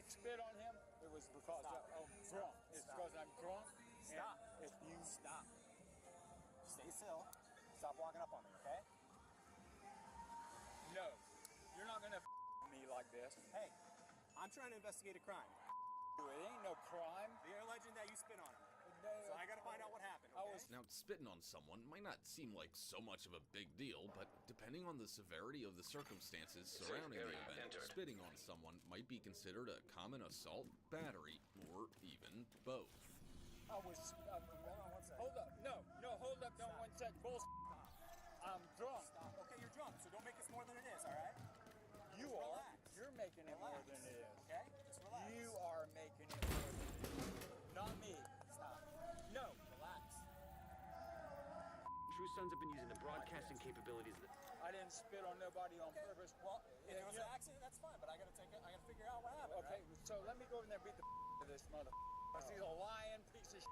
spit on him, it was because I'm drunk. It's because I'm drunk. Stop. If you stop. Stay still. Stop walking up on me, okay? No, you're not gonna me like this. Hey, I'm trying to investigate a crime. It ain't no crime. They're alleging that you spit on him. So I gotta find out what happened, okay? Now, spitting on someone might not seem like so much of a big deal, but depending on the severity of the circumstances surrounding the event, spitting on someone might be considered a common assault, battery, or even both. Hold on 1 second. Hold up. No, hold up. Don't 1 sec. Bullshit. I'm drunk. Stop. Okay, you're drunk, so don't make this more than it is, all right? You are. You're making it more than it is. Okay? Just relax. You are making it more than it is. Not me. Stop. No. Relax. True Sons have been using the broadcasting capabilities that... I didn't spit on nobody on purpose. Well, if it was an accident, that's fine, but I gotta figure out what happened. Okay, right? so let me go in there and beat the of this mother. He's a lying piece of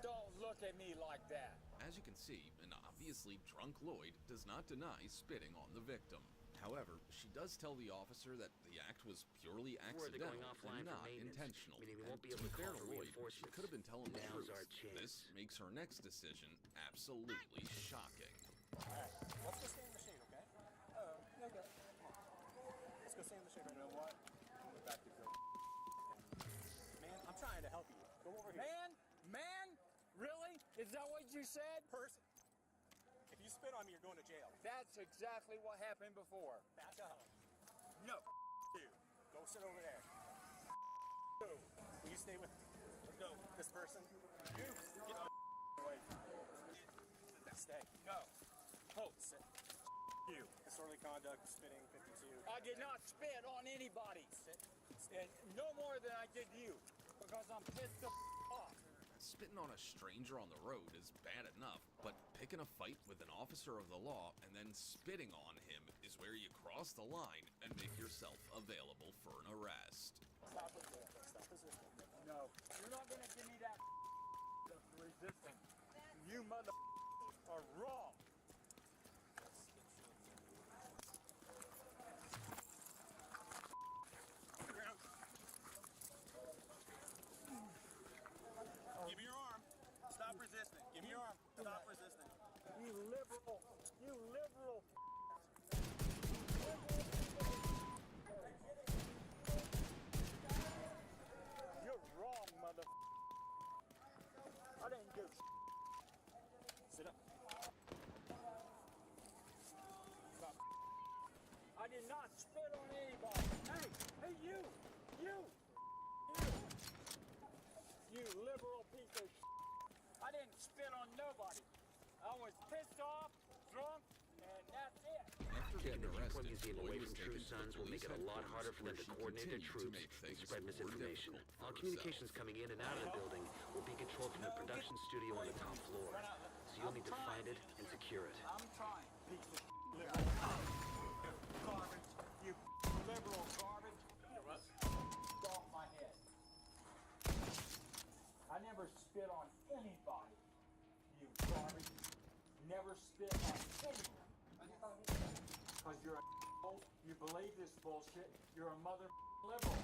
Don't look at me like that. As you can see, an obviously drunk Lloyd does not deny spitting on the victim. However, she does tell the officer that the act was purely accidental and not intentional. Meaning we and won't be to able to be fair call to for Lloyd, reinforcements. she could have been telling the Now's truth. our chance. This makes her next decision absolutely shocking. Alright, let's go stand in the shade, okay? Okay. Let's go stand in the shade right now. You know what? Go back to your Man, I'm trying to help you. Go over here. Man? Really? Is that what you said? Person. If you spit on me, you're going to jail. That's exactly what happened before. Back up. No. You. Go sit over there. You. Will you stay with this person? You. Get away from me. Stay. No. Hold. Sit. You. Disorderly conduct, spitting, 52. I did not spit on anybody. Sit. And no more than I did you. Because I'm pissed the off. Spitting on a stranger on the road is bad enough, but picking a fight with an officer of the law and then spitting on him is where you cross the line and make yourself available for an arrest. Stop resisting. No. You're not going to give me that resistance. You mother are wrong. Give me your arm. Stop resisting. Give me your arm. Stop resisting. You liberal. You liberal. You're wrong, mother. I didn't do. Sit up. Stop. I did not spit on anybody. Hey, you. You liberal piece of shit. I didn't spit on nobody. I was pissed off, drunk, and that's it. After getting Taking the arrested, museum Lloyd away was from taken True to the Sons will make it a police lot harder for them to headquarters, coordinate their where she troops continued to make and things spread more misinformation. difficult for All herself. communications coming in and out of the building will be controlled from the production studio on the top floor. So you'll need to find it and secure it. I'm trying, piece of shit. Liberal. Garbage. You liberal garbage. You what? Off my head. I never spit on anybody. You garbage. Never spit on anyone. Because you're a you believe this bullshit. You're a mother liberal.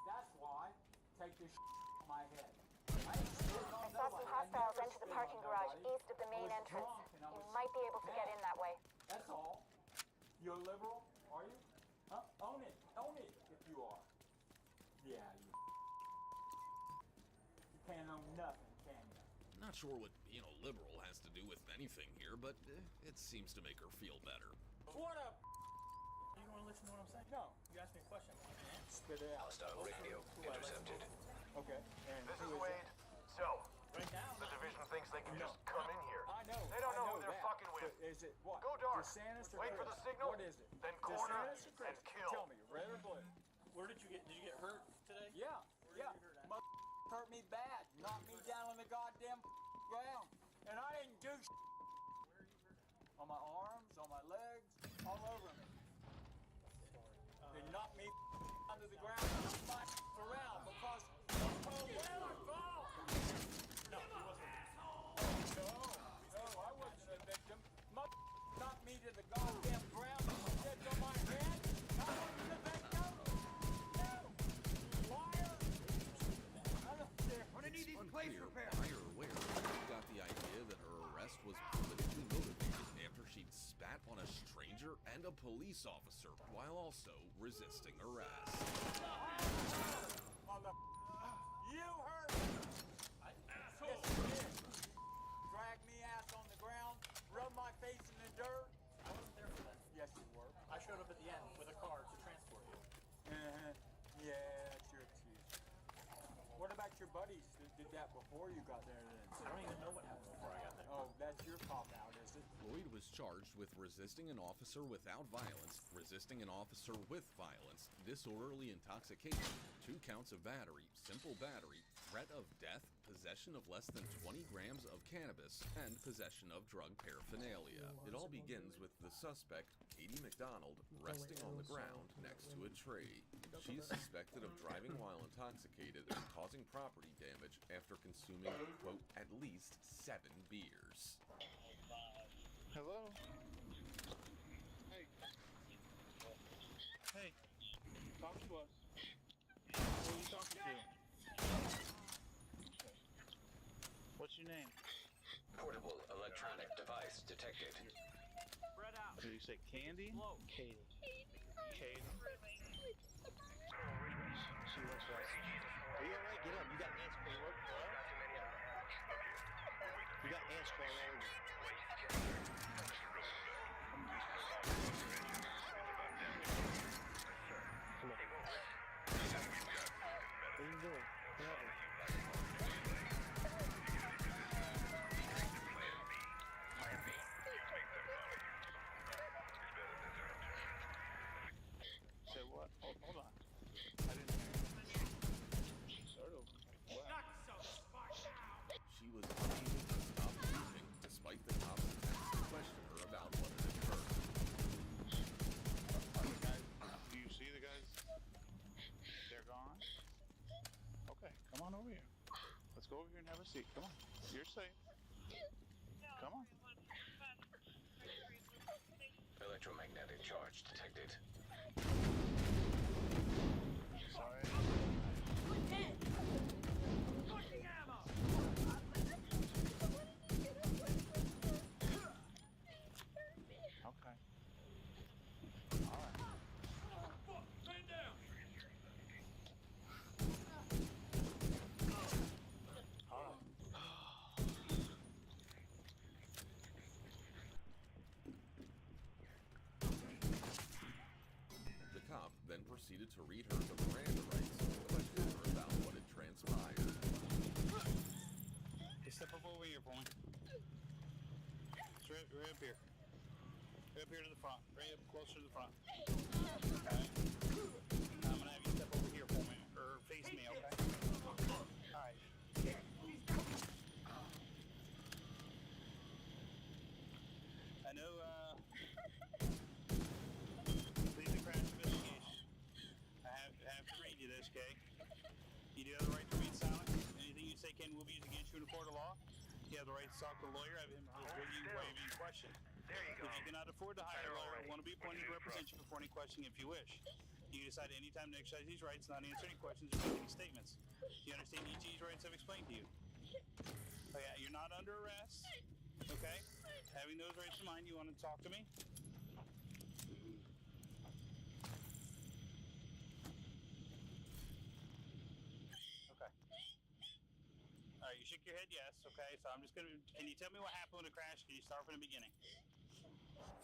That's why. Take this off my head. I saw some hostiles enter the parking garage east of the main entrance. You might be able to get in that way. That's all. You're liberal, are you? Huh? Own it. Own it if you are. Yeah, you can't own nothing, can you? Not sure what being a liberal has to do with anything here, but it seems to make her feel better. What a You want to listen to what I'm saying? No. You asked me a question. spit it out. Hostile radio intercepted. Okay. And This who is Wade. So, Right now. the division thinks they can just come in here. I know. They don't I know who they're that. fucking with. But is it what? Go dark. DeSantis or Wait for Chris? the signal. What is it? Then corner DeSantis or Chris? and kill. Tell me, red or blue? Where did you get hurt today? Yeah. Where Yeah. did you hurt at? Mother hurt me bad. Knocked me down on the goddamn ground. And I didn't do Where are you hurt at? on my arms, on my legs, all over me. They knocked me onto the ground and I'm around because we're involved. No, he wasn't. No, I wasn't a victim. Mother knocked me to the goddamn ground and said to my head, I wasn't a victim. a police officer while also resisting arrest. You heard me! Asshole! Yes, you did. Drag me ass on the ground, rub my face in the dirt. I wasn't there for that. Yes, you were. I showed up at the end with a car to transport you. Yeah, that's your excuse. What about your buddies that did that before you got there then? I don't even know what happened before I got there. Oh, that's your cop out, is it? Lloyd was charged with resisting an officer without violence, resisting an officer with violence, disorderly intoxication, 2 counts of battery, simple battery, threat of death, possession of less than 20 grams of cannabis, and possession of drug paraphernalia. It all begins with the suspect, Katie McDonald, resting on the ground next to a tree. She is suspected of driving while intoxicated and causing property damage after consuming, quote, at least 7 beers. Hello? Hey. Hey. Talk to us. Who are you talking to? What's your name? Portable electronic device detected. Spread out. Did you say Candy? Katie. Katie. She looks right. Are you alright? Get up. You got ants for work, bro. You got ants crawling all over you. Come on. What are you doing? What happened? Say what? Hold on. I didn't hear you. Start over. What? She was unable to stop weeping despite the cops' attempts to question her about what had occurred. Guys, do you see the guys? They're gone? Okay, come on over here. Let's go over here and have a seat. Come on. You're safe. Come on. Electromagnetic charge detected. Sorry. Okay. Alright. The cop then proceeded to read her the Miranda rights and question her about what had transpired. Hey, step up over here for me. It's right up here. Right up here to the front. Right up closer to the front. Okay. I'm gonna have you step over here for me. Or face me, okay? Alright. I know, lead the crash investigation. I have to read you this, okay? You do have the right to remain silent. Anything you say can will be used against you in a court of law. You have the right to talk to a lawyer, have him hold you while you're being questioned. If you cannot afford to hire a lawyer, one will be appointed to represent you before any questioning if you wish. You decide at any time to exercise these rights, not answer any questions or make any statements. You understand each of these rights I've explained to you? Oh yeah, you're not under arrest, okay? Having those rights in mind, you want to talk to me? Okay. Alright, you shook your head yes, okay? So I'm just gonna, can you tell me what happened with the crash? Can you start from the beginning?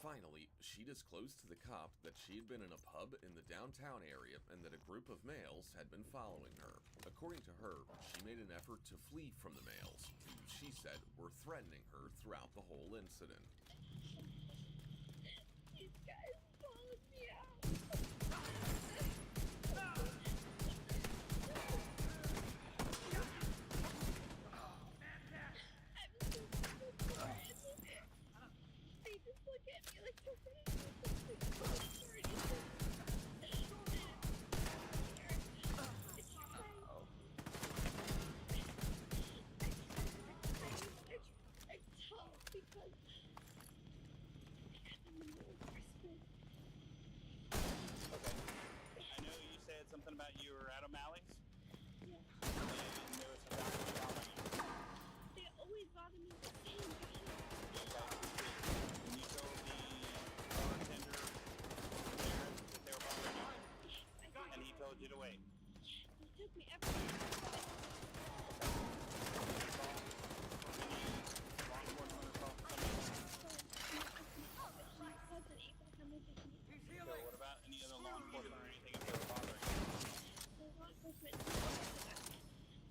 Finally, she disclosed to the cop that she had been in a pub in the downtown area and that a group of males had been following her. According to her, she made an effort to flee from the males, who she said were threatening her throughout the whole incident. These guys followed me out. I'm so disappointed. They just look at me like they're ready to do something or anything. I talk because I have no respect. me ever. So what about any other law enforcement or anything if they're bothering you? The law enforcement,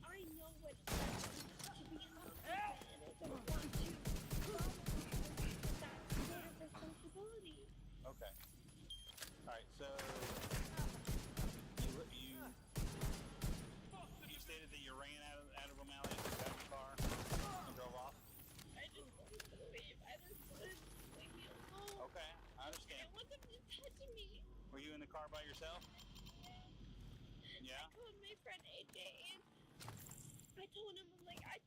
I know what it's like to be in law enforcement, and I don't want to bother people, but that's their responsibility. Okay. Alright, so you stated that you ran out of O'Malley, got in the car, and drove off? I just wanted to leave. I just wanted to leave me alone. Okay, I I understand. don't want them to touch me. Were you in the car by yourself? Yeah? I called my friend AJ and I told him, I'm like, I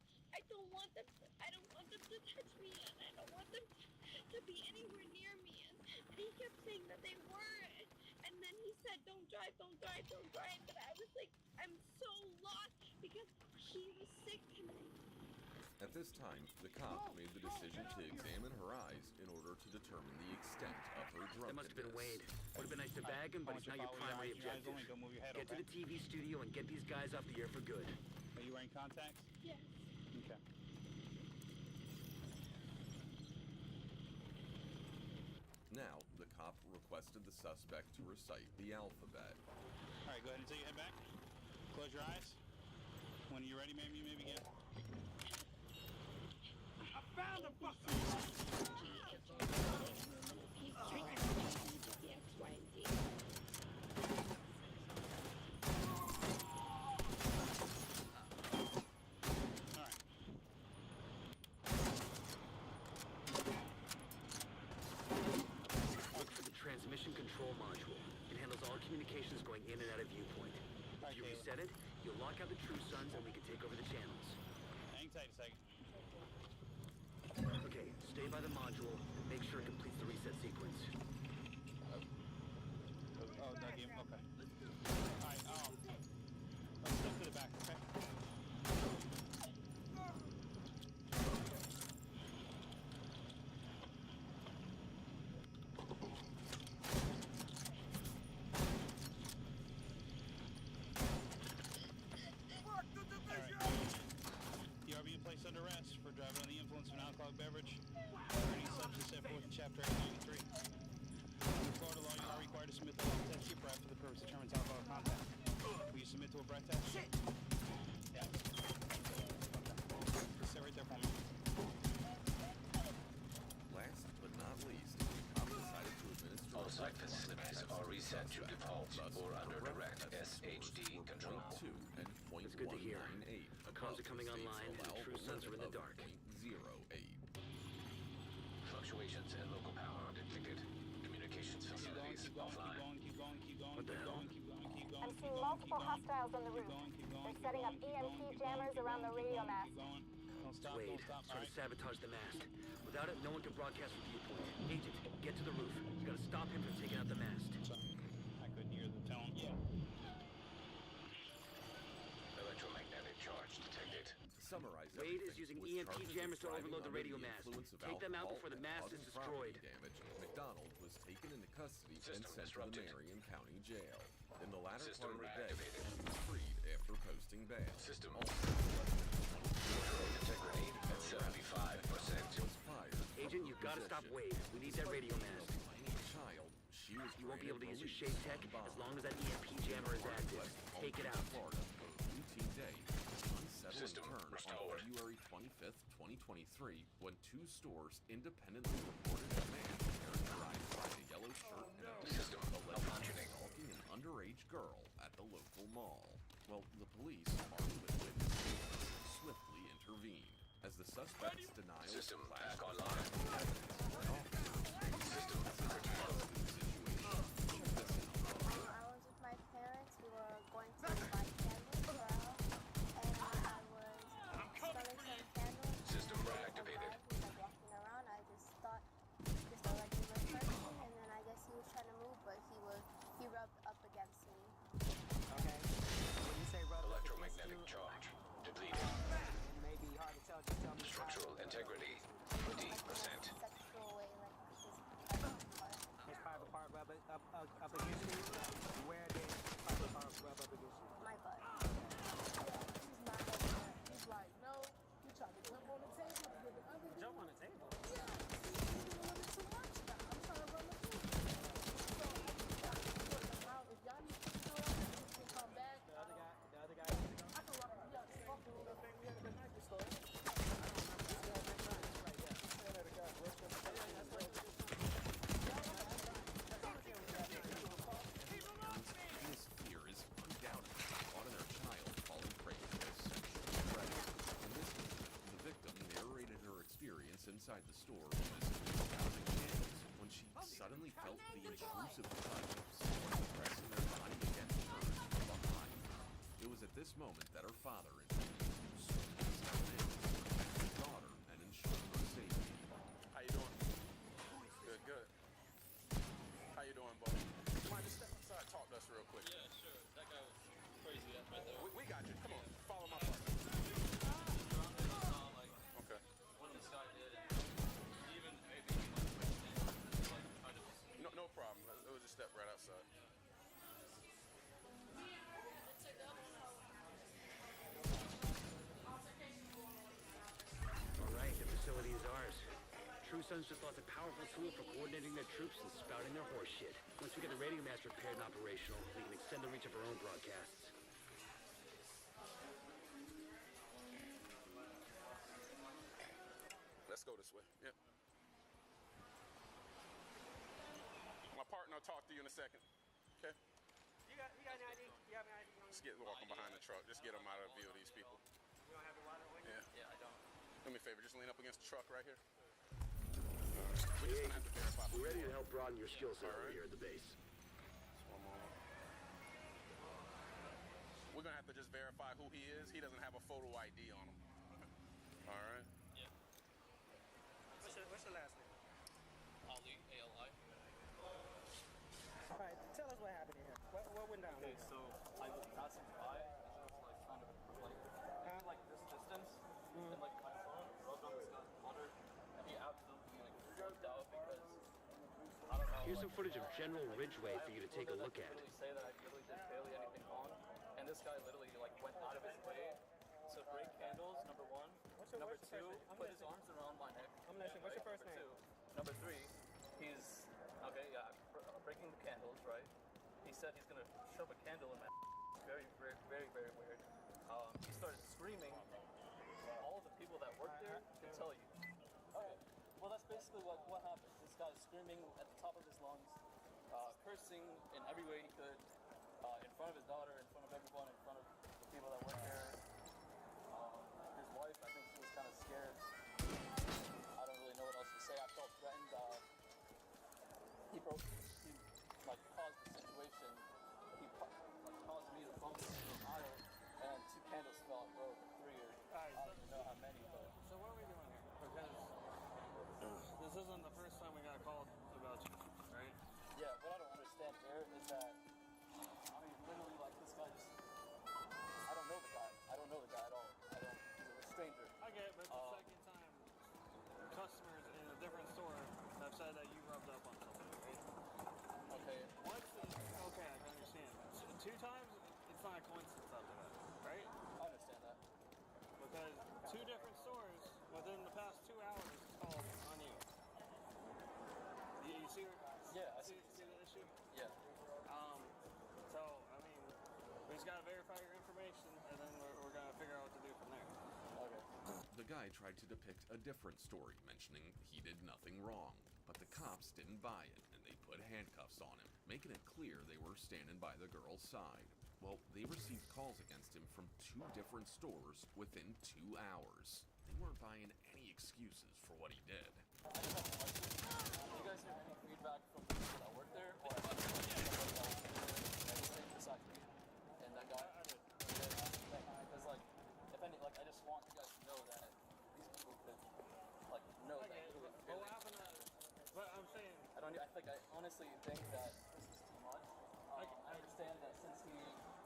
don't want them to, I don't want them to touch me, and I don't want them to be anywhere near me, and he kept saying that they were, and then he said, don't drive, don't drive, don't drive, but I was like, I'm so lost because he was sick tonight. At this time, the cop made the decision to examine her eyes in order to determine the extent of her drunkenness. That must have been Wade. Would have been nice to bag him, but it's not your primary objective. Only, don't move your head, Get to okay? the TV studio and get these guys off the air for good. Are you wearing contacts? Yes. Okay. Now, the cop requested the suspect to recite the alphabet. Alright, go ahead and take your head back. Close your eyes. When you're ready, maybe begin. I found a fucker! He's drinking the X, Y, and Z. Alright. Look for the transmission control module. It handles all communications going in and out of viewpoint. If you reset it, you'll lock out the True Sons and we can take over the channels. Hang tight a second. Okay, stay by the module and make sure it completes the reset sequence. Oh, no game. Okay. Alright, let's step to the back, okay? You are being placed under arrest for driving under the influence of an alcoholic beverage or any substance set forth in Chapter 893. Under Florida law, you are required to submit to a lung test to your breath for the purpose of determining alcohol content. Will you submit to a breath test? Shit! Yeah. Okay. Just sit right there for me. Last but not least, the cop decided to administer All a site breath facilities test are to the reset to suspect. default Thus, or her under breath direct test scores SHD were control. 0.2 and It's good to hear. 0.198 Comms above are coming the state's online and the allowable True Sons are in the limit of dark. 0.08. Fluctuations in local power detected. Communications facilities offline. What the hell? I'm seeing multiple hostiles on the roof. They're setting up EMP jammers around the radio mast. Don't stop, Wade, don't stop. trying to Alright. sabotage the mast. Without it, no one can broadcast from viewpoint. Agent, get to the roof. You gotta stop him from taking out the mast. I couldn't hear the tone. Yeah. Electromagnetic charge detected. To summarize Wade is everything, using with EMP charges of jammers to driving overload the under radio the mast. influence of Take them out alcohol before the and mast causing is destroyed. property damage, McDonald was taken into custody and System sent to the disrupted. Marion County Jail. In the latter System part of the day, reactivated. he was freed after posting bail. System Also, Water integrity at 75%. was fired. from Agent, her you've gotta stop position. Wade. We need that radio mast. Child, she was You won't be able to use your granted shade tech release on as bond. long as that EMP jammer is active. Take it out. Florida, a routine day. Unsettling System turn on restored. February 25th, 2023, when two stores independently reported a man characterized by a yellow shirt and a System allegedly malfunctioning. stalking an underage girl at the local mall. Well, the police, armed with witnesses, swiftly intervened. As the suspect's denial System clashed back with online. officers, System I was with my parents. We were going to buy candles for our house, and I was smelling some candles. System and reactivated. some guy was like walking around. I just thought just a regular person, and then I guess he was trying to move, but he rubbed up against me. Okay. When you say rub up against electromagnetic you, charge depleted. it may be hard to tell. Just tell me. Structural integrity Like in a 80%. sexual way, like his private part. His private part rub up against you. Where did his private part rub up against you? My butt. got you. Come on, follow my partner. Okay. What this guy did, and even maybe like try to just No problem. It was just step right outside. All right, the facility is ours. True Sons just lost a powerful tool for coordinating their troops and spouting their horse shit. Once we get the radio mast repaired and operational, we can extend the reach of our own broadcasts. Let's go this way. Yep. My partner will talk to you in a second. Okay? You got an ID? You have an ID? Just get walking behind the truck. Just get them out of view of these people. You don't have the wallet with you? Yeah. yeah, I don't. Do me a favor. Just lean up against the truck right here. We're just gonna have to verify. We're ready to help broaden your skill set over Alright. here at the base. One moment. We're gonna have to just verify who he is. He doesn't have a photo ID on him. All right. Yeah. What's your last name? Ali, A-L-I. All right, tell us what happened here. What went down Okay, here? so I was passing by, and I was like kind of like this distance, and like my phone rubbed on this guy's water, and he absolutely like freaked out because I don't know. Here's some like, footage of General Ridgeway for you to take a look at. I can literally say that I literally did barely anything wrong, and this guy literally like went out of his way to break candles. Number one. Number what's your two, first name? put his arms around my neck. I'm listening. What's your first Number name? two. Number three, he's okay. Yeah, breaking the candles, right? He said he's gonna shove a candle in my. Very, very, very, very weird. He started screaming. All the people that work there can tell you. Okay. Well, that's basically what happened. This guy's screaming at the top of his lungs, cursing in every way he could, in front of his daughter, in front of everyone, in front of the people that work there. His wife, I think she was kind of scared. I don't really know what else to say. I felt threatened. He like caused the situation. He like caused me to bump into an aisle, and 2 candles fell and broke. 3 or I don't even know how many, but. So what are we doing here? Because this isn't the first time we got called about you, right? Yeah, what I don't understand here is that, I mean, literally, like, this guy just, I don't know the guy. I don't know the guy at all. He's a stranger. I get it, but it's the second time customers in a different store have said that you rubbed up on somebody, right? Okay. Once, okay, I can understand. 2 times, it's not a coincidence after that, right? I understand that. Because 2 different stores within the past 2 hours called on you. You see? Yeah, I see the issue? Yeah. So, I mean, we just gotta verify your information, and then we're gonna figure out what to do from there. Okay. The guy tried to depict a different story, mentioning he did nothing wrong. But the cops didn't buy it, and they put handcuffs on him, making it clear they were standing by the girl's side. Well, they received calls against him from 2 different stores within 2 hours. They weren't buying any excuses for what he did. I just have a question. Do you guys hear any feedback from the people that work there, or have anything besides me and that guy? Because, like, if any, like, I just want you guys to know that these people could, like, know that it was But what happened to, but I'm saying, I honestly think that this is too much. I understand that since he,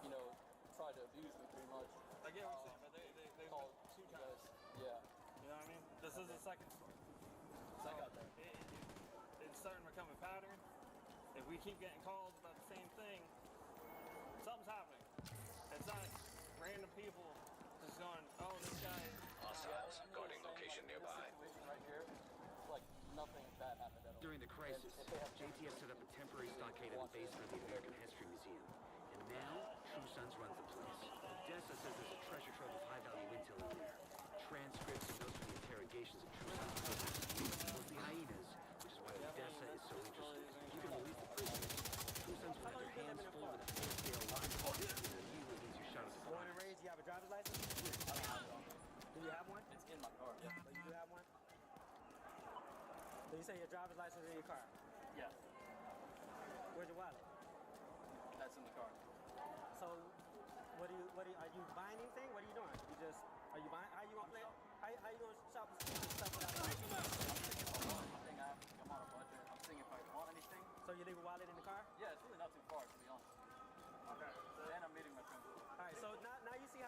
you know, tried to abuse me pretty much. I get what you're saying, but they called 2 you times. guys. Yeah. You know what I mean? This is the second store. So I got that. It's starting to become a pattern. If we keep getting calls about the same thing, something's happening. It's not random people just going, oh, this guy. Hostiles guarding location nearby. This situation right here, like, nothing bad happened at all. During the crisis, JTF set up a temporary stockade in the basement of the American History Museum. And now, True Sons runs the place. Odessa says there's a treasure trove of high-value intel in there. Transcripts and notes from the interrogations of True Sons prisoners. Mostly hyenas, which is why Odessa is so interested. If you can release the prisoners, True Sons will have their hands full with a full-scale line party that immediately gives you a shot at the Born and raised, you have a driver's license? Do you have one? It's in my car. But you do have one? So you say your driver's license is in your car? Yeah. Where's your wallet? That's in the car. So, are you buying anything? What are you doing? Are you buying, how you gonna play, how you gonna shop the streets and stuff without money? I think I have to come on a budget. I'm seeing if I want anything. So you leave a wallet in the car? Yeah, it's really not too far, to be honest. Okay. And I'm meeting my friend. Alright, so now you see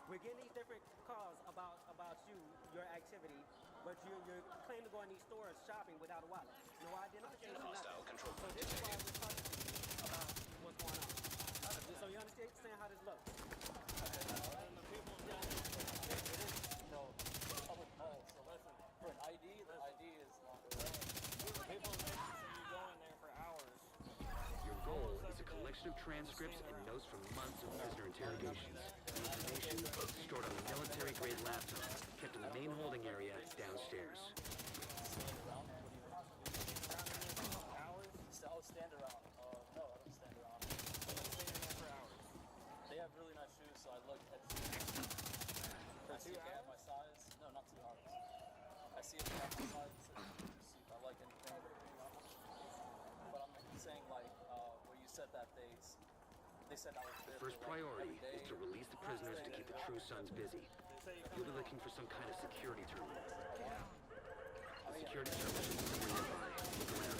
We're getting these different calls about you, your activity, but you claim to go in these stores shopping without a wallet. No identification, Hostile nothing. control So this is why we're talking to you about what's going on. So you understand how this looks? And the people down there, it is, public mall. So listen, for an ID, the ID is not The people in Texas see you go in there for hours. Your goal is a collection of transcripts and notes from months of prisoner interrogations. The information stored on a military-grade laptop, kept in the main holding area downstairs. stand around. What do you want to do? Hours? I'll stand around. No, I don't stand around. Stay in there for hours. They have really nice shoes, so I look at shoes. I see if they have my size. No, not 2 hours. I see if they have my size, and see if I like anything. But I'm saying, like, where you said that they said I was there First for, like, priority every day. is to release the prisoners to keep the true sons busy. You'll be looking for some kind of security terminal. The security terminal should be somewhere nearby. Look around.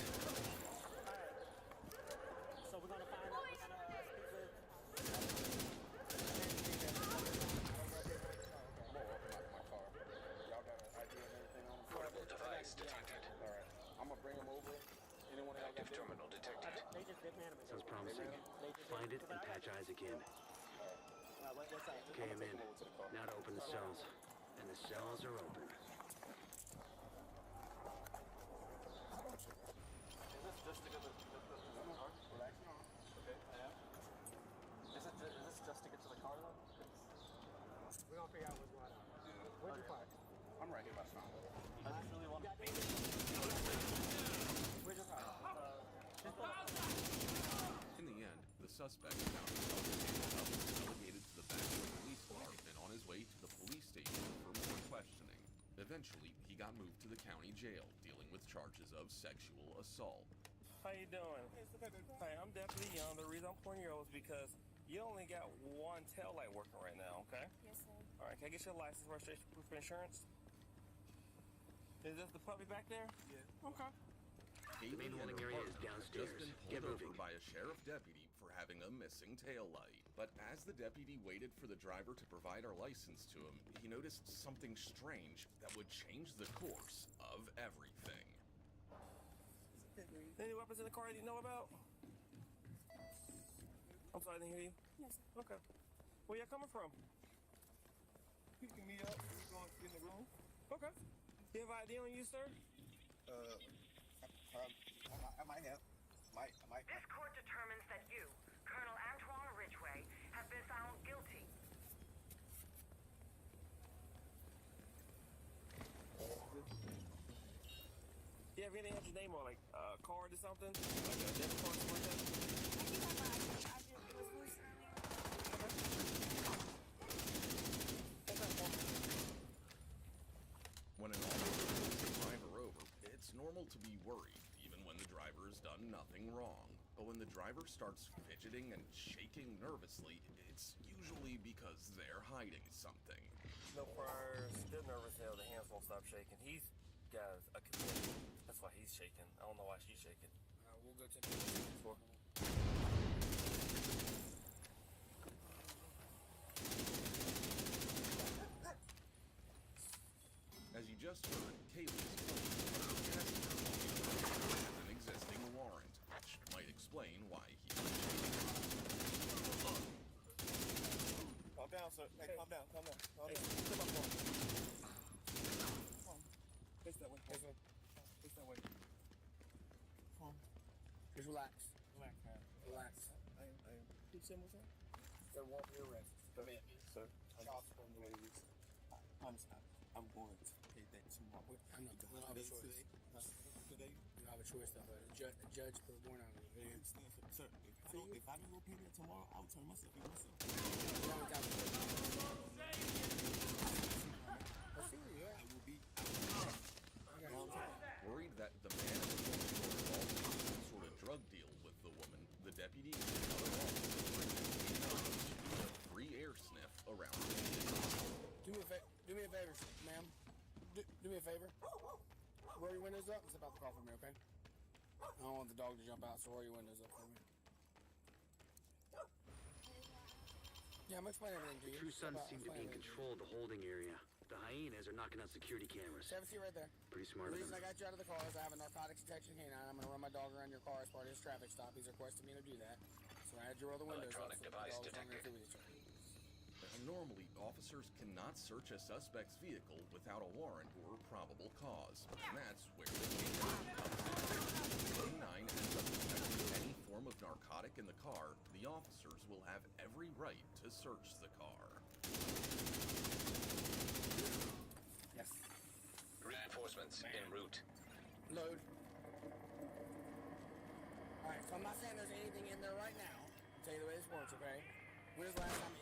So we're gonna find out. We're gonna speak with. Portable device detected. Alright. I'm gonna bring him over. Anyone else got Active terminal detected. They just did man. Sounds promising. Find it and patch eyes again. What's up? Okay, I'm in. Now to open the cells. And the cells are open. Is this just to get the car? Relax now. Okay, I am. Is this just to get to the car though? We're gonna figure out what's going on. Where'd you park? I'm right here by Sean. I just really want to. Where's your car? In the end, the suspect found himself handcuffed, relegated to the back of the police car, and on his way to the police station for more questioning. Eventually, he got moved to the county jail, dealing with charges of sexual assault. How you doing? Hey, I'm Deputy Young. The reason I'm pulling you over is because you only got one tail light working right now, okay? Yes, sir. All right, can I get your license, registration, proof of insurance? Is this the puppy back there? Yeah. Okay. The main holding area is downstairs. Just been Get pulled over moving. by a sheriff deputy for having a missing taillight. But as the deputy waited for the driver to provide our license to him, he noticed something strange that would change the course of everything. Any weapons in the car that you know about? I'm sorry, I didn't hear you. Yes, sir. Okay. Where you coming from? Picking me up. We're going in the room. Okay. You have ID on you, sir? I might have. This court determines that you, Colonel Antoine Ridgway, have been found guilty. You have anything with your name on, like a card or something? Like a debit card or something like that? I just was listening. When an officer pulls a driver over, it's normal to be worried, even when the driver has done nothing wrong. But when the driver starts fidgeting and shaking nervously, it's usually because they're hiding something. No priors, still nervous hell, the hands won't stop shaking. He's got a condition. That's why he's shaking. I don't know why she's shaking. We'll go check the for. As you just heard, Kaylee's has an existing warrant, which might explain why he was Calm down, sir. Hey, calm down. Calm down. Hey, come up on. Face that way. Face that way. Come on. Just relax. Relax, man. Relax. I am. Keep simple, sir. There won't be arrest. Sir, I'm going to pay that tomorrow. I know. We don't have a choice. Today? We don't have a choice, though. A judge put a warrant on it. I understand, sir. If I don't go pay that tomorrow, I'll turn myself in myself. We don't got a choice. I see where you're at. I will be. worried that the man was involved in some sort of drug deal with the woman. The deputy and another officer to do a free air sniff around the vehicle. Do me a favor, ma'am. Do me a favor. Roll your windows up and step out the car for me, okay? I don't want the dog to jump out, so roll your windows up for me. Yeah, Yeah, I'm explaining everything to you. True Sons seem to be in control of the holding area. The hyenas are knocking out security cameras. 7 feet right there. Pretty smart The of reason them. I got you out of the car is I have a narcotics detection canine. I'm going to run my dog around your car as part of his traffic stop. He's requested me to do that. So I had you roll the windows up so the dogs don't interfere with each other. Normally, officers cannot search a suspect's vehicle without a warrant or probable cause. And that's where the K9 comes in. K9 ends up detecting any form of narcotic in the car. The officers will have every right to search the car. Yes. Reinforcements en route. Load. Alright, so I'm not saying there's anything in there right now. I'll tell you the way this works, okay? When was the last time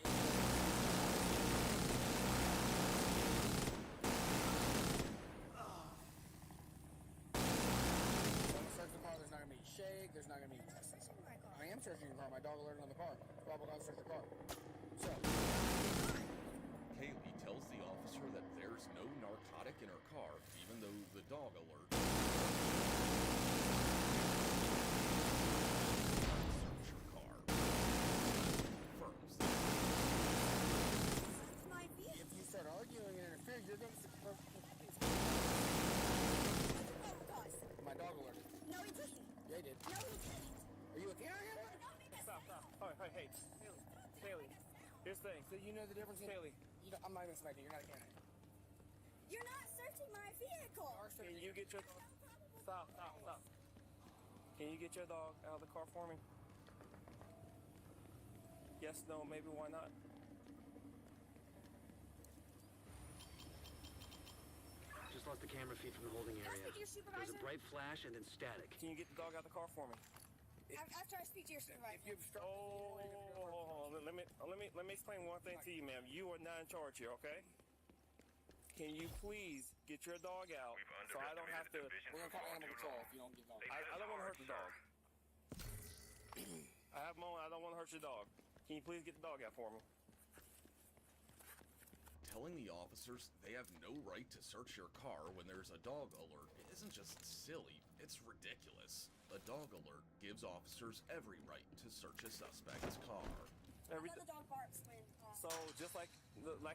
search the car, there's not going to be shake, there's not going to be... I am searching your car, my dog alerted on the car. Probably got to search the car. So... Kaylee tells the officer that there's no narcotic in her car, even though the dog alert. Search her car. Confirms that. If you start arguing and interfere, you're going to... My dog alerted. No, he didn't. Yeah, he did. No, he didn't. Are you a carrier? Stop. All right, hey. Kaylee. Here's the thing. So you know the difference in... Kaylee. I'm not even smacking. You're not a carrier. You're not searching my vehicle. Can you get your... Stop. Can you get your dog out of the car for me? Yes, no, maybe, why not? Just lost the camera feed from the holding area. Can I speak to your supervisor? There's a bright flash and then static. Can you get the dog out of the car for me? After I speak to your supervisor. Let me explain one thing to you, ma'am. You are not in charge here, okay? Can you please get your dog out so I don't have to... We're going to call animal control if you don't get dog. I don't want to hurt the dog. I have my own, I don't want to hurt your dog. Can you please get the dog out for me? Telling the officers they have no right to search your car when there's a dog alert isn't just silly, it's ridiculous. A dog alert gives officers every right to search a suspect's car. The dog barks when... So, just like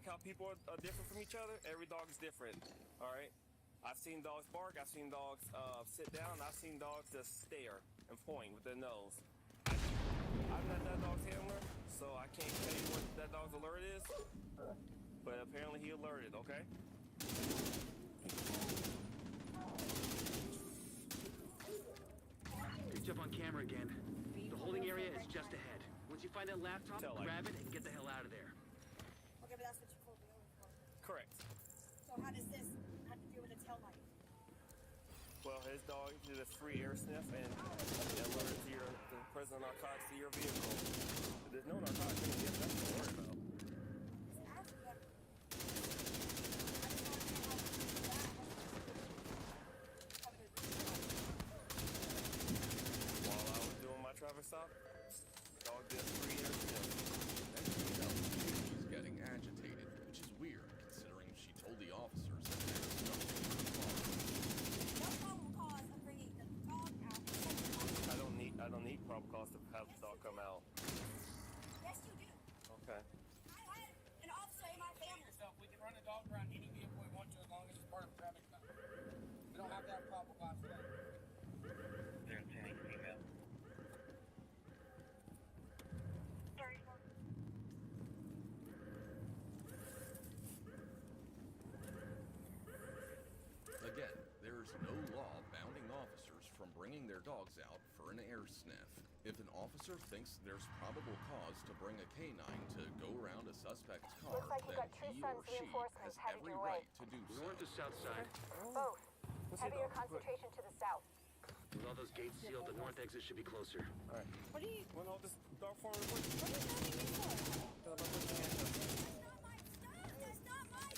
how people are different from each other, every dog is different, all right? I've seen dogs bark, I've seen dogs sit down, I've seen dogs just stare and point with their nose. I'm not that dog's handler, so I can't tell you what that dog's alert is, but apparently he alerted, okay? Picked up on camera again. The holding area is just ahead. Once you find that laptop, grab it and get the hell out of there. Okay, but that's what you pulled me over for. Correct. So how does this have to do with a tail light? Well, his dog did a free air sniff and alerted to the presence of narcotics to your vehicle. But there's no narcotics in the vehicle, that's what I'm worried about. While I was doing my traffic stop, dog did a free air sniff. She's getting agitated, which is weird considering she told the officers that there's nothing in her car. No probable cause of bringing the dog out. I don't need probable cause to have the dog come out. Yes, you do. Okay. I had an officer in my family. We can run a dog around any vehicle we want to as long as it's part of the traffic stop. We don't have to have probable cause for that. They're attending female. Again, there's no law bounding officers from bringing their dogs out for an air sniff. If an officer thinks there's probable cause to bring a canine to go around a suspect's car, Looks like you got then True he Sons or she reinforcements has headed every your way. right to do so. North or south side? Both. What's Heavier your dog? concentration to the south. With all those gates sealed, the north exit should be closer. Alright. What are you... Want to hold this dog for me? What What are you grabbing me for? I'm gonna put your hands up. That's not my stuff! That's not my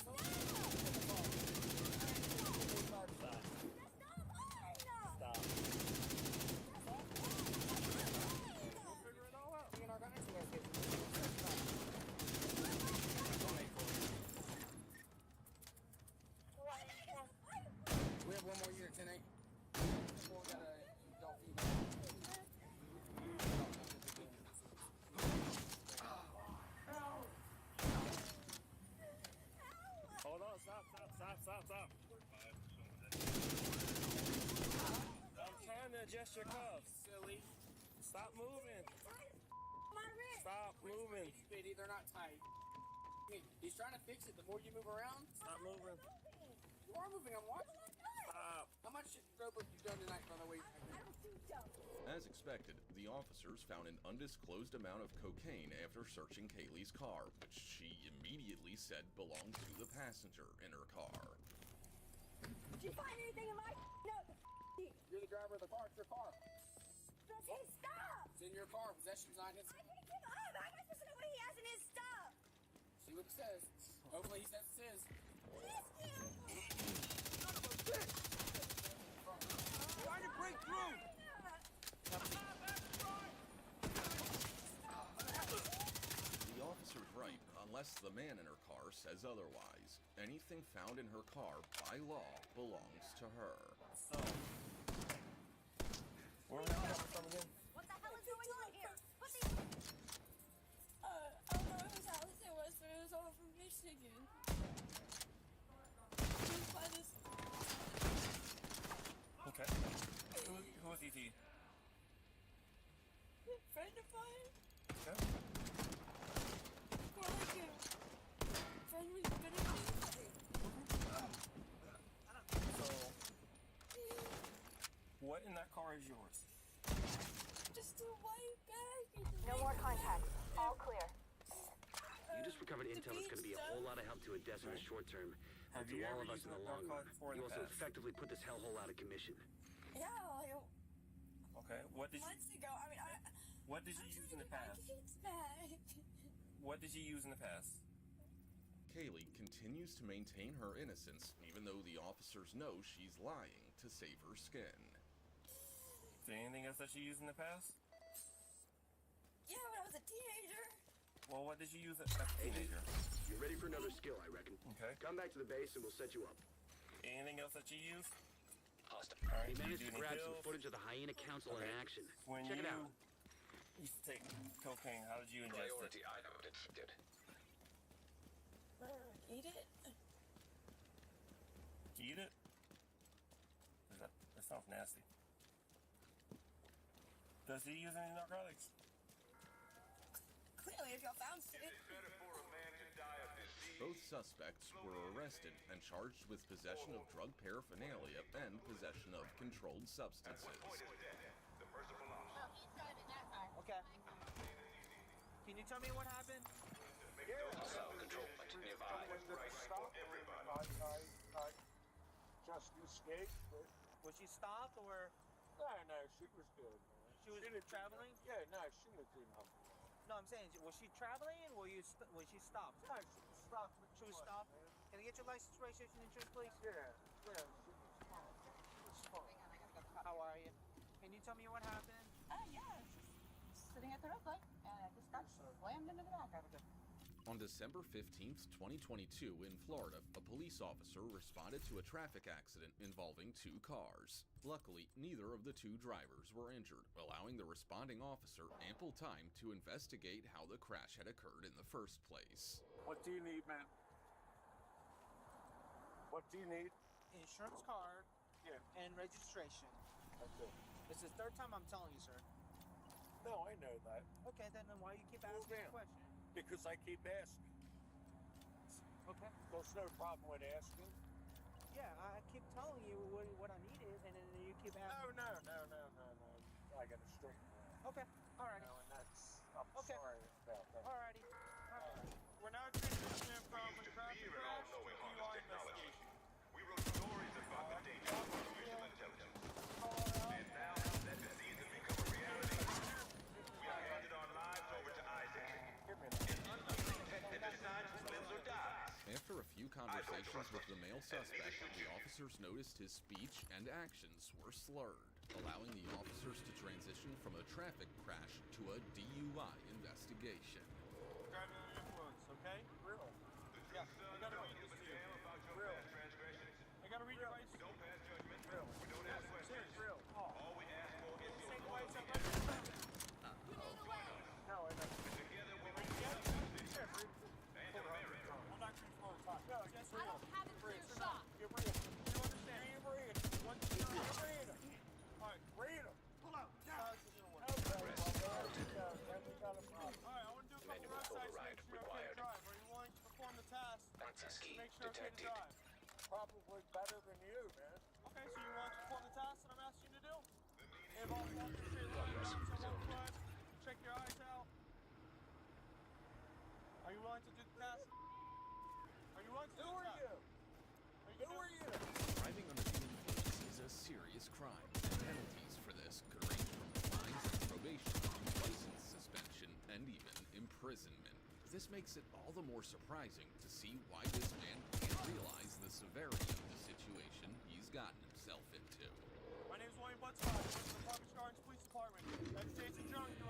stuff! Stop. Stop! We'll figure it all out. Me and our guys are going to get We have one more unit, 10-8. We got a dog feed. moving. Bitty, they're not tight. He's trying to fix it. The more you move around, Stop moving. you are moving. I'm watching. Stop. How much dope have you done tonight, by the way? As expected, the officers found an undisclosed amount of cocaine after searching Kaylee's car, which she immediately said belonged to the passenger in her car. Did you find anything in my no? You're the driver of the car. It's your car. That's his stuff. It's in your car. Possession's not his. I picked him up. How am I supposed to know what he has in his stuff? See what it says. Hopefully he says it's his. Trying to break through. The officer's right, unless the man in her car says otherwise. Anything found in her car, by law, belongs to her. So, where are we coming from again? What the hell is going on here? What the? I don't know whose house it was, but it was all from Michigan. By this. Okay. Who was ET? Friend of mine. Okay. Or like a friend with benefits. So, what in that car is yours? Just a white bag. No more contacts. All clear. You just recovered intel that's going to be a whole lot of help to Odessa in the short term, and Have to you all ever of us used in the a long run. narcotic before in You the also past? effectively put this hellhole out of commission. Yeah, like Okay. What did you? months ago. I mean, What did you use in the past? It's bad. What did you use in the past? Kaylee continues to maintain her innocence, even though the officers know she's lying to save her skin. Is there anything else that you used in the past? Yeah, when I was a teenager. Well, what did you use as a teenager? You're ready for another skill, I reckon. Okay. Come back to the base and we'll set you up. Anything else that you used? Hostile. All right. We Do you managed do to any grab some pills? footage of the Hyena Council in action. When Check you it out. used to take cocaine, how did you ingest Priority it? item detected. Eat it. Eat it? That sounds nasty. Does he use any narcotics? Clearly, if y'all found it. Both suspects were arrested and charged with possession of drug paraphernalia and possession of controlled substances. Okay. Can you tell me what happened? Just escaped. Was she stopped or No, she was good. she was traveling? Yeah, no, she was doing nothing. No, I'm saying, was she traveling or was she stopped? No, she was stopped. She was stopped. Can I get your license, registration, insurance, please? Yeah, she was fine. She was fine. How are you? Can you tell me what happened? Yeah, just sitting at the red light, and I just got slammed into the back of it. On December 15th, 2022, in Florida, a police officer responded to a traffic accident involving two cars. Luckily, neither of the two drivers were injured, allowing the responding officer ample time to investigate how the crash had occurred in the first place. What do you need, man? What do you need? Insurance card and registration. That's it. This is the third time I'm telling you, sir. No, I know that. Okay, then why you keep asking the question? Because I keep asking. Okay. There's no problem with asking. Yeah, I keep telling you what I need is, and then you keep asking. No. I gotta straighten that. Okay, all right. No, and that's, I'm Okay. sorry about that. Alrighty. Alright. We're now transitioning from a traffic crash to DUI investigation. We wrote stories about the danger of artificial intelligence. And now that disease has become a reality, we have handed our lives over to Isaac. An unsuspected decides who lives or dies. After a few conversations with the male suspect, the officers noticed his speech and actions were slurred, allowing the officers to transition from a traffic crash to a DUI investigation. Driving under influence, okay? Real. Yeah, I gotta read this to you. I gotta read your license. Don't pass judgment. We don't ask questions. Real. All we ask for is Say your quiet, loyalty. somebody. No, I know. Together we will build justice and America. I'm not going to floor talk. No, Just I real. have a clear shot. Get real. You understand? Get real. One, two, three. Read them. Alright, Read them. pull out. Now. Okay, well, there we go. Then we got a problem. Alright, I want to do a manual override required. Are you willing to perform the task? Access key Make sure okay to detected. drive. Probably better than you, man. Okay, so you're willing to perform the task that I'm asking you to do? Involve walking a straight line, balance on one foot, check your eyes out. Are you willing to do the task? Are you willing to do the task? Who are you? Driving under the influence is a serious crime, and penalties for this could range from fines and probation to license suspension and even imprisonment. This makes it all the more surprising to see why this man can't realize the severity of the situation he's gotten himself into. My name's William Buttscott. I work for the Palm Beach Gardens Police Department. That's Jason Jones. You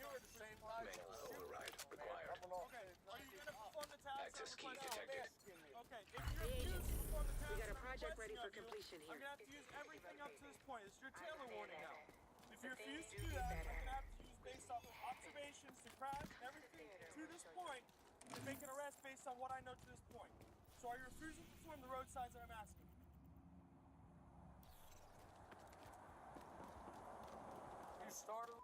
were the same guy. Manual override required. Okay, are you going to perform the task? Access key detected. Okay, if you refuse to perform the task, We got a I'm project ready for requesting of completion you, here. I'm going to have to use everything up to this point. It's your Taylor warning now. If you refuse to do that, I'm going to have to use based off of observations, the crash, and everything to this point, to make an arrest based on what I know to this point. So are you refusing to perform the road signs that I'm asking? You started.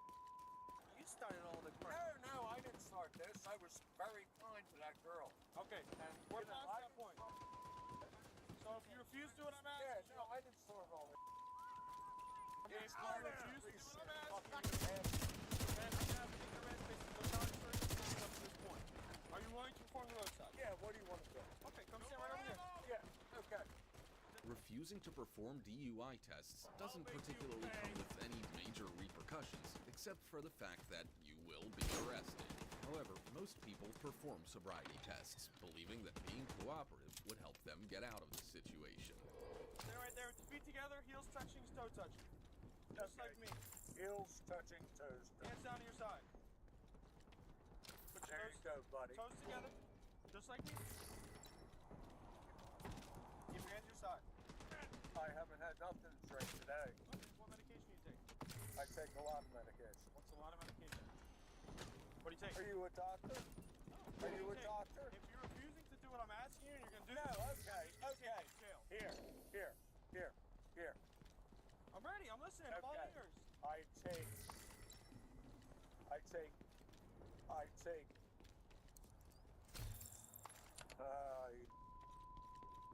You started all the crap. No, I didn't start this. I was very kind to that girl. Okay, and we're past that point. So if you refuse to do what I'm asking... Yeah, no, I didn't start all this. Okay, if you refuse to do what I'm asking... Are you willing to perform the road sign? Yeah, what do you want to do? Okay, come stand right over here. Yeah, okay. Refusing to perform DUI tests doesn't particularly come with any major repercussions, except for the fact that you will be arrested. However, most people perform sobriety tests, believing that being cooperative would help them get out of the situation. Stay right there with your feet together, heels touching, toe touching. Just like me. Heels touching toes. Hands down to your side. Put your There you go, buddy. toes together, just like me. Keep your hands to your side. I haven't had nothing to drink today. Okay, what medication do you take? I take a lot of medication. What's a lot of medication? What do you take? Are you a doctor? No. Are you a doctor? If you're refusing to do what I'm asking you, and you're going to do No, this, okay. jail. Here. I'm ready. I'm listening. I'm all Okay. ears. I take.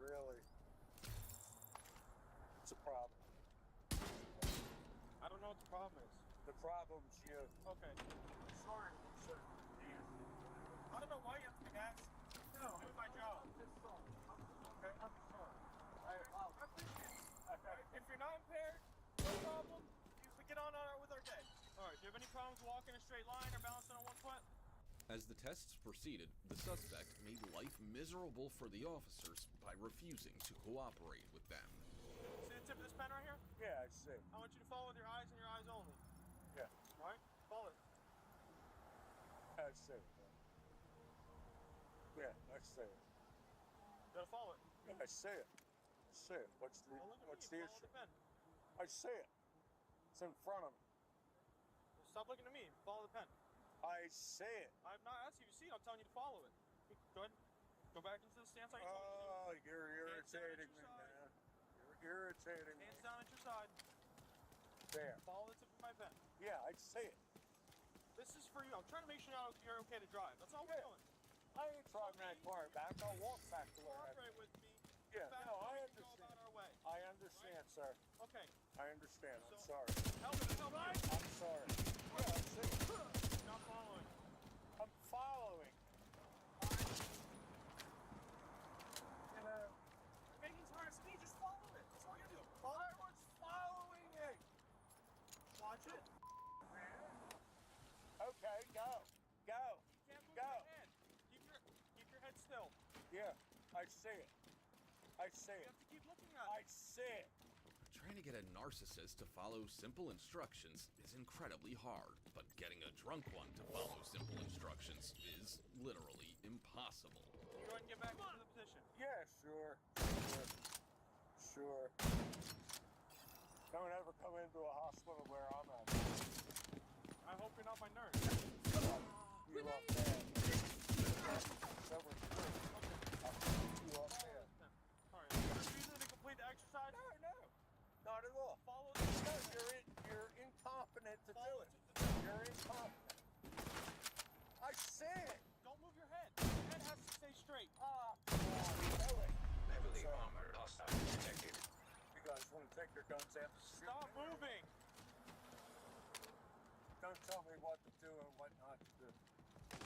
Really? It's a problem. I don't know what the problem is. The problem's you. Okay. Sorry, sir. I don't know why you have to ask. No. I'm doing my job. Okay, I'm sorry. I appreciate it. If you're not impaired, no problem. We get on with our day. All right. Do you have any problems walking a straight line or balancing on one foot? As the tests proceeded, the suspect made life miserable for the officers by refusing to cooperate with them. See the tip of this pen right here? Yeah, I see. I want you to follow with your eyes and your eyes only. Yeah. All right? Follow it. I see. Yeah, I see it. You gotta follow it. Yeah, I see it. I see it. What's the Don't look at what's me. the Follow issue? the pen. I see it. It's in front of me. Stop looking at me. Follow the pen. I see it. I'm not asking you to see it. I'm telling you to follow it. Go ahead. Go back into the stance like you told me to. Oh, you're irritating me, side. man. You're irritating me. Hands down at your side. There. Follow the tip of my pen. Yeah, I see it. This is for you. I'm trying to make sure you're okay to drive. That's all we're doing. I ain't driving that car back. I'll walk back to where I... Cooperate with me. Yeah, Fast no, I we can go understand. about our way. I understand, sir. Okay. I understand. I'm So- sorry. Help me. I'm sorry. Yeah, I see it. Not following. I'm following. You know, Making it hard as me. Just follow it. That's all you do. I was following it. Watch it. Okay, go. Go. Can't move Go. your head. Keep your head still. Yeah, I see it. I see You it. have to keep looking at I it. see it. Trying to get a narcissist to follow simple instructions is incredibly hard, but getting a drunk one to follow simple instructions is literally impossible. Can you go ahead and get back into the position? Yeah, sure. Sure. Don't ever come into a hospital where I'm at. I hope you're not my nurse. You up there. So we're good. I'll keep you up there. Alright. Refusing to complete the exercise? No. Not at all. Follow the No, you're incompetent to do it. You're incompetent. I see gonna tell me what to do and what not to do.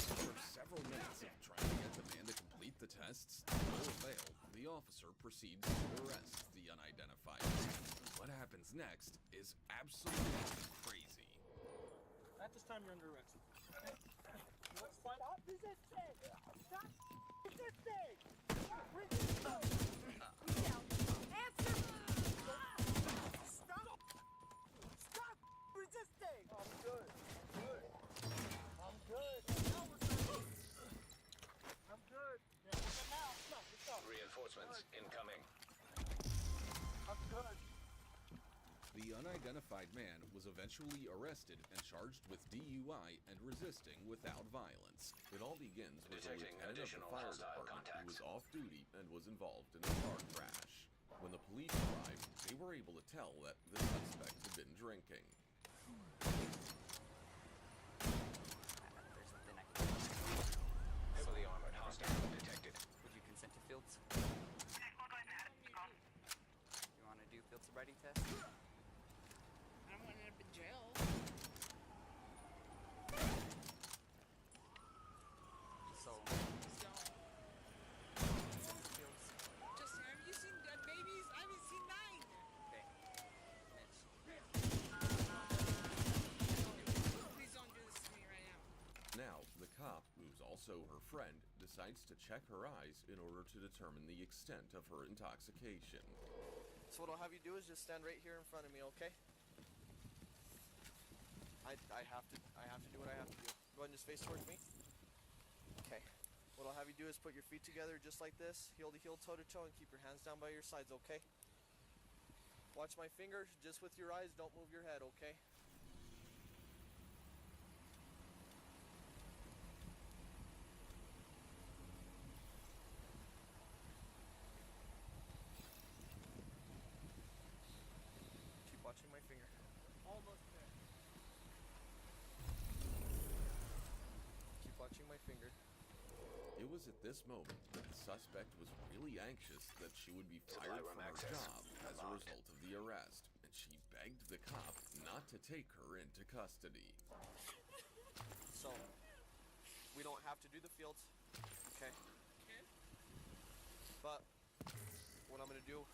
After several minutes of trying to get the man to complete the tests, to no avail, the officer proceeds to arrest the unidentified man. What happens next is absolutely crazy. At this time, you're under arrest. Let's find out. Resisting! Stop resisting! Answer! Stop resisting! I'm good. I'm good. I'm good. Reinforcements incoming. I'm good. The unidentified man was eventually arrested and charged with DUI and resisting without violence. It all begins with a Detecting lieutenant of the additional fire hostile department who was contacts. off duty and was involved in a car crash. When the police arrived, they were able to tell that the suspect had been drinking. Heavily armored hostile detected. Would you consent to field? You want to do field sobriety test? I don't want to end up in jail. So, Justin, have you seen dead babies? I haven't seen 9. okay. Mitch. Please don't do this to me right now. Now, the cop, who's also her friend, decides to check her eyes in order to determine the extent of her intoxication. So what I'll have you do is just stand right here in front of me, okay? I have to do what I have to do. Go ahead and just face towards me. Okay. What I'll have you do is put your feet together just like this, heel to heel, toe to toe, and keep your hands down by your sides, okay? Watch my finger, just with your eyes, don't move your head, okay? Keep watching my finger. Almost there. Keep watching my finger. It was at this moment that the suspect was really anxious that she would be Supply fired room from her access job as a unlocked. result of the arrest, and she begged the cop not to take her into custody. So, we don't have to do the fields, okay? Okay. But, what I'm gonna do,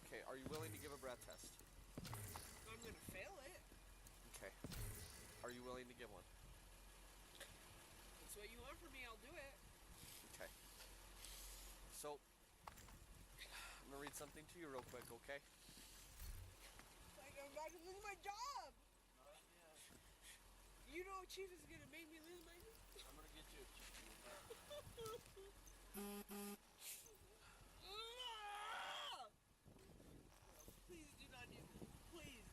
okay, are you willing to give a breath test? I'm gonna fail it. Okay. Are you willing to give one? That's what you want from me, I'll do it. Okay. So, I'm gonna read something to you real quick, okay? Like I'm about to lose my job. You know Chief is gonna make me lose my job. I'm gonna get you. Please do not do this. Please.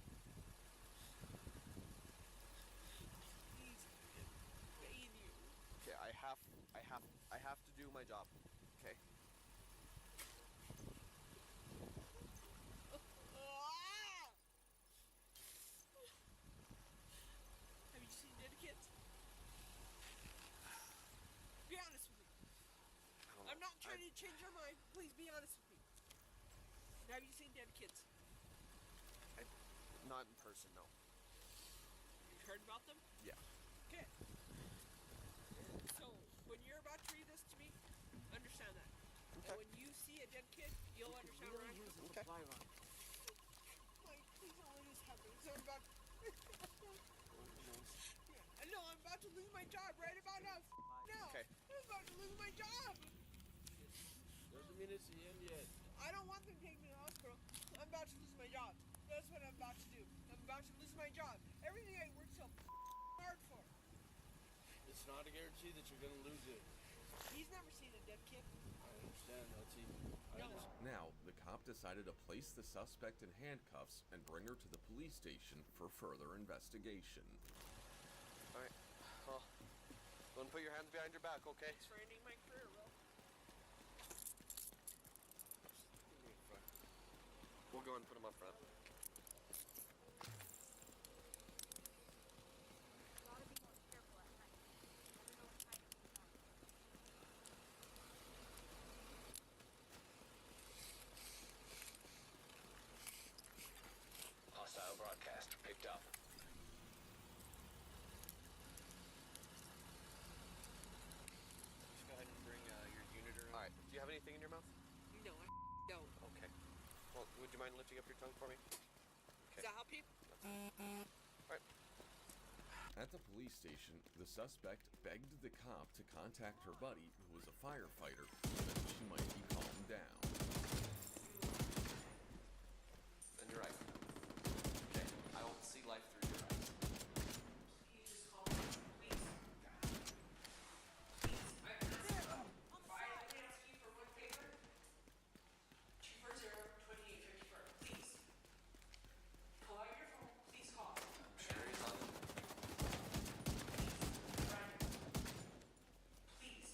Please, I'm begging you. Okay, I have to do my job. Okay. Have you seen dead kids? Be honest with me. I'm not trying to change your mind. Please be honest with me. Have you seen dead kids? Not in person, no. You've heard about them? Yeah. Okay. So, when you're about to read this to me, understand that. Okay. And when you see a dead kid, you'll understand where I'm coming from. Okay. Like, please don't let this happen. So I'm about I know, I'm about to lose my job right about now. Now. Okay. I'm about to lose my job. Doesn't mean it's the end yet. I don't want them to take me to the hospital. I'm about to lose my job. That's what I'm about to do. I'm about to lose my job. Everything I worked so hard for. It's not a guarantee that you're gonna lose it. He's never seen a dead kid. I understand, Hutchie. I understand. Now, the cop decided to place the suspect in handcuffs and bring her to the police station for further investigation. Alright. Well, go and put your hands behind your back, okay? Thanks for ending my career, bro. We'll go and put him up front. Hostile broadcast picked up. Would you mind lifting up your tongue for me? Okay. Does that help you? Alright. At the police station, the suspect begged the cop to contact her buddy, who was a firefighter, so that she might be calmed down. Then you're right. Okay, I don't see life through your eyes. Please just call me, please. Please, I can ask you for one favor. 240-2854, please. Pull out your phone, please call. I'm sure he's on it. Please.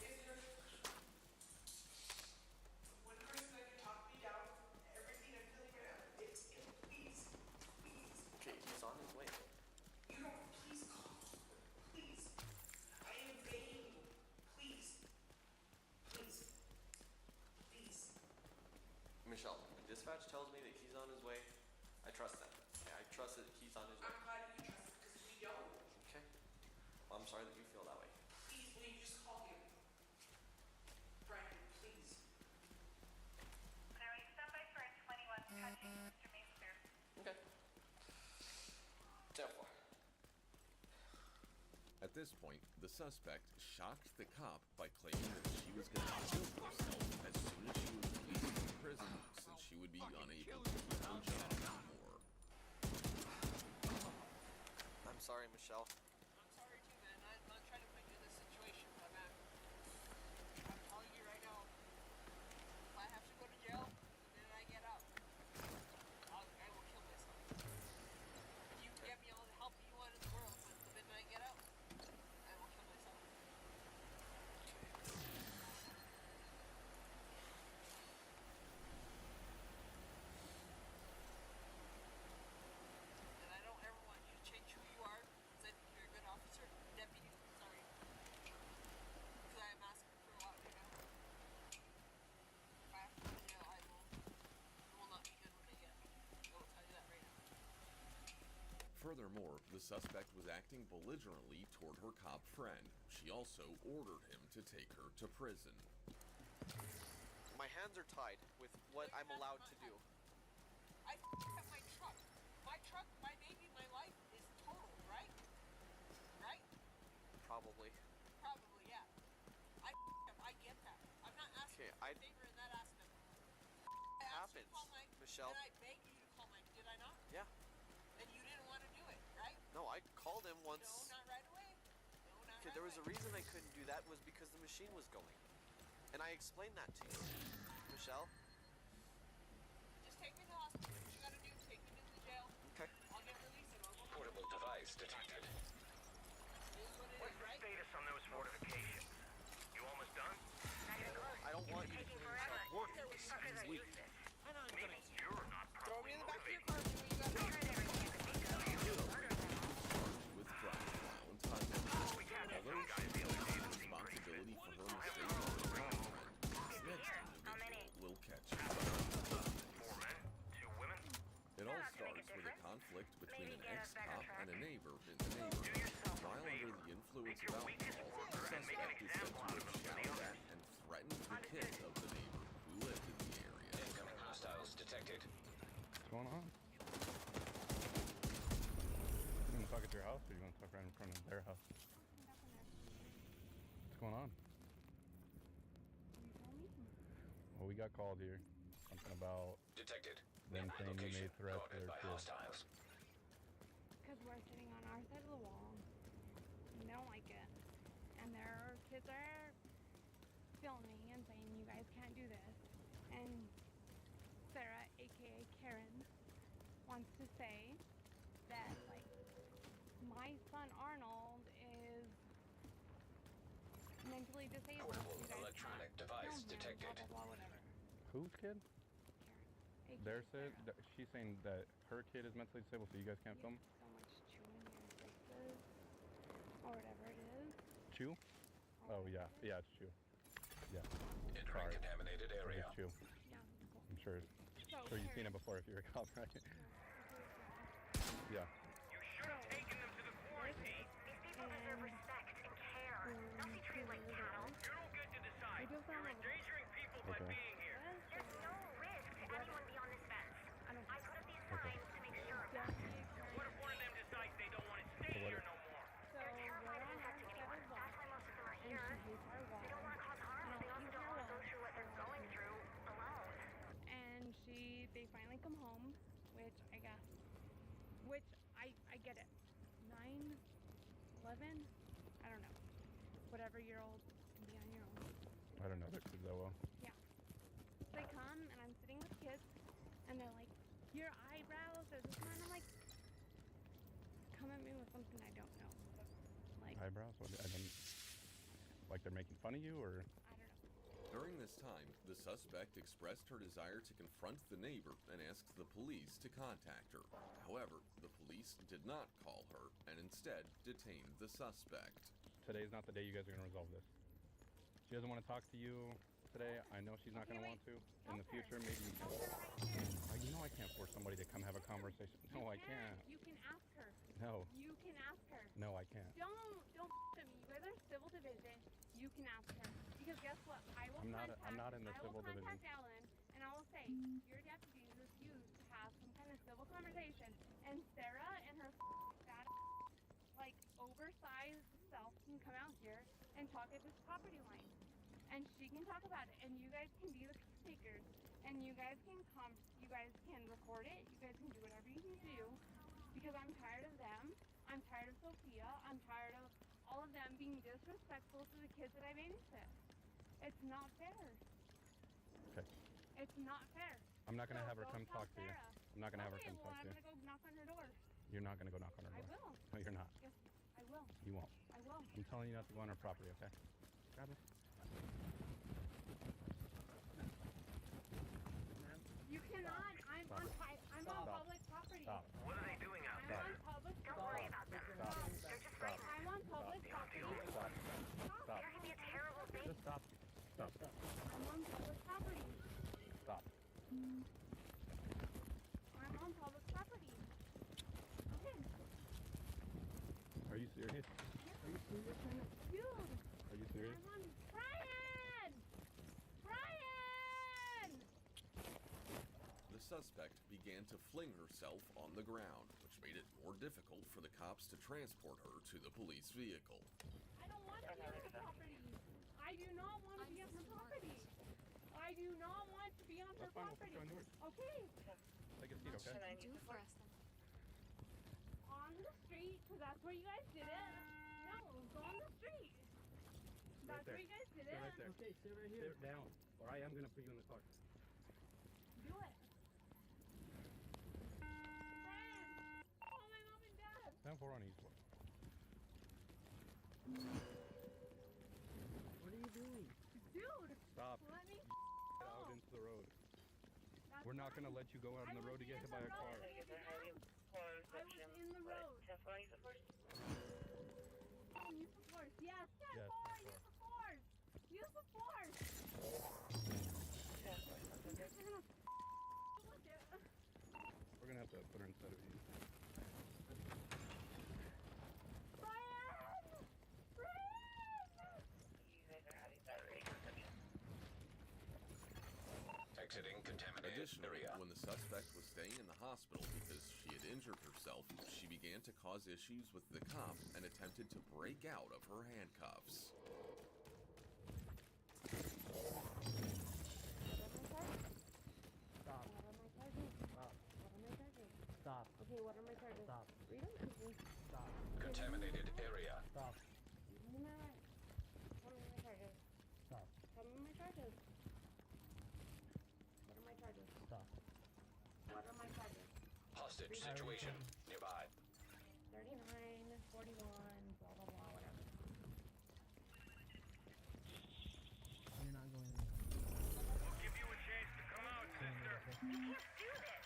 If there's one person that can talk me down, everything I'm feeling right now, it's him. Please. Please. Okay, he's on his way. You don't, please call. Please. I am begging you. Please. Please. Please. Michelle, the dispatch tells me that he's on his way. I trust that. Okay, I trust that he's on his way. I'm glad you trust it because we don't. Okay. Well, I'm sorry that you feel that way. Please, will you just call him? Brandon, please. Clearly, stop by for a 21 touching Mr. Meester. Okay. 10-4. At this point, the suspect shocked the cop by claiming that she was going to kill herself as soon as she was released from prison, since she would be unable to keep her job anymore. I'm sorry, Michelle. I'm sorry too, man. I'm not trying to put you in this situation, but man, I'm telling you right now, if I have to go to jail, the minute I get out, I will kill myself. You can get me all the help you want in the world, but the minute I get out, I will kill myself. And I don't ever want you to change who you are, because I think you're a good officer. Deputy, sorry. Because I am asking for a lot right now. If I have to go to jail, I will not be good when I get out. I will tell you that right now. Furthermore, the suspect was acting belligerently toward her cop friend. She also ordered him to take her to prison. My hands are tied with what I'm allowed to do. I have my truck. My truck, my baby, my life is total, right? Right? Probably. Probably, yeah. I get that. I'm not asking Okay, for a favor in that aspect. I asked you to happens, call Mike, Michelle. and I begged you to call Mike, did I not? Yeah. And you didn't want to do it, right? No, I called him once. No, not right away. No, not Okay, right there was away. a reason I couldn't do that was because the machine was going. And I explained that to you. Michelle? Just take me to the hospital. What you gotta do, take me to the jail. Okay. I'll get released and I'll go home. Portable device detected. It is what it What's is, the right? status on those fortifications? You almost done? Not even close. I don't want you to Taking kill forever. yourself. Working Suckers are weak. useless. Maybe you're not Throw me properly in the back of your motivated. car, see what you got. Tried everything you could think of. Murder them. Charged with driving while intoxicated. We can't Although just she guys the other day takes that seemed pretty good. responsibility for her mistake on her cop friend, this next How many? individual will catch you. 4 men, 2 women. It all Not to make a starts with a difference. conflict between Maybe an get us back on ex-cop track. and a neighbor in the neighborhood. While under the influence of alcohol, the suspect is said to have shouted at and threatened the kids of the neighbor who lived in the area. Incoming hostiles detected. What's going on? You want to talk at your house or you want to talk right in front of their house? What's going on? Well, we got called here. Something about Detected. them saying you Location made threats to guarded their by kids. hostiles. Because we're sitting on our side of the wall. And they don't like it. And their kids are filming and saying, you guys can't do this. And Sarah, aka Karen, wants to say that, like, my son Arnold is mentally disabled. Portable You guys electronic can't device film him, detected. Blah, blah, blah, whatever. Whose kid? AKA They're saying Sarah. she's saying that her kid is mentally disabled, so you guys can't film. So much chewing your faces, or whatever it is. Chew? Oh yeah, yeah, it's Chew. Yeah. Entering contaminated area. It's Chew. Yeah. I'm sure. Sure you've seen it before if you're a cop, right? Yeah. You should have taken them to the quarantine. These people deserve respect and care. Don't be treated like cattle. You don't get to decide. I do You're sound like- endangering people by Okay. being here. There's no come home, which I get it. 9, 11, I don't know. Whatever year old can be on your own. I don't know their kids that well. Yeah. They come and I'm sitting with kids and they're like, your eyebrows are this one. I'm like, come at me with something I don't know. Like eyebrows? What? I don't. Like they're making fun of you, or? I don't know. During this time, the suspect expressed her desire to confront the neighbor and asked the police to contact her. However, the police did not call her and instead detained the suspect. Today's not the day you guys are going to resolve this. She doesn't want to talk to you today. I know she's not going to want to. In the future, maybe you can. You know I can't force somebody to come have a conversation. No, I can't. You can ask her. No. You can ask her. No, I can't. Don't at me. You guys are civil division. You can ask her. Because guess what? I'm not in the civil division. I will contact Alan and I will say, your deputy refused to have some kind of civil conversation, and Sarah and her fat, like, oversized self can come out here and talk at this property line. And she can talk about it, and you guys can be the takers, and you guys can record it, you guys can do whatever you can do, because I'm tired of them, I'm tired of Sophia, I'm tired of all of them being disrespectful to the kids that I babysit. It's not fair. Okay. It's not fair. I'm not going to have her go come tell talk to you. Sarah. I'm not going to have her come well, talk to you. I'm going to go knock on her door. You're not going to go knock on her door. I will. No, you're not. Yes, I will. You won't. I will. I'm telling you not to go on her property, okay? Grab it. You cannot. I'm Stop. on public property. Stop. What are they doing out I'm there? on public Don't property. worry about them. Stop. They're just Stop. frightened. I'm on public property. Stop. Stop. They're gonna be a terrible thing. Just stop. Stop. I'm on public property. Stop. I'm on public property. Okay. Are you serious? Are you serious? Dude. Are you serious? I'm on Brian! Brian! The suspect began to fling herself on the ground, which made it more difficult for the cops to transport her to the police vehicle. I don't want to be on her property. I do not want to be on her property. I do not want to be on her That's fine, we'll put property. you on yours. Okay. Take a seat, okay? What should I do for us then? On the street, because that's where you guys did it. No, go on the street. That's where you guys did it. Stay right there. Okay, sit right here. Sit down, or I am going to put you in the car. Do it. Brian, call my mom and dad. 10-4 on Eastwood. What are you doing? Dude, Stop. let me Get out into the road. We're not going to let you go out on the road to get hit by a car. I was in the road. Use the force. Yes, 10-4. Yes, 10-4. Use the force. Use the force. We're going to have to put her inside of you. Brian! Brian! Exiting contaminated Additionally, area. when the suspect was staying in the hospital because she had injured herself, she began to cause issues with the cop and attempted to break out of her handcuffs. Stop. What are my charges? Stop. What are my charges? Stop. Okay, what are my charges? Stop. Read them to me. Stop. Contaminated area. Stop. Tell me my charges. Stop. Tell me my charges. What are my charges? Stop. What are my charges? Hostage situation nearby. 39, 41, blah, blah, blah, whatever. You're not going in. We'll give you a chance to come out, sister. You can't do this.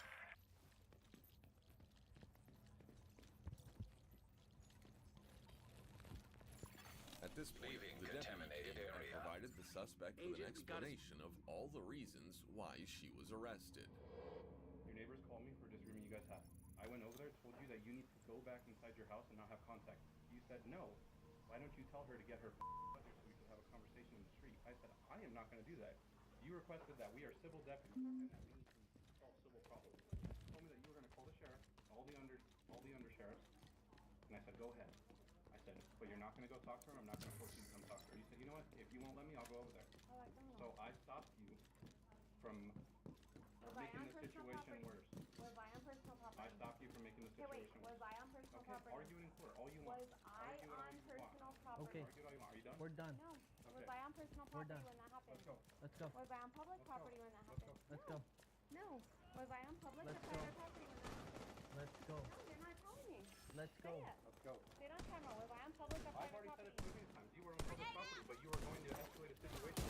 At this point, Leaving the deputy contaminated came and area. provided the suspect with an Agent, we gotta- explanation of all the reasons why she was arrested. Your neighbors called me for a disagreement you guys had. I went over there, told you that you need to go back inside your house and not have contact. You said no. Why don't you tell her to get her brother so we can have a conversation in the street? I said, I am not going to do that. You requested that. We are civil deputies and that we need to solve civil problems. You told me that you were going to call the sheriff, all the undersheriffs, and I said, go ahead. I said, but you're not going to go talk to her. I'm not going to force you to come talk to her. You said, you know what? If you won't let me, I'll go over there. I like them. So I stopped you from making the situation worse. Okay, wait, situation. was I on personal Okay, property? argue in court all you want. Was I Argue it all on you personal want. property? Argue it all you want. Are you done? We're done. No. Was Okay. I on personal We're property done. when that happened? Let's go. Let's go. Was I on public Let's property go. when that Let's happened? go. Let's go. No. Was I on public Let's or go. private property when that happened? Let's go. No, you're not telling me. Let's Say go. it. Let's go. Say it on camera. Was I on public or I've private already property? said it too many times. You were on public property, but you were going to escalate a situation.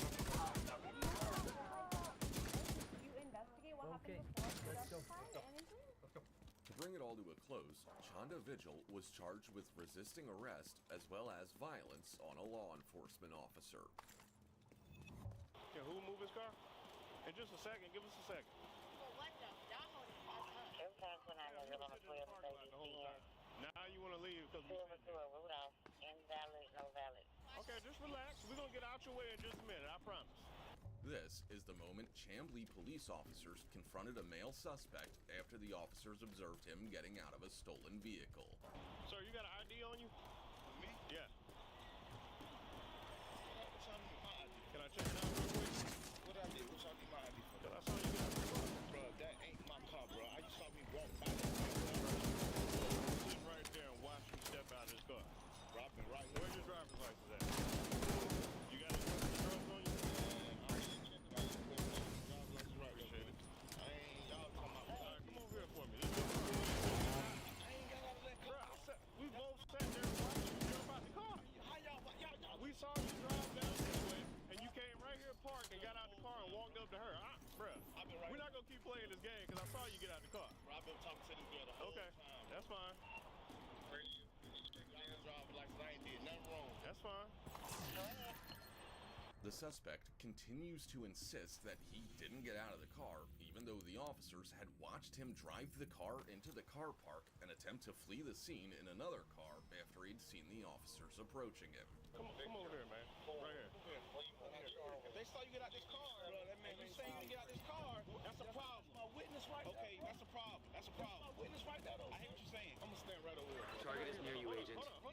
You investigate what Okay, happened before to let's go. justify anything? Let's go. To bring it all to a close, Chanda Vigil was charged with resisting arrest as well as violence on a law enforcement officer. Can who move his car? In just a second, give us a second. Now you want to leave because we Okay, just relax. We're going to get out your way in just a minute, I promise. This is the moment Chamblee police officers confronted a male suspect after the officers observed him getting out of a stolen vehicle. Sir, you got an ID on you? Me? Yeah. Can I check it out real quick? What I did? What y'all need my ID for? Because I saw you get out of the car. Bro, that ain't my car, bro. I just saw me walk by that car. Sit right there and watch you step out of this car. Bro, I've been right Where's your driver's license at? You got any drugs on you? Appreciate it. Y'all come out. All right, come over here for me. We both sat there and watched you jump out the car. We saw you drive down this way, and you came right here, parked, and got out the car and walked up to her. Bruh, we're not gonna keep playing this game because I saw you get out the car. Bro, I've been talking to this girl the whole Okay, time. that's fine. Driver license, I ain't did nothing wrong. That's fine. The suspect continues to insist that he didn't get out of the car, even though the officers had watched him drive the car into the car park and attempt to flee the scene in another car after he'd seen the officers approaching him. Come over here, man. Right here. If they saw you get out this car, bro, and you say you didn't get out this car, that's a problem. My witness right there. Okay, that's a problem. That's a problem. My witness right there, though. I hear what you're saying. I'm gonna stand right over here. Target is near you, agent. Hold up,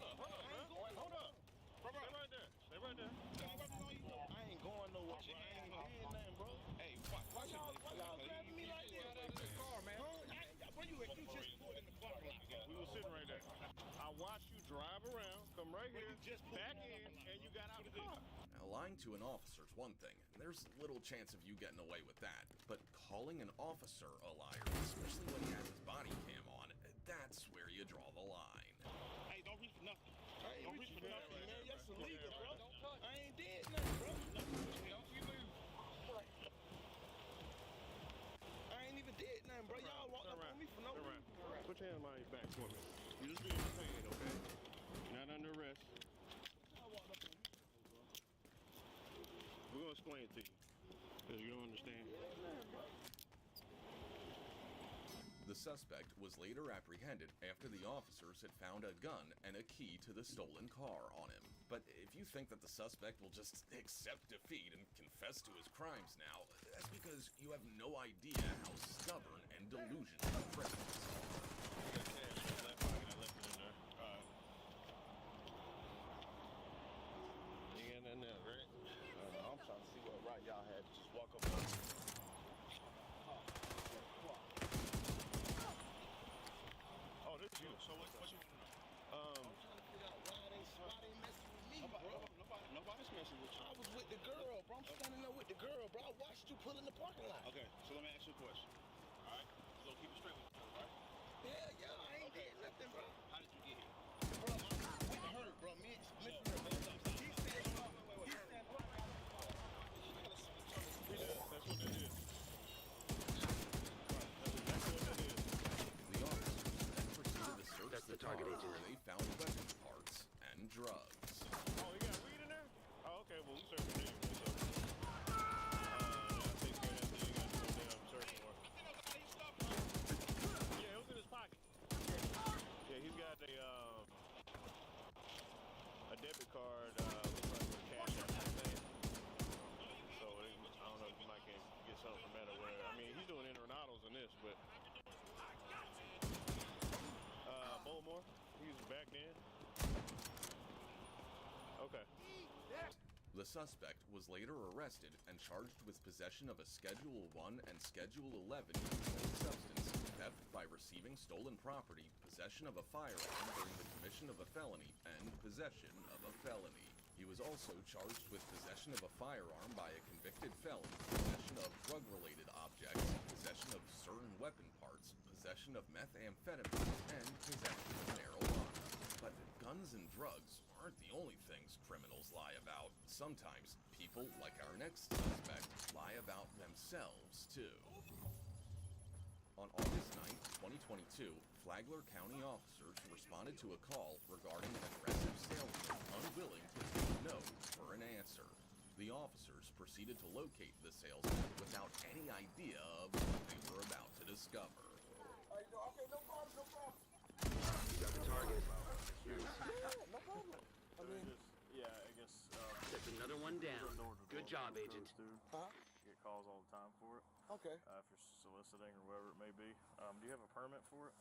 Stay right there. Stay right there. I ain't going nowhere, bro. I ain't did nothing, bro. Hey, watch y'all grabbing me like this? Get out of this car, man. Bro, you just pulled in the parking lot. We were sitting right there. I watched you drive around, come right here, back in, and you got out the car. Now, lying to an officer is one thing, and there's little chance of you getting away with that. But calling an officer a liar, especially when he has his body cam on, that's where you draw the line. Hey, don't reach for nothing. Don't reach for nothing, man. That's illegal, bro. I ain't did nothing, bro. Don't you move. I ain't even did nothing, bro. Y'all walked up on me for no reason. Put your hand behind your back for me. You just being detained, okay? You're not under arrest. We're gonna explain it to you, because you don't understand. The suspect was later apprehended after the officers had found a gun and a key to the stolen car on him. But if you think that the suspect will just accept defeat and confess to his crimes now, that's because you have no idea how stubborn and delusional the president is. You got nothing else, right? I'm trying to see what right y'all had. Just walk up on me. Oh, this is you. So what you want to know? I'm trying to figure out why they messing with me, bro. Nobody's messing with you. I was with the girl, bro. I'm standing there with the girl, bro. I watched you pull in the parking lot. Okay, so let me ask you a question. All right? So keep it straight with each other, right? Yeah, I ain't did nothing, bro. How did you get here? Bro, I'm with her, bro. Me, listen to me. He said, That's what that is. The officers then proceeded to search That's the the target car, agent. where they found weapon parts and drugs. Oh, you got weed in there? Oh, okay. Well, we searching anyway, so. I'll take care of that thing. You got to go down and search for it. Yeah, it was in his pocket. Yeah, he's got a debit card, looks like with a cash app type thing. So, I don't know if you might can get something from that or whatever. I mean, he's doing inter and autos in this, but. Bowmore, he was back then. Okay. The suspect was later arrested and charged with possession of a Schedule 1 and Schedule 11 controlled substance theft by receiving stolen property, possession of a firearm during the commission of a felony, and possession of a felony. He was also charged with possession of a firearm by a convicted felon, possession of drug-related objects, possession of certain weapon parts, possession of methamphetamine, and possession of marijuana. But guns and drugs aren't the only things criminals lie about. Sometimes people, like our next suspect, lie about themselves, too. On August 9th, 2022, Flagler County officers responded to a call regarding an aggressive salesman unwilling to take no for an answer. The officers proceeded to locate the salesman without any idea of what they were about to discover. Okay, no problem, no problem. You got the target. Yeah, no problem. I mean, I guess. That's another one down. Good job, Agent. Huh? Get calls all the time for it. Okay. If you're soliciting or whatever it may be. Do you have a permit for it?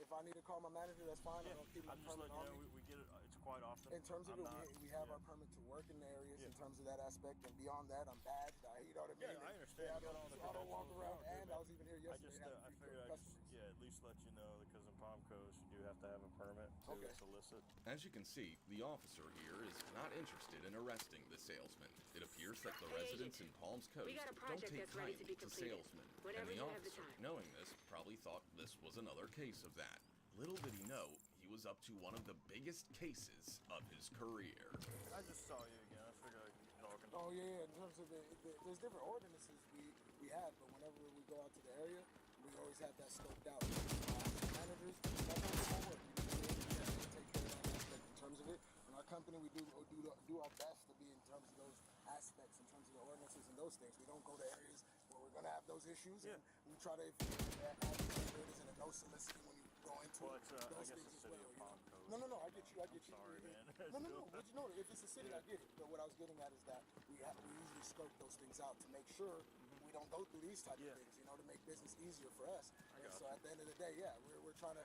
If I need to call my manager, that's fine. Yeah, I'll keep my I'm just permit letting on you know me. we get it. It's quite often. In terms of we have our permit to work in the areas. In terms of that aspect, and beyond that, I'm badged. You know what I mean? Yeah, I understand. Yeah, You got all the I don't walk credentials. around. Okay, And I was even here yesterday. I figured I'd at least let you know because in Palm Coast you do have to have a permit to solicit. As you can see, the officer here is not interested in arresting the salesman. It appears that the residents in Palms Coast don't take kindly to salesmen, and the officer, knowing this, probably thought this was another case of that. Little did he know, he was up to one of the biggest cases of his career. I just saw you again. I figured I'd keep talking. Oh yeah, in terms of there's different ordinances we have, but whenever we go out to the area, we always have that scoped out. Managers, that's not our work. We take care of that aspect in terms of it. In our company, we do our best to be in terms of those aspects, in terms of the ordinances and those things. We don't go to areas where we're gonna have those issues, and we try to have and no soliciting when you go into those things as well. No, I get you. Sorry, man. No. But you know, if it's a city, I get it. But what I was getting at is that we usually scope those things out to make sure we don't go through these type of things, to make business easier for us. And so at the end of the day, we're trying to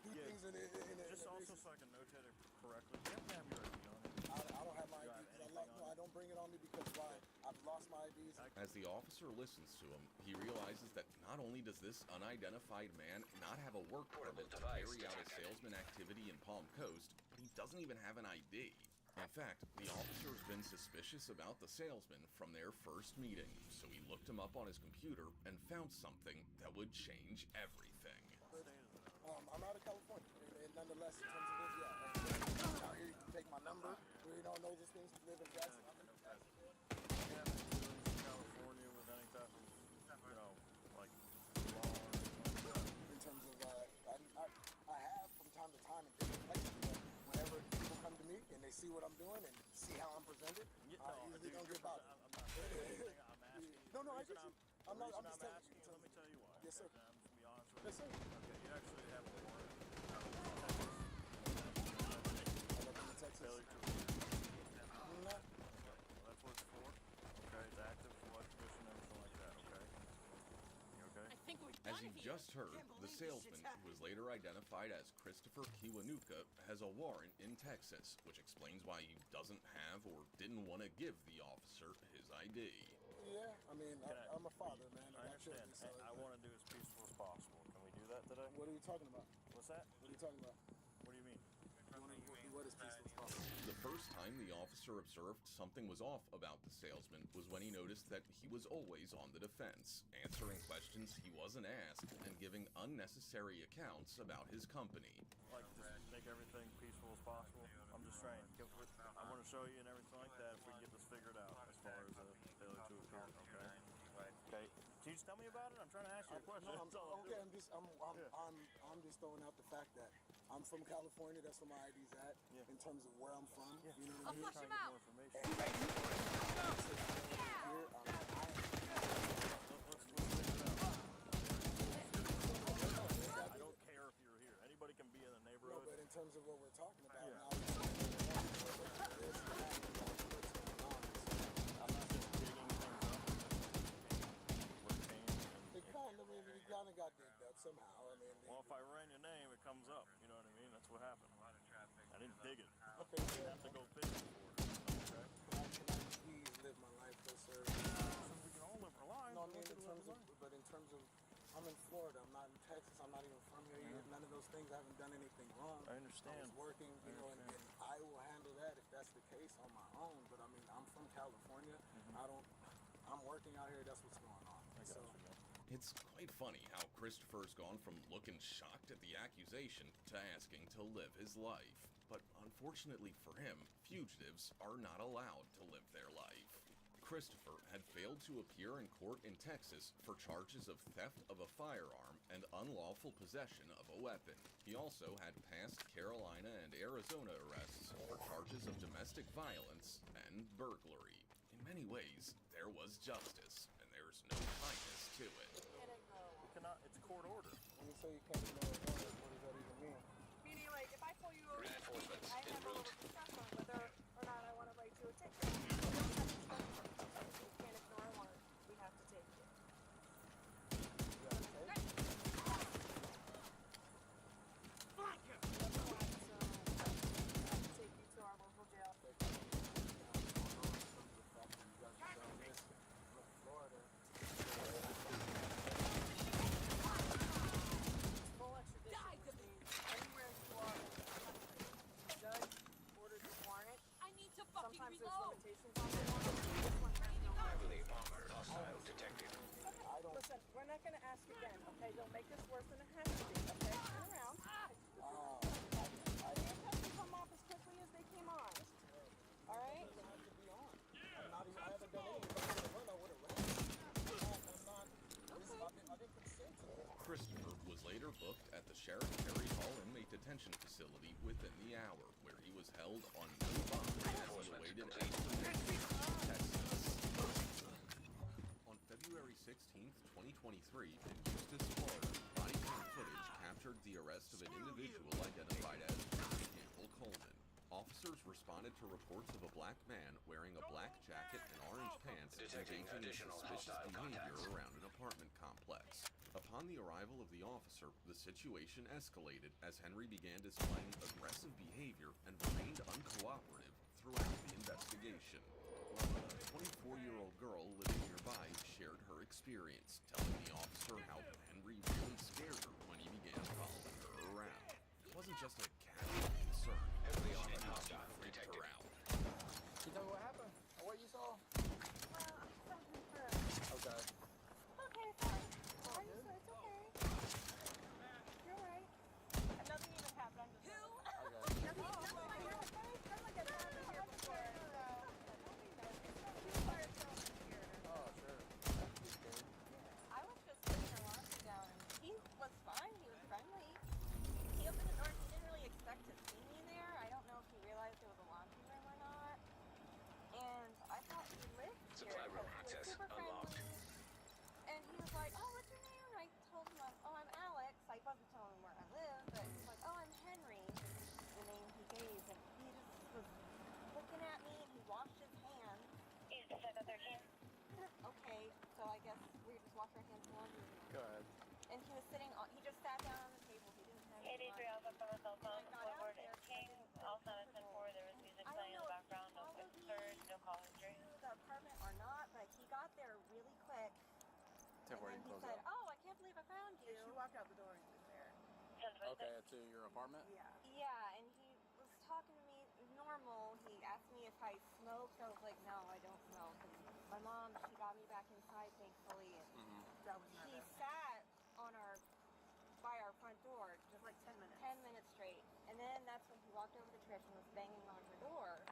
do things in a just also so I can notate it correctly. You have to have your ID on it. I don't have my ID. I don't bring it on me because why? I've lost my IDs. As the officer listens to him, he realizes that not only does this unidentified man not have a work permit to carry out a salesman activity in Palm Coast, but he doesn't even have an ID. In fact, the officer's been suspicious about the salesman from their first meeting, so he looked him up on his computer and found something that would change everything. I'm out of California, and nonetheless, in terms of this, out here you can take my number. Know those things. Live in Jackson. I'm in California with any type of, like law in terms of, I have from time to time in different places, but whenever people come to me and they see what I'm doing and see how I'm presented, I usually don't get bothered. I'm not saying anything. I'm asking. No, I get you. I'm just telling you. Let me tell you why. Yes, sir. I'm just be honest with you. Yes, sir. Okay, you actually have a warrant. Texas. Failure to that's what it's for. Okay, it's active, flood condition, everything like that, okay? You okay? I think we're As you just heard, the salesman, who was later identified as Christopher Kiwanuka, has a warrant in Texas, which explains why he doesn't have or didn't want to give the officer his ID. Yeah, I mean, I'm a father, man. I understand. I want to do as peaceful as possible. Can we do that today? What are you talking about? What's that? What are you talking about? What do you mean? What is peaceful as possible? The first time the officer observed something was off about the salesman was when he noticed that he was always on the defense, answering questions he wasn't asked and giving unnecessary accounts about his company. Like, just make everything peaceful as possible. I'm just trying. I want to show you and everything like that if we can get this figured out as far as failure to appear. Okay. Okay. Can you just tell me about it? I'm trying to ask you a question. No, I'm just throwing out the fact that I'm from California. That's where my ID's at. In terms of where I'm from, you know what I mean? I'll flush him out. I don't care if you're here. Anybody can be in the neighborhood. No, but in terms of what we're talking about, I'm now, not just digging things up. We kind of got digged up somehow. I mean, well, if I ran your name, it comes up. You know what I mean? That's what happened. I didn't dig it. Okay, I didn't have to go fishing for it. Okay. Can I please live my life, though, sir? So we can all live our lives. No, I mean in terms of, I'm in Florida. I'm things. I haven't done anything wrong. I understand. I was working, you know, and I will handle that if that's the case on my own. But I mean, I'm from California. I'm working out here. That's what's going on. So. It's quite funny how Christopher's gone from looking shocked at the accusation to asking to live his life. But unfortunately for him, fugitives are not allowed to live their life. Christopher had failed to appear in court in Texas for charges of theft of a firearm and unlawful possession of a weapon. He also had past Carolina and Arizona arrests for charges of domestic violence and burglary. In many ways, there was justice, and there's no kindness to it. You cannot, it's court order. When you say you can't ignore a warrant, what does that even mean? Meaning, like, if I pull you over, Reinforcements I en have a route. little discussion on whether or not I want to write you a ticket. You don't have to explain it. You can't ignore a warrant. We have to take it. Take you to our local jail. Full extradition, which means anywhere you are, judge orders a warrant. I need to fucking Sometimes there's reload. limitations on the warrant. This one has no Heavily armored hostile detected. Listen, we're not going to ask again, okay? Don't make this worse than it has to be, okay? Turn around. Handcuffs will come off as quickly as they came on. All right? I haven't done anything. If I would have run, I would have ran. I didn't consent to it. Christopher was later booked at the Sheriff Perry Hall inmate detention facility within the hour, where he was held on no bond as he awaited extradition to Texas. On February 16th, 2023, in Eustis, Florida, body cam footage captured the arrest of an individual identified as Campbell Coleman. Officers responded to reports of a black man wearing a black jacket and orange pants Detecting engaging in additional suspicious hostile behavior contacts. around an apartment complex. Upon the arrival of the officer, the situation escalated as Henry began displaying aggressive behavior and remained uncooperative throughout the investigation. A 24-year-old girl living nearby shared her experience, telling the officer how Henry really scared her when he began following her around. It wasn't just a casual concern. Heavily She armored knew hostile he freaked detected. her out. Can you tell me what happened? Or what you saw? Okay. Okay, fine. It's okay. You're right. And nothing even happened. I'm just nothing like that. Nothing like that happened here before. Oh, sure. I was just putting her laundry down, and he was fine. He was friendly. He opened the door. He didn't really expect to see me there. I don't know if he realized it was a laundry room or not. And I thought he lived here. Supply room because he was access super unlocked. friendly. And he was like, "Oh, what's your name?" And I told him, "Oh, I'm Alex." I wasn't telling him where I live, but he was like, "Oh, I'm Henry," the name he gave. And he just was looking at me, and he washed his hands. Okay, so I guess we just washed our hands in the laundry room. Go ahead. And he was sitting on, he just sat down on the table. He didn't have any lunch. Alpha from a cell phone. And I got out Forward there, is King. Also, it's in 4. There was music playing in the background. No quick search. No call history. The apartment or not, but he got there really quick. And then he said, "Oh, I can't believe I found you." She walked out the door and he was there. Okay, to your apartment? Yeah. Yeah, and he was talking to me normal. He asked me if I smoked. I was like, "No, I don't smoke." And my mom, she got me back inside, thankfully. And That was he sat on by our front door just like 10 minutes. 10 minutes straight. And then that's when he walked over to Trish and was banging on her door.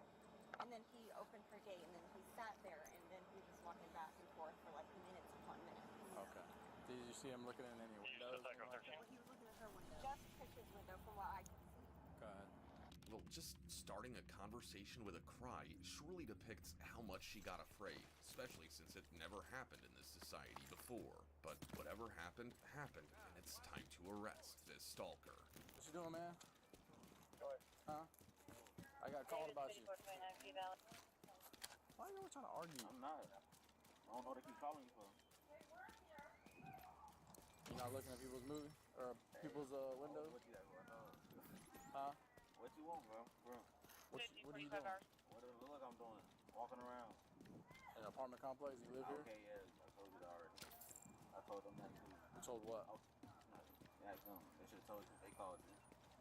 And then he opened her gate, and then he sat there, and then he was walking back and forth for like minutes upon minutes. Okay. Did you see him looking in any windows? Well, he was looking at her window. Just Trish's window from what I could see. Go ahead. Well, just starting a conversation with a cry surely depicts how much she got afraid, especially since it never happened in this society before. But whatever happened, happened, and it's time to arrest this stalker. What you doing, man? Huh? I got called about you. Why are you always trying to argue? I'm not. I don't know what they keep calling me for. You're not looking at people's movie or people's windows? What you got going on? Huh? What you want, bro? What are you doing? What does it look like I'm doing? Walking around. In an apartment complex? You live here? Okay, yeah. I told you that already. I told them that too. You told what? They Back home. They should have told you. They called you.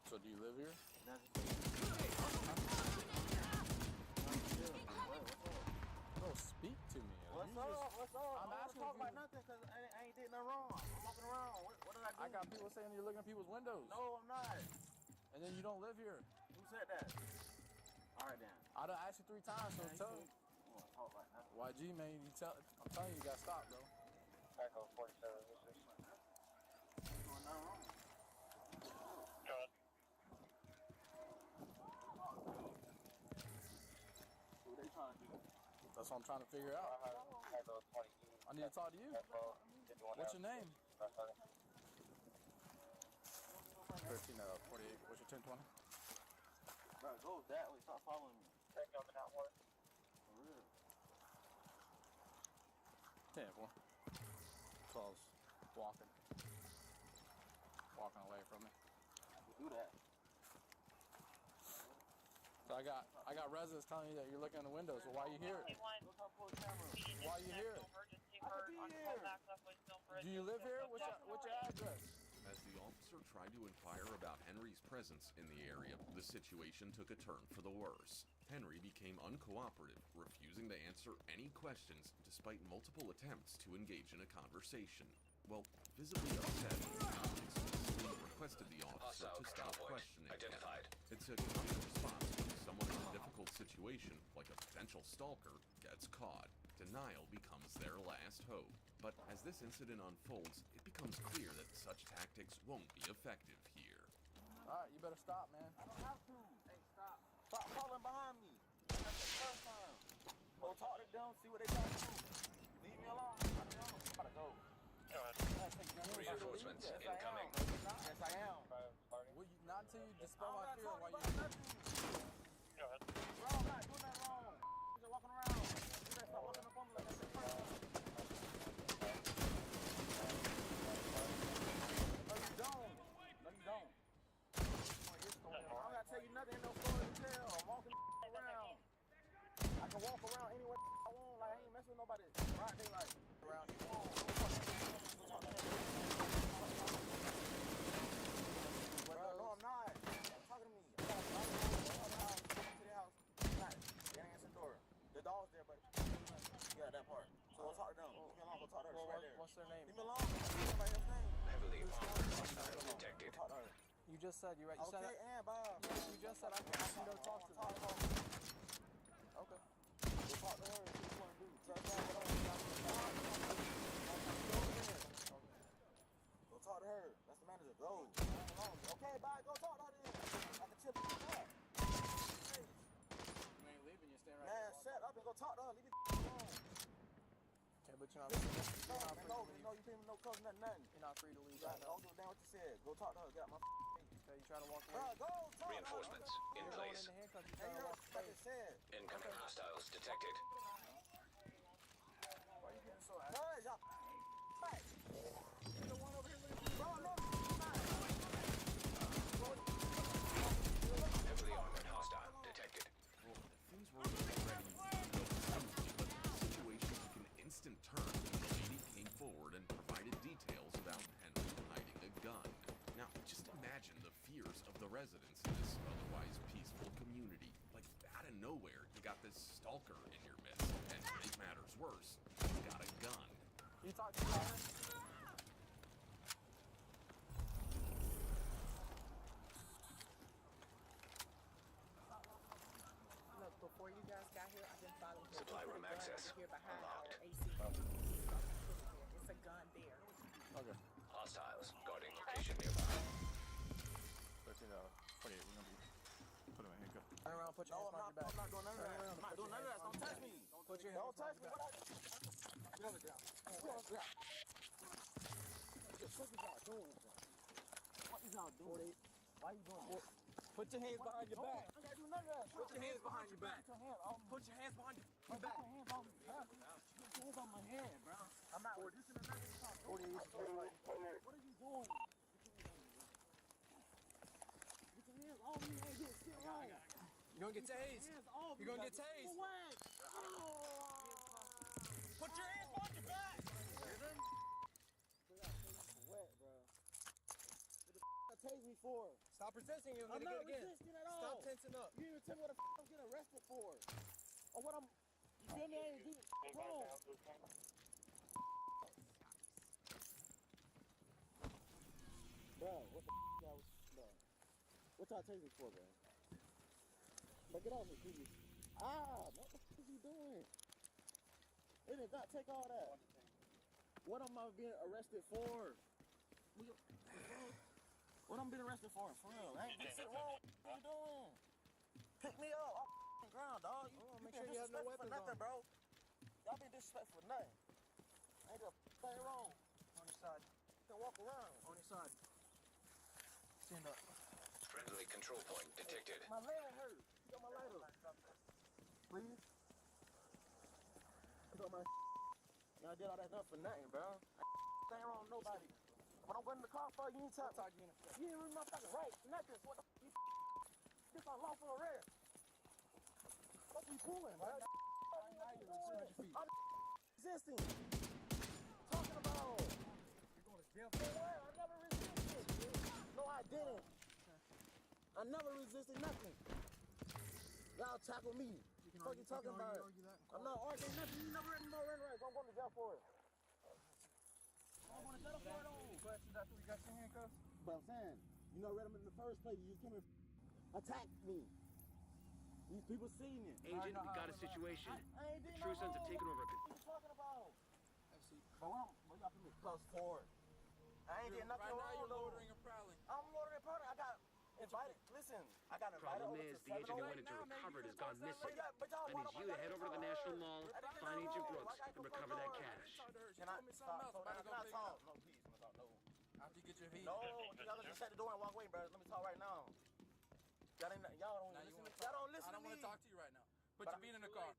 So do you live here? Bro, speak to me. What's up? What's up? I'm asking talk you. about nothing because I ain't did nothing wrong. I'm walking around. What did I do? I got people saying you're looking at people's windows. No, I'm not. And then you don't live here. Who said that? All right, then. I done asked you 3 times, so tell me. You want to talk like nothing? YG, man, I'm telling you, you gotta stop, bro. Echo 47. Ain't doing nothing wrong. Who they trying to do? That's what I'm trying to figure out. I need to talk to you. What's your name? 13 48. What's your 1020? Bro, go that way. Stop following me. Take me on the network. For real. 10 4. 12's walking. Walking away from me. Do that. So I got residents telling you that you're looking in the windows. Well, why you here? Why you here? Do you live here? What's your address? As the officer tried to inquire about Henry's presence in the area, the situation took a turn for the worse. Henry became uncooperative, refusing to answer any questions despite multiple attempts to engage in a conversation. Well, visibly upset, he requested the officer to stop questioning him. It's a common response when someone in a difficult situation, like a potential stalker, gets caught. Denial becomes their last hope. But as this incident unfolds, it becomes clear that such tactics won't be effective here. Alright, you better stop, man. I don't have to. Hey, stop. Stop calling behind me. That's the first time. Go talk to them, see what they got to do. Leave me alone. I don't know. I'm gotta go. Reinforcements incoming. Yes, I am. Well, not until you dispel my fear while you... Go ahead. Bro, I'm not doing nothing wrong. Just walking around. You better stop walking up on me like that's the first time. No, you don't. No, you don't. I don't gotta tell you nothing. Ain't no story to tell. I'm walking around. I can walk around anywhere I want. Like, I ain't messing with nobody. Right, they like around here. No, I'm not. Talking to me. I'm to the house. Not. They ain't answering the door. The dog's there, but yeah, that part. So go talk to them. Leave me alone. Go talk to her. She's right there. What's their name? Leave me alone. Somebody else's name. Heavily armed hostile detected. Go talk to her. You just said you right. You Okay, said and Bob. you just said I can go talk to them. Okay. Go talk to her and see what you want to do. Go talk to her. That's the manager. Go. Okay, bye. Go talk to her then. I can chill back. You ain't leaving. You're staying right Man, there. shut up and go talk to her. Leave me alone. Okay, but you're not No, you pay me no cover, nothing. You're not free to leave I right now. don't give a damn what you said. Go talk to her. Get out my Okay, you trying to walk away? Bro, go talk to her. Reinforcements in You're going place. in the handcuffs. You Hey, trying you to heard walk what I away? just said. Incoming hostiles detected. Why you getting so angry? Y'all. Hey. You're the one over here with me. Bro, no. Heavily armored hostile detected. Well, things were already going smoothly, but the situation took an instant turn when the lady came forward and provided details about Henry hiding a gun. Now, just imagine the fears of the residents in this otherwise peaceful community. Like, out of nowhere, you got this stalker in your midst, and to make matters worse, he's got a gun. You talk to her? Look, before you guys got here, I've been following him. Supply room access Here behind unlocked. our AC. It's a gun there. Okay. Hostiles guarding location nearby. 13 48. We're gonna be put him in handcuff. Turn around. Put your No, hands behind your back. I'm not doing none of that. I'm not doing none of that. Don't touch me. Put your hands Don't touch behind me. your What back. Get on the ground. Get on the ground. What is y'all doing? What is y'all doing? Why are you doing this? Put your hands behind your back. I gotta do none of that. Put your hands behind your back. Put your hands on me. Put your hands behind your Put back. your hands on me. Put your hands on my head, bro. I'm not reducing the numbers. 48. What are you doing? Get your hands on me. Ain't get shit wrong. You're gonna get tased. You're gonna get tased. For what? Put your hands behind your back. Wet, bro. me for? Stop resisting. You're I'm gonna not get again. resisting at all. Stop tensing up. You didn't even tell me what the I'm getting arrested for. Or what I'm, you feel me? I ain't doing wrong. Bro, what the that was, bro. What y'all taking for, bro? But get off me, please. What the is you doing? It did not take all that. What am I being arrested for? What I'm being arrested for real? Ain't this shit wrong? What you doing? Pick me up off the ground, dog. You make being sure you have no disrespectful for weapons nothing, on. bro. Y'all being disrespectful for nothing. Ain't a thing wrong. On your side. You can walk around. On your side. Stand up. Friendly control point detected. My leg hurt. You got my lighter. Please? You got my Y'all did all that stuff for nothing, bro. Ain't wrong with nobody. When I'm going in the car for you ain't talking. You ain't read my fucking rights, nothing. What the you this unlawful arrest. What you pulling, bro? I'm resisting. Talking about. You're going to jail for what? I never resisted. No, I didn't. I never resisted nothing. Y'all tackle me. What you talking about? I'm not arguing nothing. You never read no rights. I'm going to jail for it. I'm going to jail for it. Questions after we got your handcuffs? But I'm saying, you never read them in the first place. You just came and attacked me. These people seen it. Agent, we got a situation. I ain't The did True no Sons have wrong. taken over. What are you talking about? But what y'all put me close forward? I ain't did nothing Right wrong. now you're though. loitering and prowling. I'm loitering and prowling. I got invited. Listen, I got invited Problem over is, to the agent who 7-Eleven. wanted to recover it has gone missing. But y'all, I need you to head over to the National Mall, find Agent Brooks, and recover that cash. Can I talk? So now, can I talk? No, please, can I talk? No. After you get your feet. No, y'all just shut the door and walk away, bro. Let me talk right now. Y'all don't listen. Y'all don't listen I don't to me. want to talk to you right now. Put But your feet in the car.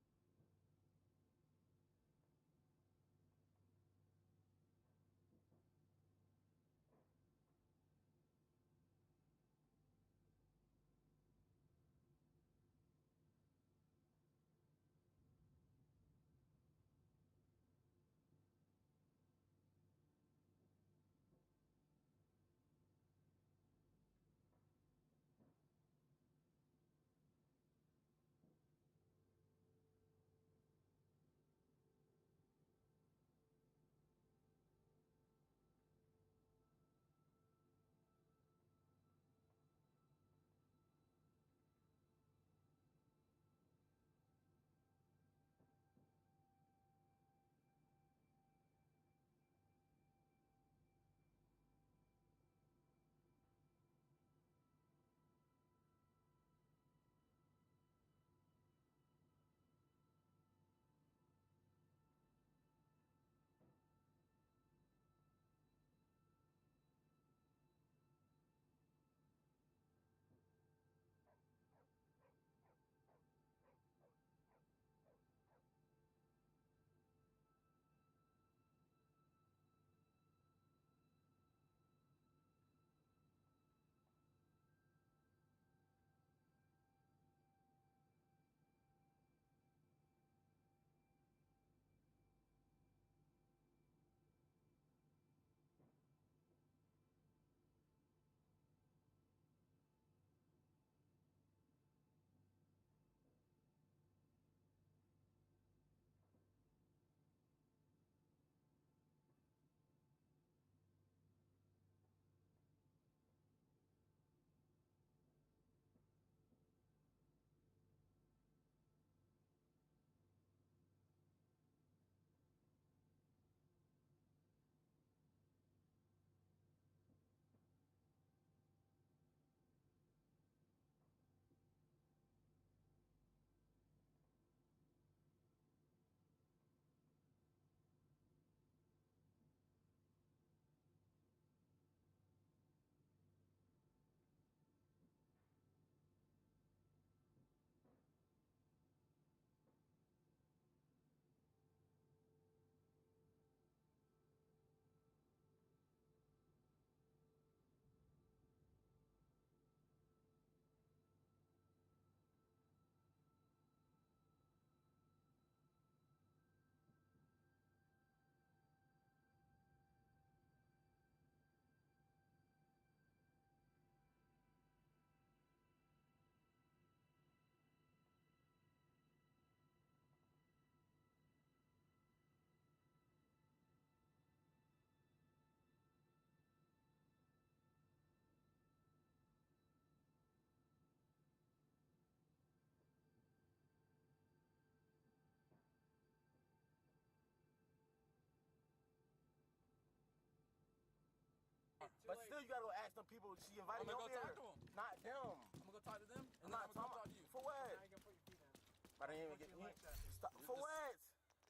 But still, you gotta go ask them people. She invited me over here. I'm gonna go talk to them. Not them. I'm gonna go talk to them, and I'm then not I'm gonna come talk to you. For what? Now you can put your feet in. I didn't even get like that. Stop. For what?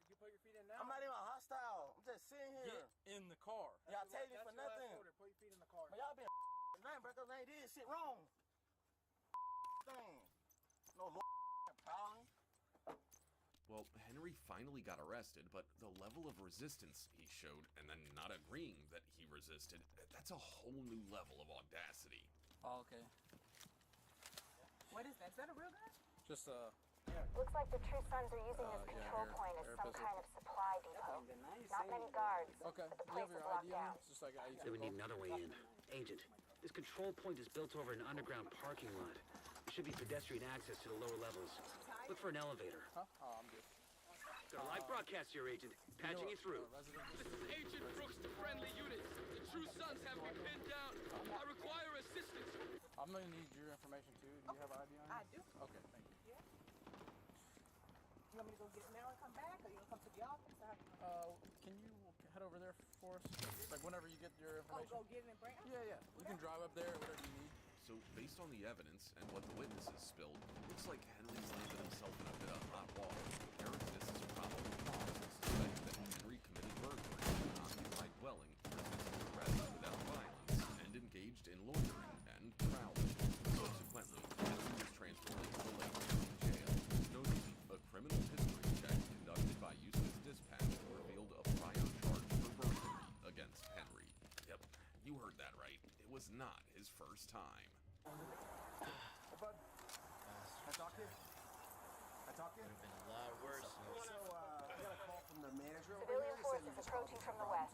You put your feet in now. I'm not even hostile. I'm just sitting here. Get in the car. Y'all tell me for nothing. Put your feet in the car. Man, y'all been nothing, bro. Cause they did shit wrong. Thing. No problem. Well, Henry finally got arrested, but the level of resistance he showed, and then not agreeing that he resisted, that's a whole new level of audacity. Oh, okay. What is that? Is that a real gun? Just Looks like the True Sons are using this control point as some kind of supply depot. Not many guards. Okay. But the Do you place have your is locked ID on down. you? Just like ID. They would need another way in. Agent, this control point is built over an underground parking lot. There should be pedestrian access to the lower levels. Look for an elevator. Huh? Oh, I'm good. Got a live broadcast here, Agent. Patching you through. This is Agent Brooks to friendly units. The True Sons have me pinned down. I require assistance. I'm gonna need your information too. Do you have ID on you? I do. Okay, thank you. Yeah. You want me to go get it now and come back, or you gonna come to the office? Or how you gonna... Can you head over there for us? Like whenever you get your information. go get it and bring it? Yeah. You can drive up there, whatever you need. So, based on the evidence and what the witnesses spilled, looks like Henry's landed himself in a bit of hot water. There exists a probable cause to suspect that Henry committed burglary in an occupied dwelling, resisted arrest without violence, and engaged in loitering and prowling. Subsequently, Henry was transported to the Lake County Jail. Notably, a criminal history check conducted by useless dispatch revealed a prior charge for burglary against Henry. Yep, you heard that right. It was not his first time. Hey, bud. I talk to you? Would have been a lot worse. So, I got a call from the manager over Civilian here. forces approaching from the west.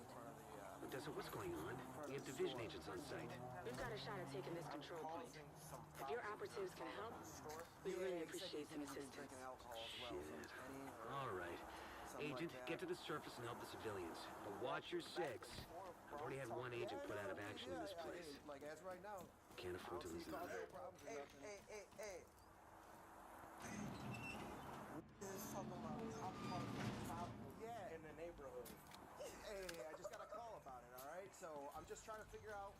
Odessa, what's going on? We have division agents on site. We've got a shot at taking this control point. If your operatives can help, we really appreciate some assistance. Shit. All right. Agent, get to the surface and help the civilians. But watch your six. I've already had one agent put out of action in this place. Like, as right now. Can't afford to lose another. Hey. Is talking about yeah, in the neighborhood. Hey, I just got a call about it, all right? So I'm just trying to figure out,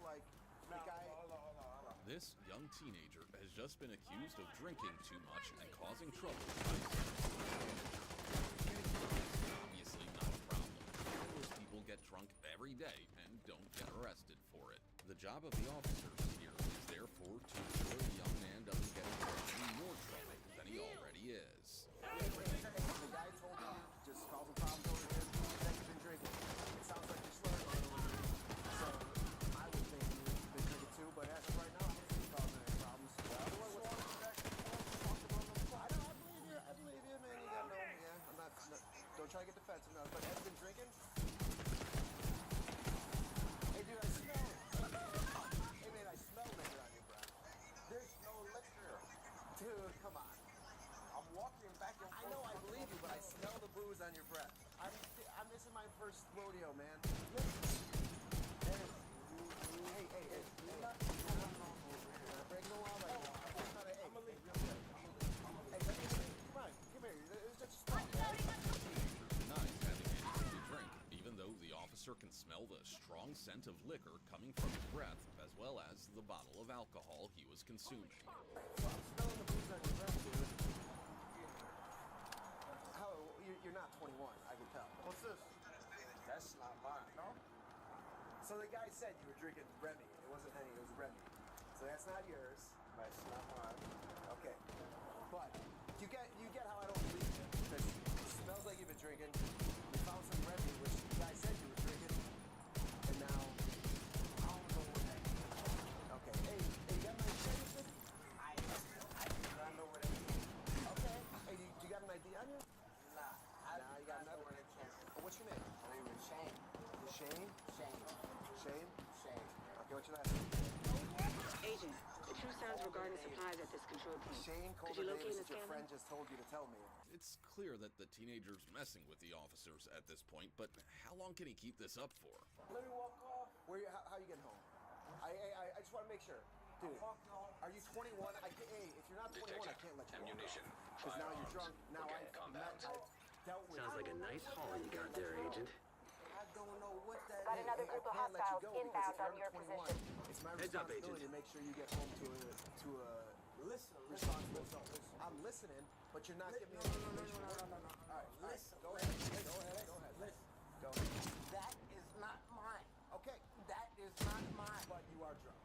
like, the guy... Hold on. This young teenager has just been accused of drinking too much and causing trouble. Obviously not a problem. Most people get drunk every day and don't get arrested for it. The job of the officers here is therefore to ensure the young man doesn't get into any more trouble than he already is. The guy told you just causing problems over here. That you've been drinking. It sounds like you're slurring a little bit. So I would think you've been drinking too, but as of right now, I don't see you causing any problems. I believe you, man. You gotta know me, yeah. I'm not, don't try to get defensive now, but have you been drinking? Hey, dude, I smell it. Hey, man, I smell liquor on your breath. There's no liquor. Dude, come on. I'm walking back and forth. I know, I believe you, but I smell the booze on your breath. This is my first rodeo, man. Hey. Break no law right now. I'm gonna leave real quick. Hey, come on, come here. It's just stop. Denies having anything to drink, even though the officer can smell the strong scent of liquor coming from his breath, as well as the bottle of alcohol he was consuming. Well, I'm smelling the booze on your breath, dude. You're not 21, I can tell. What's this? That's not mine, no? So the guy said you were drinking Remy. It wasn't Henny, it was Remy. So that's not yours. That's not mine. Okay. But you get how I don't believe you. Because it smells like you've been drinking. We found some Remy, which the guy said you were drinking. And now, I don't know what that is. Okay. Hey, you got my information? I do not know where that is. Okay. Hey, you got an ID on you? Nah, you got another one. What's your name? My name is Shane. Shane? Shane? Okay, what's your last name? Agent, the True Sons regarding supplies at this control point. Shane Could you locate Davis, the your scanner? friend just told you to tell me. It's clear that the teenager's messing with the officers at this point, but how long can he keep this up for? Let me walk off. How you getting home? I just want to make sure. Dude, are you 21? Hey, if you're not 21, I can't let you Ammunition. walk. Because now you're drunk. Now I've dealt with... Sounds like a nice haul you got there, Agent. I don't know what that Got is. another I group of can't let you hostiles go because inbound if you're on your under 21, position. it's my Heads up, responsibility Agent. to make sure you get home to a responsible zone. I'm listening, but you're not giving me any information. All right, listen. Go ahead. Listen. Go ahead. That is not mine. Okay. That is not mine. But you are drunk.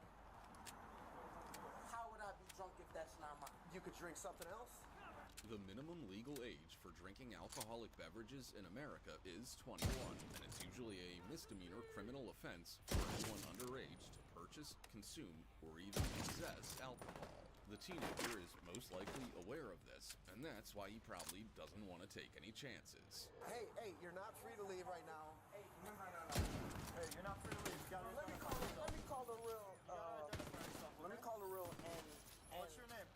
How would I be drunk if that's not mine? You could drink something else. The minimum legal age for drinking alcoholic beverages in America is 21, and it's usually a misdemeanor criminal offense for anyone underage to purchase, consume, or even possess alcohol. The teenager is most likely aware of this, and that's why he probably doesn't want to take any chances. Hey, you're not free to leave right now. Hey, no. Hey, you're not free to leave. You gotta Let me call the real. Let me call the real. And What's your name?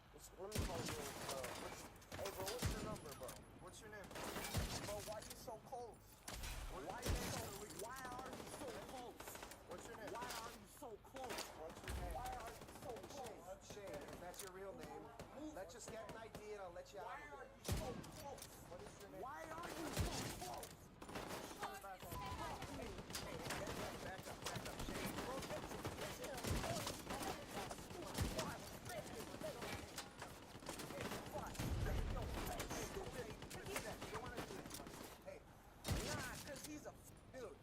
Let me call the real. Hey, bro, what's your number, bro? What's your name? Bro, why you so close? Why are you so close? What's your name? Why are you so close? What's your name? Why are you so close? Shane, if that's your real name, let's just get an ID and I'll let you out. Why are you so close? What is your name? Why are you so close? Back up, Shane. He's a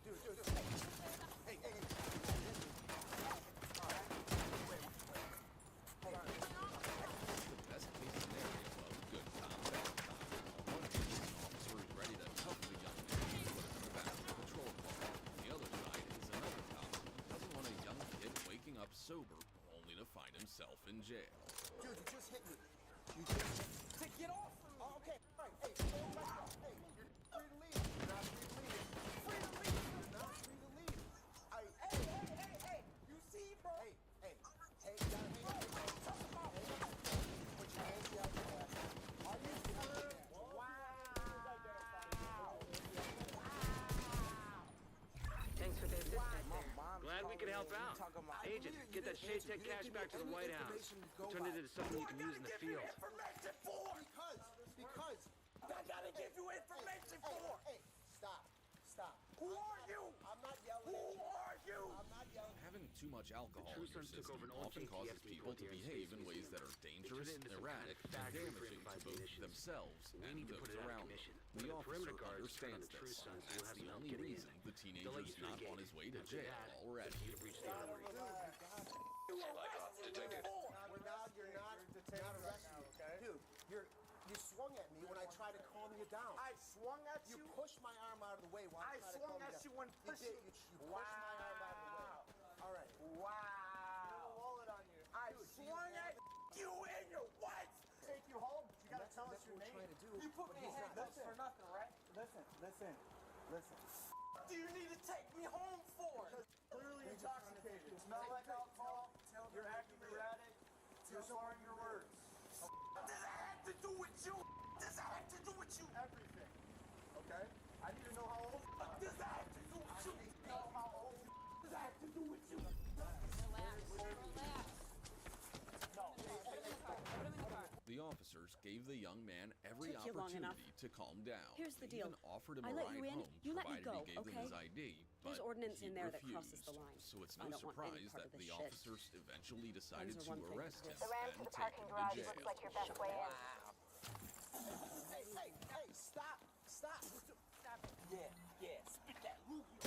dude. Hey. The best case scenario of good cop, bad cop. On one hand, an officer is ready to cuff the young man and put him in the back of the patrol car. On the other side is another cop who doesn't want a young kid waking up sober only to find himself in jail. Dude, you just hit me. to get off from me. Oh, okay. All right. Hey, you're free to leave. You're not free to leave. Free to leave. You're not free to leave. Hey. You see, bro? Hey, you gotta hang up. Put your hands behind your back. Are you sure? Wow. Thanks for the assistance My there. mom's Glad we could help calling me. out. Talking about- Agent, get that Shade Tech cash back to the White House. Turn it into something you can use in the field. Information for? Because. I gotta give you information for. Hey, stop. Who are you? I'm not yelling. Who are you? I'm not yelling. Having too much alcohol True in your Sons took system over an old often causes JTF people to depot here in behave Space in ways Museum. that are They dangerous, turned it into some erratic, kind of and factory for damaging to improvised both munitions. themselves We and need to those put it out of around them. commission. The When the officer perimeter guards turn on understands the True this. Sons, you'll That's have the some help only getting in. reason the They'll let teenager's you through not the on gate. his way to After jail that, already. you breach the armory. Blackout detected. Now you're not arresting me. Dude, you swung at me when I tried to calm you down. I swung at you. You pushed my arm out of the way while I tried to swung calm you at down. you when You pushing. did. You pushed my arm out of the way. All right. Wow. Wallet on you. I swung at you in your what? Take you home. You gotta tell us your name. Trying to do. You put me in handcuffs for nothing, right? Listen. Do you need to take me home for? Clearly intoxicated. You smell like alcohol. You're acting erratic. You're slurring your words. What does that have to do with you? What does that have to do with you? Everything. Okay? I need to know how old. What does that have to do with you? I need to know how old. What does that have to do with you? The officers gave the young man every Took you long enough. opportunity to calm down. Here's the They deal. even offered him I a let ride you in, home, you let me provided go, he gave them his okay? ID. There's But ordinance he in there that refused. crosses the line. So it's I no don't want any surprise part that of this the shit. officers eventually decided Guns to are one thing, arrest him The ramp to and the take parking him to garage jail. looks like your best way in. Hey, stop. Stop it. Yeah. Spit that loogie.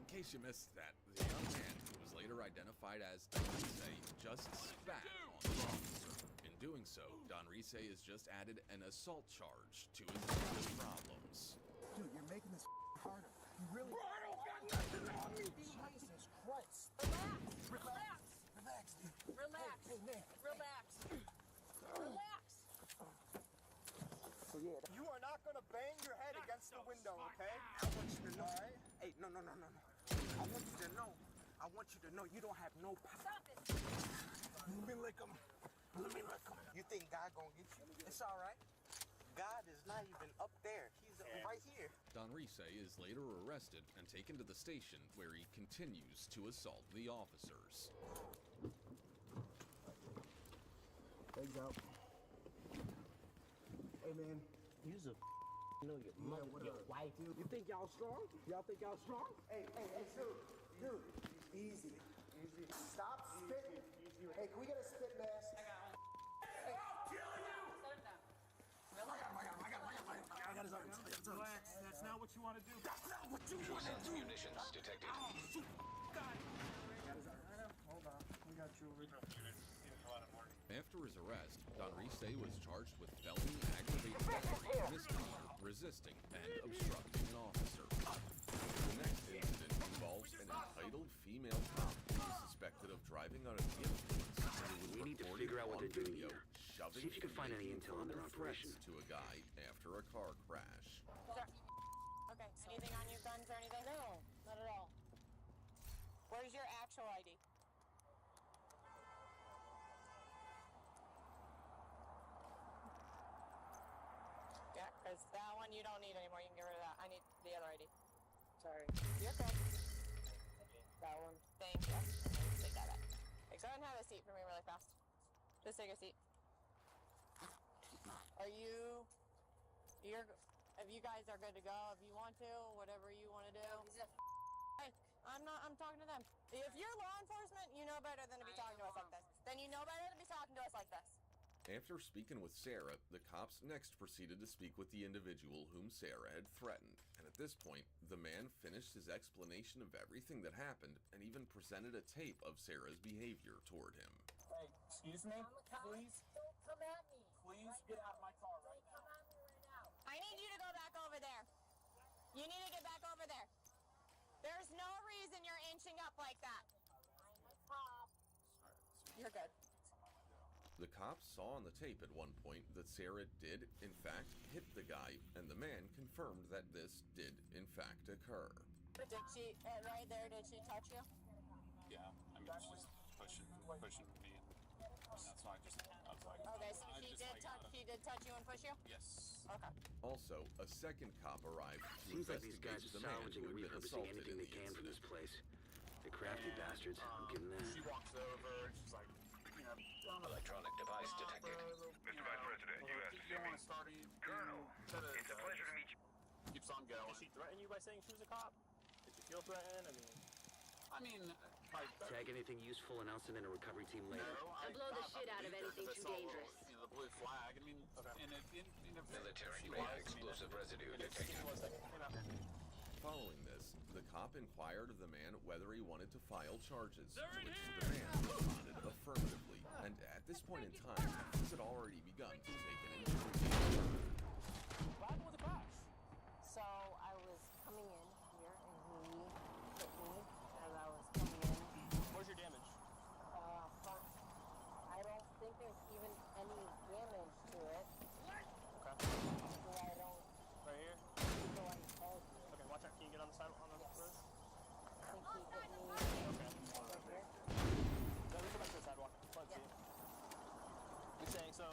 In case you missed that, the young man, who was later identified as Don Rice, just spat on the officer. In doing so, Don Rice has just added an assault charge to his list of problems. Dude, you're making this harder. You really. Bro, I don't got nothing on me. Jesus Christ. Relax, dude. Relax. Hey, man. Relax. Relax. So yeah. You are not gonna bang your head against the window, okay? I want you to know. Alright? Hey, no. I want you to know. You don't have no power. Stop it. Let me lick him. You think God gonna get you? It's alright. God is not even up there. He's right here. Don Rice is later arrested and taken to the station where he continues to assault the officers. Legs out. Hey, man. You's a know your mother, your wife. You think y'all strong? Y'all think y'all strong? Hey, dude, easy. Stop spitting. Hey, can we get a spit mask? I got one. Hey, I'll kill you! Set him down. I got his arm. Relax, that's not what you want to do. That's not what you want to do. Munitions detected. Oh, shoot. God. Hold on, we got you over here. After his arrest, Don Riste was charged with felony aggravated battery, misdemeanor, resisting, and obstructing an officer. The next incident involves an entitled female cop who is suspected of driving under the influence and who was We need to recorded figure out what on they're doing video here. shoving See if you can and find any making intel on their verbal threats operation. to a guy after a car crash. Okay, anything on your guns or anything? No, not at all. Where's your actual ID? Yeah, because that one you don't need anymore. You can get rid of that. I need the other ID. Sorry. You're good. That one. Thank you. Take that back. Okay, so have a seat for me really fast. Just take a seat. Are you... If you guys are good to go, if you want to, whatever you want to do. Hey, I'm talking to them. If you're law enforcement, you know better than to be talking to us like this. Then you know better than to be talking to us like this. After speaking with Sarah, the cops next proceeded to speak with the individual whom Sarah had threatened. And at this point, the man finished his explanation of everything that happened and even presented a tape of Sarah's behavior toward him. Hey, excuse me? Please? Don't come at me. Please get out of my car right now. Come at me right now. I need you to go back over there. You need to get back over there. There's no reason you're inching up like that. I'm a cop. You're good. The cops saw on the tape at one point that Sarah did, in fact, hit the guy, and the man confirmed that this did, in fact, occur. Did she, right there, did she touch you? Yeah, I mean, she's pushing me, and that's why I was like... Okay, so she did touch you and push you? Yes. Okay. Also, a second cop arrived to Seems like these guys investigate are the man salvaging who and had been repurposing assaulted anything in they the can from this incident. place. The crafty bastards, I'm giving that. She walks over, and she's like, electronic device detected. Mr. Vice President, you asked to see me. Colonel, it's a pleasure to meet you. Keeps on going. Did she threaten you by saying she was a cop? Did you feel threatened? Tag anything useful, announce it in a recovery team later. And blow the shit out of anything too dangerous. The blue flag. I mean, military-made explosive residue detected. Following this, the cop inquired of the man whether he wanted to file charges, to which the man responded affirmatively. And at this point in time, things had already begun to take an interesting turn. What happened with the crash? So I was coming in here and he hit me as I was coming in. Where's your damage? Front. I don't think there's even any damage to it. Okay. I don't Right here? feel like told you. Okay, watch out. Can you get on the side on the road? I think he hit me Okay. right here. No, we go back to the sidewalk. Let's see. You're saying, so,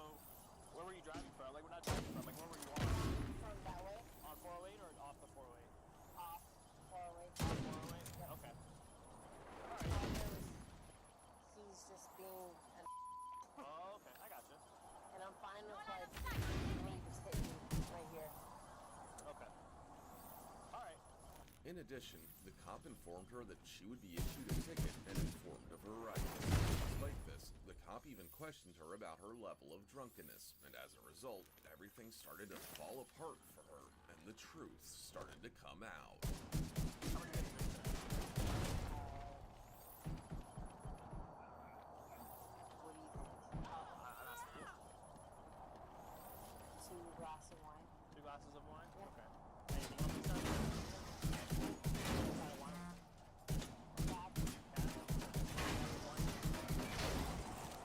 where were you driving from? Like, we're not driving from. Like, where were you on? From that way. On 408 or off the 408? Off 408. Off 408? Yep. Okay. He's just being an Oh, okay. I got you. and I'm fine with like when you just hit me right here. Okay. All right. In addition, the cop informed her that she would be issued a ticket and informed of her rights. Despite this, the cop even questioned her about her level of drunkenness, and as a result, everything started to fall apart for her, and the truth started to come out. What do you think? Two glasses of wine. 2 glasses of wine? Yeah. Okay. Anything else besides that? Outside of wine?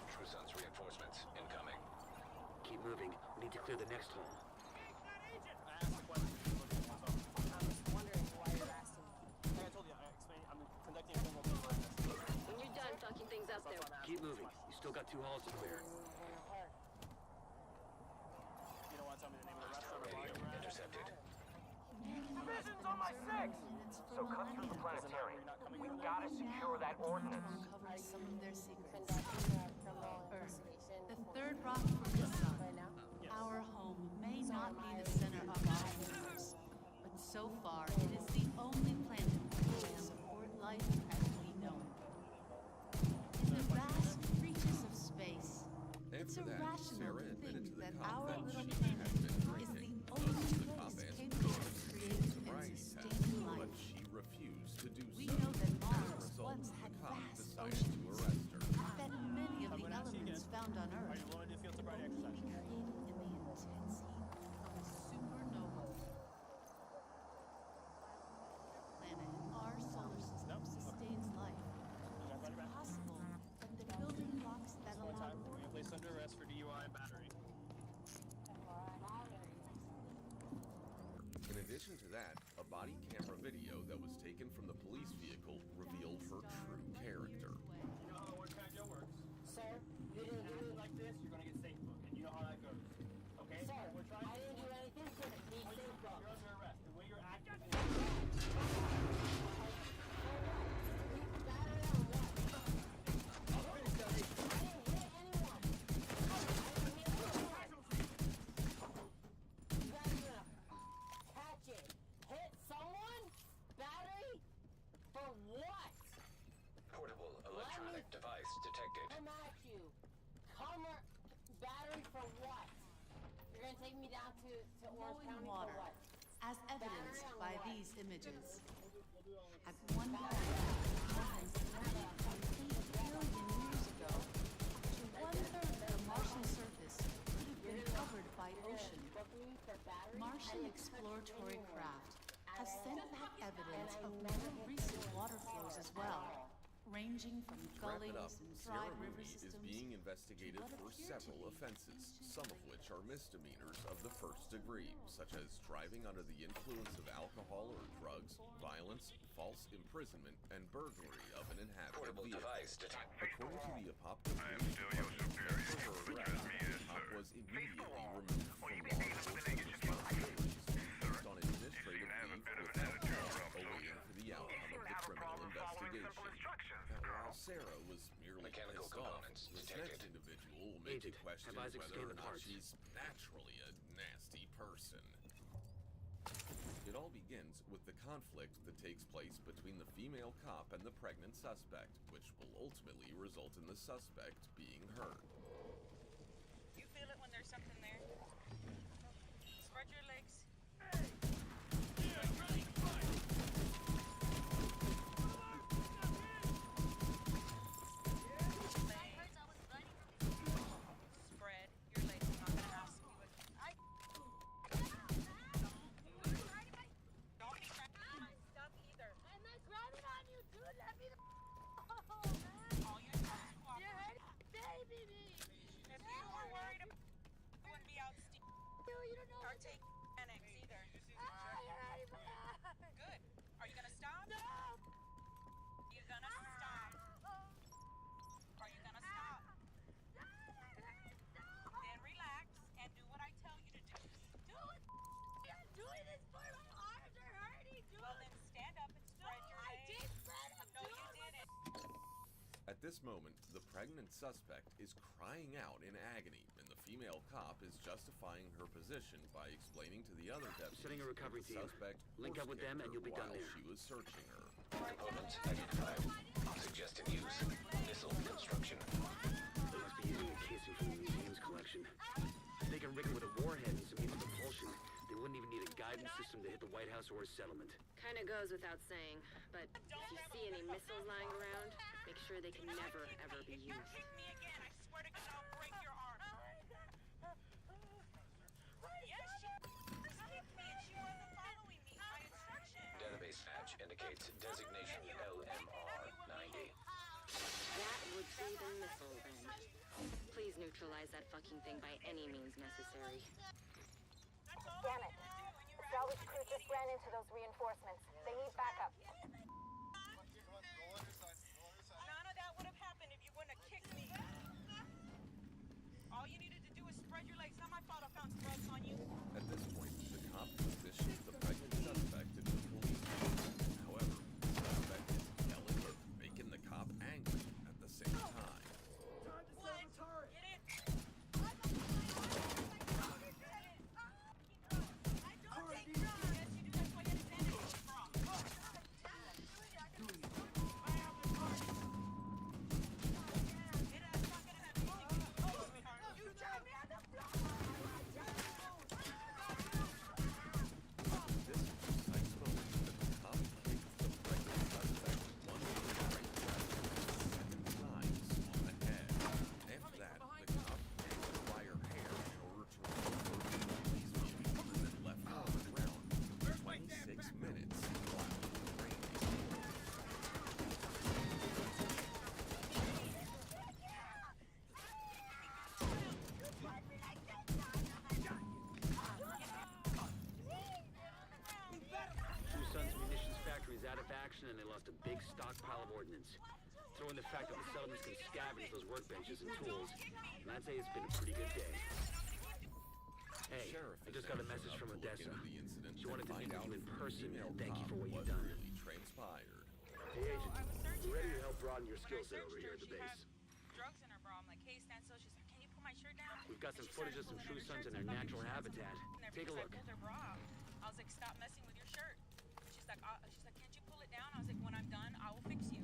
True Sons reinforcements incoming. Keep moving. We need to clear the next hall. I asked the question. I was wondering why you're asking me. Like I told you, I'm conducting a criminal investigation. When you're done fucking things up there. Keep moving. You still got 2 halls to clear. You don't want to tell me the name of the restaurant or bar Radio you're at? intercepted. Division's on my 6! So cut through the planetarium. We gotta secure that ordnance. Uncover some of their secrets. Conducting a criminal Earth, investigation. the third rock from the sun. Right now? Our home may not be the center of our universe, So far, it is the only planet to support life as we know it. In the vast reaches of space, it's After that, irrational Sarah to admitted think to the that cop our that little she planet had been is drinking. the only The cop place asked capable her of to creating and sobriety test, sustaining but life. she refused to do We so. know that As a Mars result, once the had cop vast decided oceans, to arrest her. that many of the elements found on Earth Are you willing to do field could sobriety only be exercise? created in the intense heat of a supernova. Planet in our solar system sustains life. It's possible that the building blocks that One allow time, we're gonna place under arrest for DUI and battery. In addition to that, a body camera video that was taken from the police vehicle revealed her true character. You know how the word Joe works. Sir, you didn't do it Like this, you're gonna get safe book, and you know how that goes. Okay? Sir, We're trying I didn't do anything to be safe book. You're under arrest. The way you're acting Catch it. Hit someone? Battery? For what? Portable electronic device detected. Come at you. Battery for what? You're gonna take me down to Orange County water, for what? as evidenced Battery on by what? these images. At one point, more than 3.8 billion years ago, up to one-third of the Martian surface could have been covered by ocean. Martian exploratory craft have sent back evidence of more recent water flows as well, ranging from To wrap it up, gullies and Sarah dried river Mooney is systems being investigated to what for appear to several be offenses, some of which are misdemeanors of the first degree, such as driving under the influence of alcohol or drugs, violence, false imprisonment, and burglary of an inhabited Portable vehicle. device detected. According to the Apopka Police Department, after her arrest, the cop was immediately removed from law enforcement responsibilities, placed on administrative leave without pause, awaiting for the outcome of the criminal investigation. Now, while Sarah was merely Mechanical pissed off, components this detected. next individual will make you Agent, question have Isaac whether scan or the not parts. she's naturally a nasty person. It all begins with the conflict that takes place between the female cop and the pregnant suspect, which will ultimately result in the suspect being hurt. You feel it when there's something there. Spread your legs. Spread your legs. I'm not gonna ask you again. Don't be grabbing my stuff either. I'm not grabbing on you, dude. Let me All your stuff is You're hurting baby me. If you were worried about you wouldn't be out Dude, you don't know or take annex either. you're hurting my arm. Good. Are you gonna stop? No. You gonna stop? Are you gonna stop? Then relax and do what I tell you to do. I'm doing this for my arms are hurting, dude. Well then stand up and spread your I legs. did spread them, No, dude. you didn't. At this moment, the pregnant suspect is crying out in agony, and the female cop is justifying her position by explaining to the other deputies Setting a recovery that the team. suspect Link up with them and you'll be done while there. she was searching her. Components identified. Suggested use. Missile construction. They must be using a casing from the museum's collection. If they can rig it with a warhead and some even propulsion, they wouldn't even need a guidance system to hit the White House or a settlement. Kinda goes without saying, but if you see any missiles lying around, make sure they can never, ever be used. Kick me again. I swear to God I'll break your arm. Yes, she first kicked me and she wasn't following me. My instructions. Database match indicates designation LMR-90. That would be the missile then. Please neutralize that fucking thing by any means necessary. Damn it. The salvage crew just ran into those reinforcements. They need backup. None of that would have happened if you wouldn't have kicked me. All you needed to do is spread your legs. Not my fault I found drugs on you. At this point, the cop positions the pregnant suspect into the police vehicle. However, the suspect is yelling and making the cop angry at the same time. Get it? Yes, you do. That's why you had to then they lost a big stockpile of ordnance. Throw in the fact that the settlements can scavenge those workbenches and tools, and I'd say it's been a pretty good day. Hey, I just got a message from Odessa. She wanted to meet with you in person and thank you for what you've done. Really transpired. Hey, Agent, we're ready to help broaden your skill set over here at the base. Drugs in her bra. I'm like, hey, stand still. She's like, can you pull my shirt down? We've got some footage of some True Sons in their natural habitat. Take a look. I pulled her bra out. I was like, stop messing with your shirt. She's like, can't you pull it down? I was like, when I'm done, I will fix you.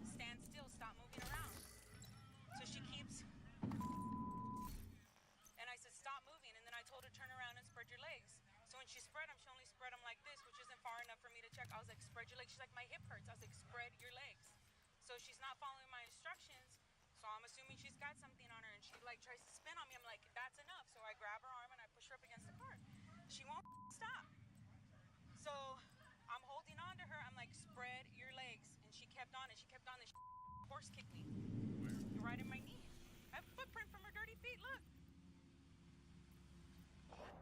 Stand still. Stop moving around. So she keeps. And I said, stop moving. And then I told her, turn around and spread your legs. So when she spread them, she only spread them like this, which isn't far enough for me to check. I was like, spread your legs. She's like, my hip hurts. I was like, spread your legs. So she's not following my instructions. So I'm assuming she's got something on her, and she like tries to spin on me. I'm like, that's enough. So I grab her arm and I push her up against the car. She won't stop. So I'm holding on to her. I'm like, spread your legs. And she kept on, and she kept on. And she horse kicked me right in my knee. I have a footprint from her dirty feet. Look.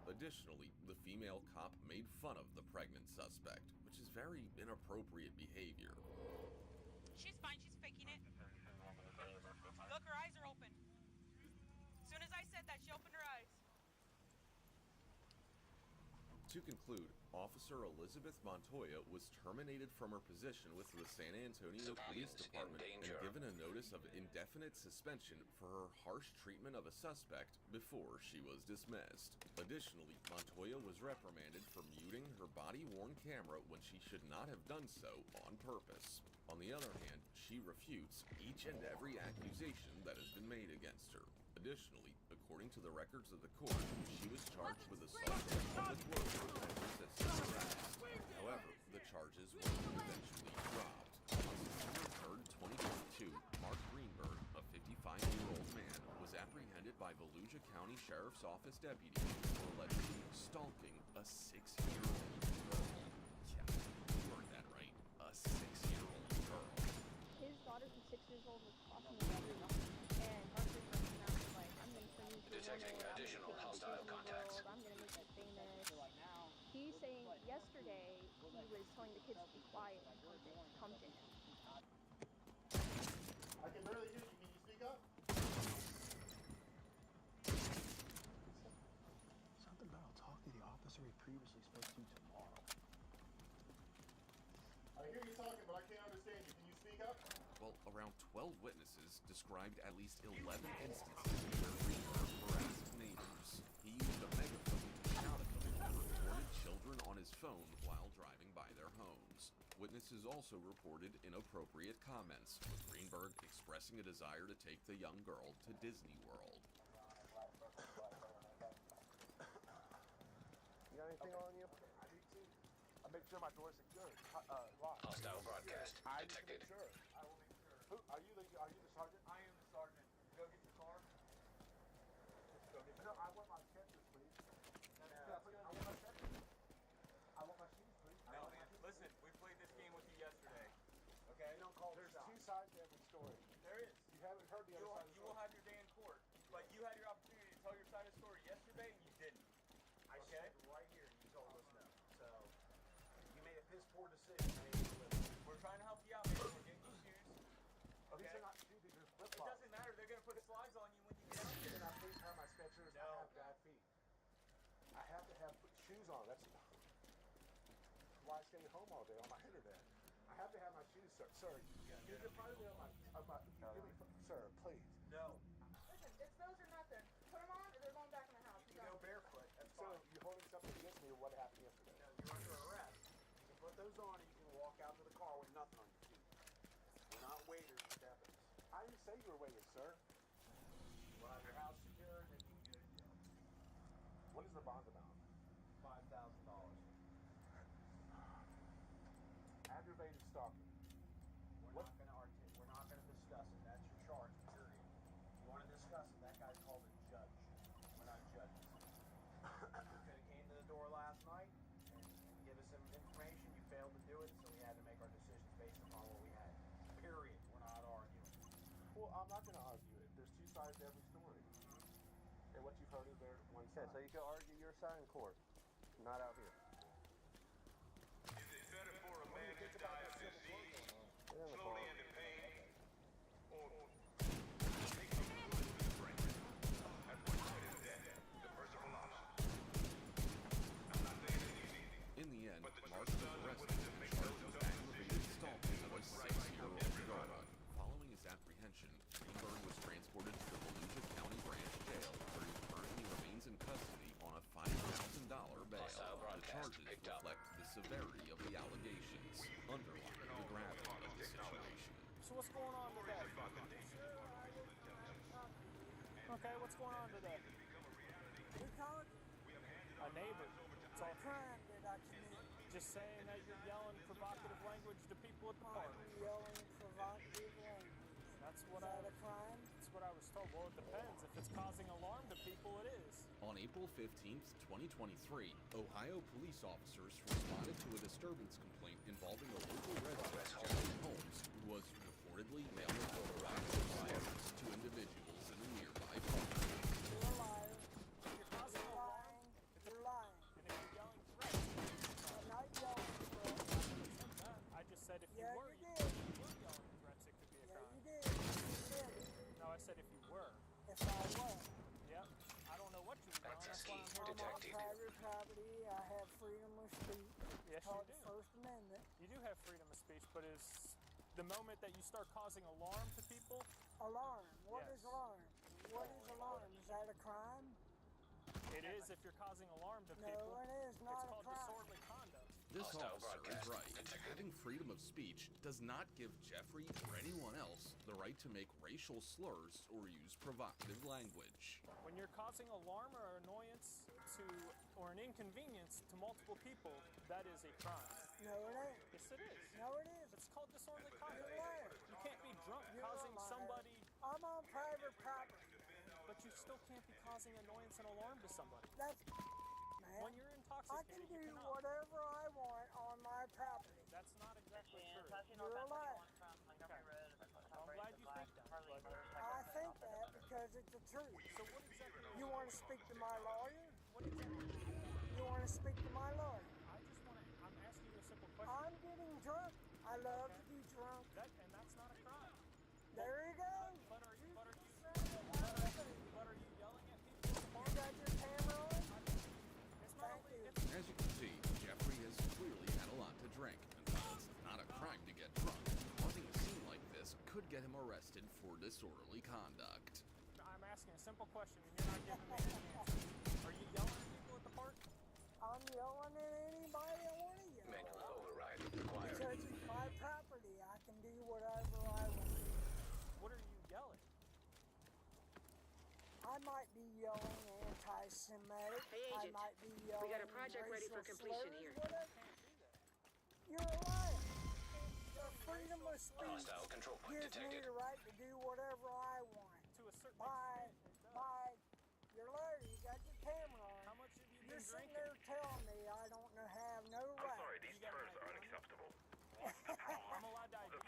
Additionally, the female cop made fun of the pregnant suspect, which is very inappropriate behavior. She's fine. She's faking it. Look, her eyes are open. As soon as I said that, she opened her eyes. To conclude, Officer Elizabeth Montoya was terminated from her position with the San Antonio Police Department and given a notice of indefinite suspension for her harsh treatment of a suspect before she was dismissed. Additionally, Montoya was reprimanded for muting her body-worn camera when she should not have done so on purpose. On the other hand, she refutes each and every accusation that has been made against her. Additionally, according to the records of the court, she was charged with assault on a public worker and resisting arrest. However, the charges were eventually dropped. On September 3rd, 2022, Mark Greenberg, a 55-year-old man, was apprehended by Volusia County Sheriff's Office deputies for allegedly stalking a 6-year-old girl. Yeah, you heard that right. A 6-year-old girl. His daughter, who's 6 years old, was crossing the road, and Mark Greenberg came out and was like, I'm going to turn you to a Detecting woman, additional I'm going to hostile contacts. I'm going to make you famous. He's saying yesterday he was telling the kids to be quiet and come to him. I can barely hear you. Can you speak up? Something about I'll talk to the officer he previously spoke to tomorrow. I hear you talking, but I can't understand you. Can you speak up? Well, around 12 witnesses described at least 11 instances where Greenberg harassed neighbors. He used a megaphone to shout at them and recorded children on his phone while driving by their homes. Witnesses also reported inappropriate comments, with Greenberg expressing a desire to take the young girl to Disney World. You got anything on you? I need to. I make sure my door's secure. Locked. Hostile broadcast detected. Sure. I will make sure. Who are you? Are you the sergeant? I am the sergeant. Go get your car. Go get. No, I want my sketchers, please. I want my sketchers. I want my shoes, please. No, man. Listen, we played this game with you yesterday. Okay? You don't call. There's two sides to every story. There is. You haven't heard the other side of the You story. will have your day in court. But you had your opportunity to tell your side of the story yesterday, and you didn't. I said right here, you told us no. So you made a piss poor decision. We're trying to help you out, man. We're getting you shoes. Okay? These are not shoes. These are flip It flops. doesn't matter. They're gonna put slides on you when you get out here. Can I please have my sketchers? No. I have bad feet. I have to have shoes on. That's why I stay home all day on my internet. I have to have my shoes, sir. Sir, you can probably on my. Sir, please. No. Listen, it's those or nothing. Put them on, or they're going back in the house. You can go barefoot. That's Sir, fine. you're holding something against me. What happened yesterday? No, you're under arrest. You can put those on, and you can walk out to the car with nothing on your feet. We're not waiters with evidence. I didn't say you were waiters, sir. We'll have your house secured, and you can go. What is the bond amount? $5,000. Aggravated stalking. We're not gonna discuss it. That's your charge, period. You want to discuss it? That guy's called a judge. We're not judges. You could have came to the door last night and give us some information. You failed to do it, so we had to make our decisions based upon what we had. Period. We're not arguing. Well, I'm not going to argue it. There's two sides to every story. And what you've heard is there one side. So you can argue your side in court, not out here. Is it better for a man to die of disease charges reflect the severity of the allegations, underlining the gravity of the situation. So what's going on today? Okay, what's going on today? Who called? A neighbor. It's all Crime that I committed. just saying that you're yelling provocative language to people at the park. I'm yelling provocative language. That's what Is that a crime? That's what I was told. Well, it depends. If it's causing alarm to people, it is. On April 15th, 2023, Ohio police officers responded to a disturbance complaint involving a local resident, Jeffrey Holmes, who was reportedly mailing provocative slurs to individuals in a nearby park. You're a liar. If you're causing alarm, You're lying. and if you're yelling threats, I'm not yelling threats. I just said if you Yeah, were, you if did. you were yelling threats, it could be a Yeah, crime. you did. You said it. No, I said if you were. If I was. Yep. I don't know what you were yelling. That's why I'm here. I'm on private property. I have freedom of speech. Yes, It's called you the do. First Amendment. You do have freedom of speech, but is the moment that you start causing alarm to people, Alarm. What Yes. is alarm? What is alarm? Is that a crime? it is if you're causing alarm to No, people. it is not It's a called crime. disorderly conduct. This officer is right. Having freedom of speech does not give Jeffrey or anyone else the right to make racial slurs or use provocative language. When you're causing alarm or annoyance to or an inconvenience to multiple people, that is a crime. No, it ain't. Yes, it is. No, it is. It's called disorderly conduct. You're a liar. You can't be drunk You're a causing liar. somebody, I'm on private property. but you still can't be causing annoyance and alarm to somebody. That's man. When you're I intoxicated, can you do cannot. whatever I want on my property. That's not exactly true. You're a liar. I'm glad you think that. I think that because it's the truth. So what exactly? You want to speak to my lawyer? What exactly? You want to speak to my lawyer? I just want to. I'm asking you a simple question. I'm getting drunk. I love to be drunk. And that's not a crime. There you go. But are you yelling at people? You got your camera on? It's not Thank you. As you can see, Jeffrey has clearly had a lot to drink, and while it's not a crime to get drunk, causing a scene like this could get him arrested for disorderly conduct. I'm asking a simple question, and you're not giving me an answer. Are you yelling at people at the park? I'm yelling at anybody I want to yell. Manual override required. Because it's my property. I can do whatever I want. What are you yelling? I might be yelling anti-Semitic. Hey, I Agent. might be yelling We got a project ready for racial completion slurs, here. whatever. You're a liar. The freedom of speech Hostile control point gives me detected. the right to do whatever I want. To a certain Bye. extent, it does. Bye. You're a liar. You got your camera on. How much have you You're been sitting drinking? there telling me I don't have no right. these terms are unacceptable. I'm allowed to ID you. You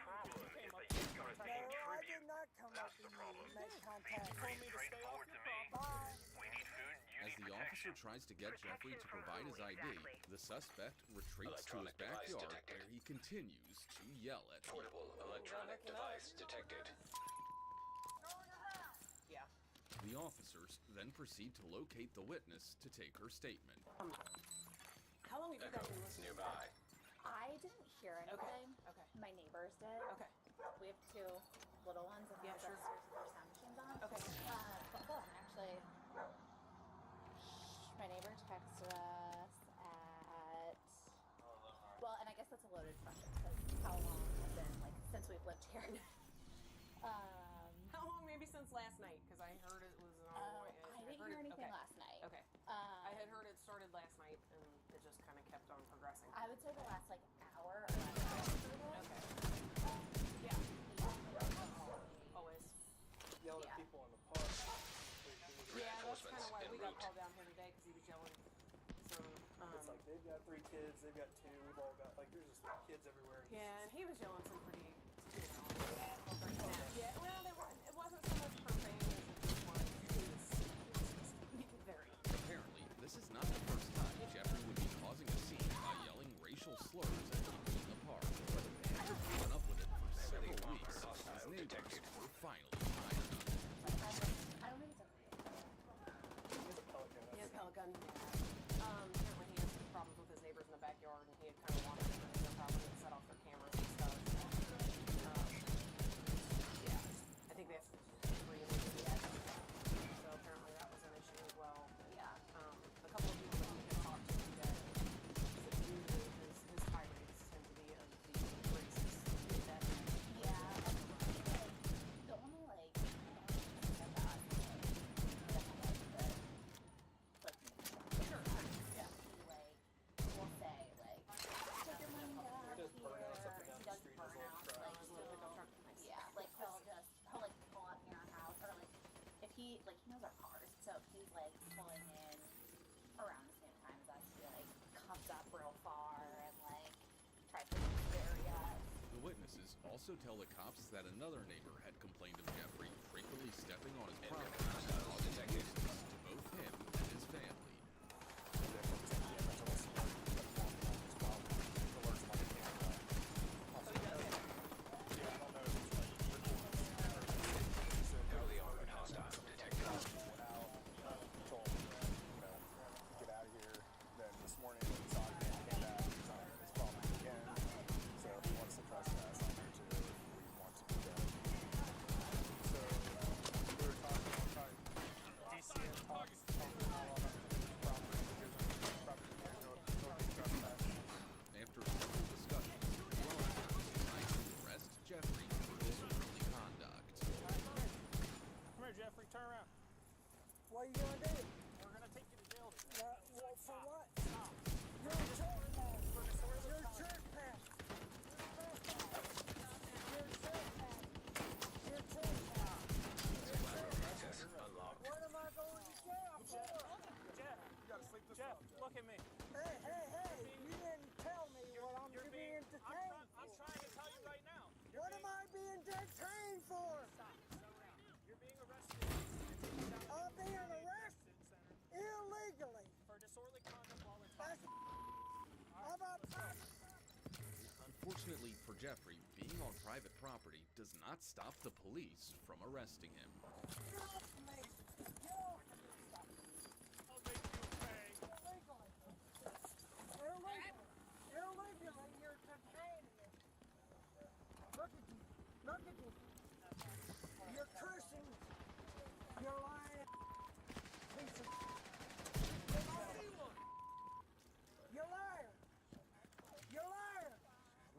came up No, to me. I did not come up to you and make contact. You told me to stay off your property. Bye. As the officer tries to get Jeffrey to provide his ID, the suspect retreats to his Electronic device backyard detected. where he continues to yell at people. Portable electronic device detected. Yeah. The officers then proceed to locate the witness to take her statement. How long have you guys been listening? Nearby. I didn't hear anything. Okay. My neighbors did. Okay. We have two little ones and Yeah, one's sure. upstairs with their sound machines on. Okay. But hold on, actually. My neighbor texted us at. Well, and I guess that's a loaded question because how long has been like since we've lived here? How long? Maybe since last night, because I heard it was. I didn't hear anything last night. Okay. I had heard it started last night, and it just kind of kept on progressing. I would say the last like hour or less. Okay. Yeah. Always. Yell at Yeah. people in the park. Yeah, that's kind of why we got called down here today, because he was yelling. So. It's like they've got 3 kids, they've got 2, we've all got like there's just kids everywhere. Yeah, and he was yelling some pretty. Yeah, well, it wasn't so much profane as it just was. Very. Apparently, this is not the first time Jeffrey would be causing a scene by yelling racial slurs at people in the park. But after putting up with it for several weeks, his neighbors were finally tired of it. I don't think it's okay. He has Pelican. Apparently he has some problems with his neighbors in the backyard, and he had kind of wanted to their property and set off their cameras and stuff. Yeah. witnesses also tell the cops that another neighbor had complained of Jeffrey frequently stepping on his property causing nuisance to both him and his family. After several discussions, the law decided to arrest Jeffrey for disorderly conduct. Come here, Jeffrey. Turn around. What are you gonna do? We're gonna take you to jail. Well, for what? Stop. You're a trespass. For disorderly You're a conduct. trespass. You're a trespass. You're a trespass. What am I going to jail for? Jeff, you gotta sleep this Jeff, look at me. Hey, you didn't tell me what I'm being detained for. I'm trying to tell you right now. What am I being detained for? Stop. Slow down. You're being arrested. I'm being arrested illegally. For disorderly conduct while in That's how about private? Unfortunately for Jeffrey, being on private property does not stop the police from arresting him. Get off me! Get off me! I'll make you pay. Illegally, you're detaining me. Look at you. Look at you. You're cursing. You're lying. Piece of... You're liar. You're liar.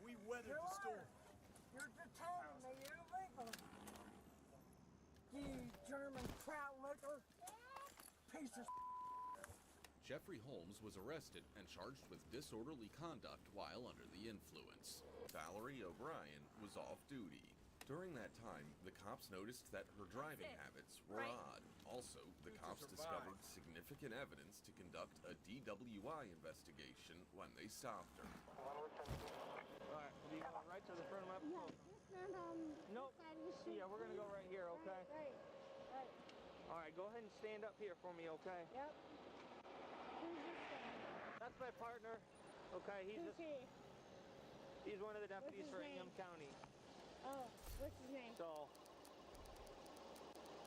We weathered You're the storm. liar. You're detaining me illegally. You German kraut liquor. Piece of... Jeffrey Holmes was arrested and charged with disorderly conduct while under the influence. Valerie O'Brien was off duty. During that time, the cops noticed that her driving habits were odd. Also, the cops discovered significant evidence to conduct a DWI investigation when they stopped her. Alright, are you going right to the front of my Yeah, just not Nope. Yeah, we're gonna go right here, okay? Right. Alright, go ahead and stand up here for me, okay? Yep. Who's this guy? That's my partner. Okay, Who's he? he's one of the deputies his for name? Ingham County. Oh, what's his name? So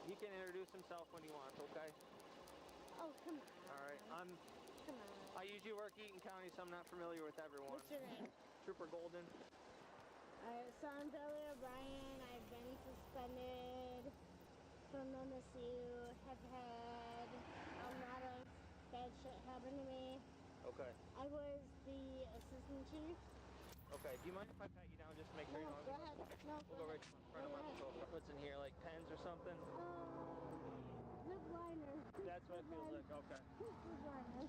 he can introduce himself when he wants, okay? Oh, come on. Alright, Come on. I usually work Eaton County, so I'm not familiar with everyone. What's your name? Trooper Golden. So I'm Billy O'Brien. I've been suspended from MSU. Have had a lot of bad shit happen to me. Okay. I was the assistant chief. Okay, do you mind if I pat you down just to make sure you No, know? go ahead. No, We'll go right to the front of my patrol. What's in here, like pens or something? Zip liner. That's what it feels like, okay. Zip liner.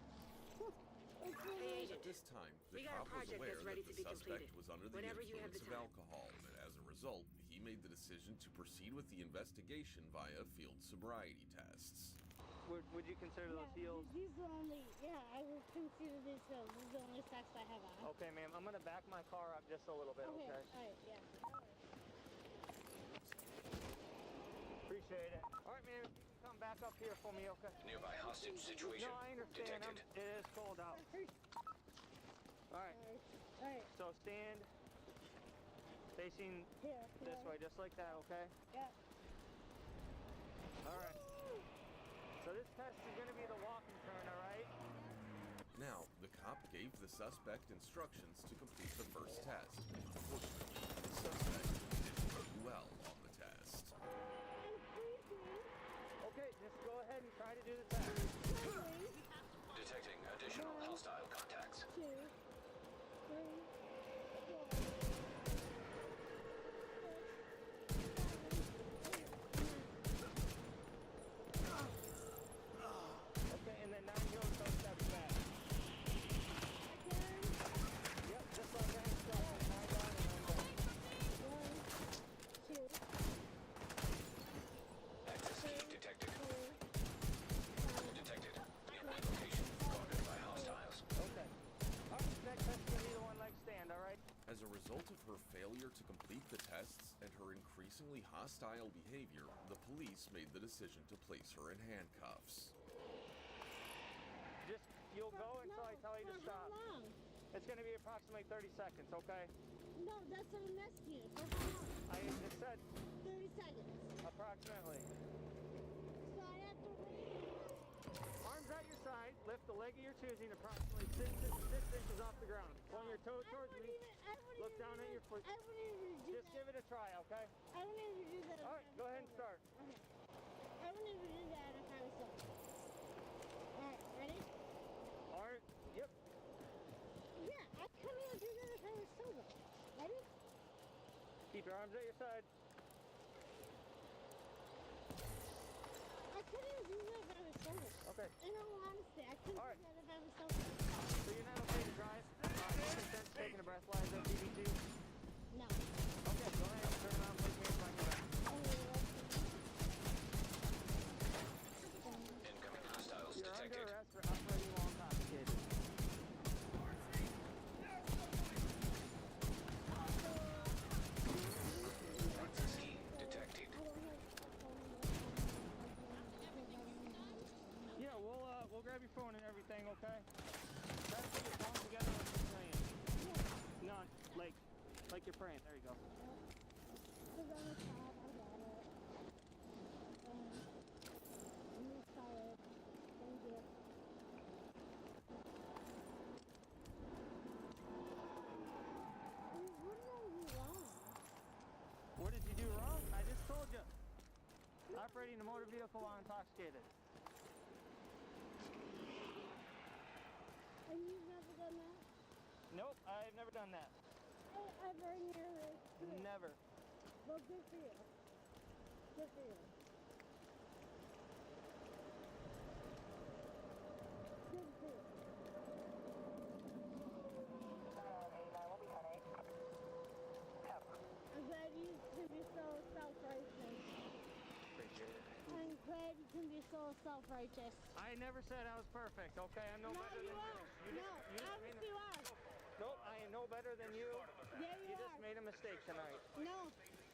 At this time, the We got a cop was project aware that's ready that to the be suspect completed. was under the Whenever you have influence the of time. alcohol, and as a result, he made the decision to proceed with the investigation via field sobriety tests. Would you consider those heels? These are only, I would consider these heels. These are the only socks I have on. Okay, ma'am, I'm gonna back my car up just a little bit, okay? Alright, yeah. Appreciate it. Alright, ma'am, you can come back up here for me, okay? Nearby hostage situation No, I understand. detected. It is cold out. Alright. Alright. So stand facing this way, just like that, okay? Yeah. Alright. So this test is gonna be the walk and turn, alright? Now, the cop gave the suspect instructions to complete the first test. Unfortunately, the suspect didn't do well on the test. Okay, just go ahead and try to do the test. Detecting additional hostile contacts. 2, 3, 4. Okay, and then 9 heels, those steps back. Yep, just like that. Nine down and 9 down. 1, 2. Access key detected. Detected. Nearby location guarded by hostiles. Okay. Alright, next test is gonna be the one leg stand, alright? As a result of her failure to complete complete the tests and her increasingly hostile behavior, the police made the decision to place her in handcuffs. Just, you'll go until I tell you to stop. For how long? It's going to be approximately 30 seconds, okay? No, that's what I'm asking you. For how long? I just said 30 seconds. approximately. So I have to wait. Arms at your side, lift the leg of your choosing approximately 6 inches off the ground. Point your toe towards me. Look down at your foot. I wouldn't even do Just give it a try, okay? I wouldn't even do that. All right, go ahead and start. Okay. I wouldn't even do that if I was sober. Alright, ready? Alright, yep. Yeah, I couldn't even do that if I was sober. Ready? Keep your arms at your side. I couldn't even do that if I was sober. Okay. In all honesty, I couldn't do that if I was sober. So you're not okay to drive? Any sense taking a breathalyzer at DB2? No. Okay, go ahead and turn around, place me in front of your back. Incoming hostiles You're detected. under arrest for operating while intoxicated. Ski detected. Yeah, we'll grab your phone and everything, okay? Try to put your phone together like you're praying. No, like you're praying. There you go. What did you do wrong? I just told you. Operating a motor vehicle while intoxicated. And you've never done that? Nope, I've never done that. Ever in your life? Never. Well, good for you. Good for you. Good for you. I'm glad you can be so self-righteous. Appreciate it. I'm glad you can be so self-righteous. I never said I was perfect, okay? I'm no better than you. Obviously you are. Nope, I am no better than you. Yeah, you just made a mistake tonight. No,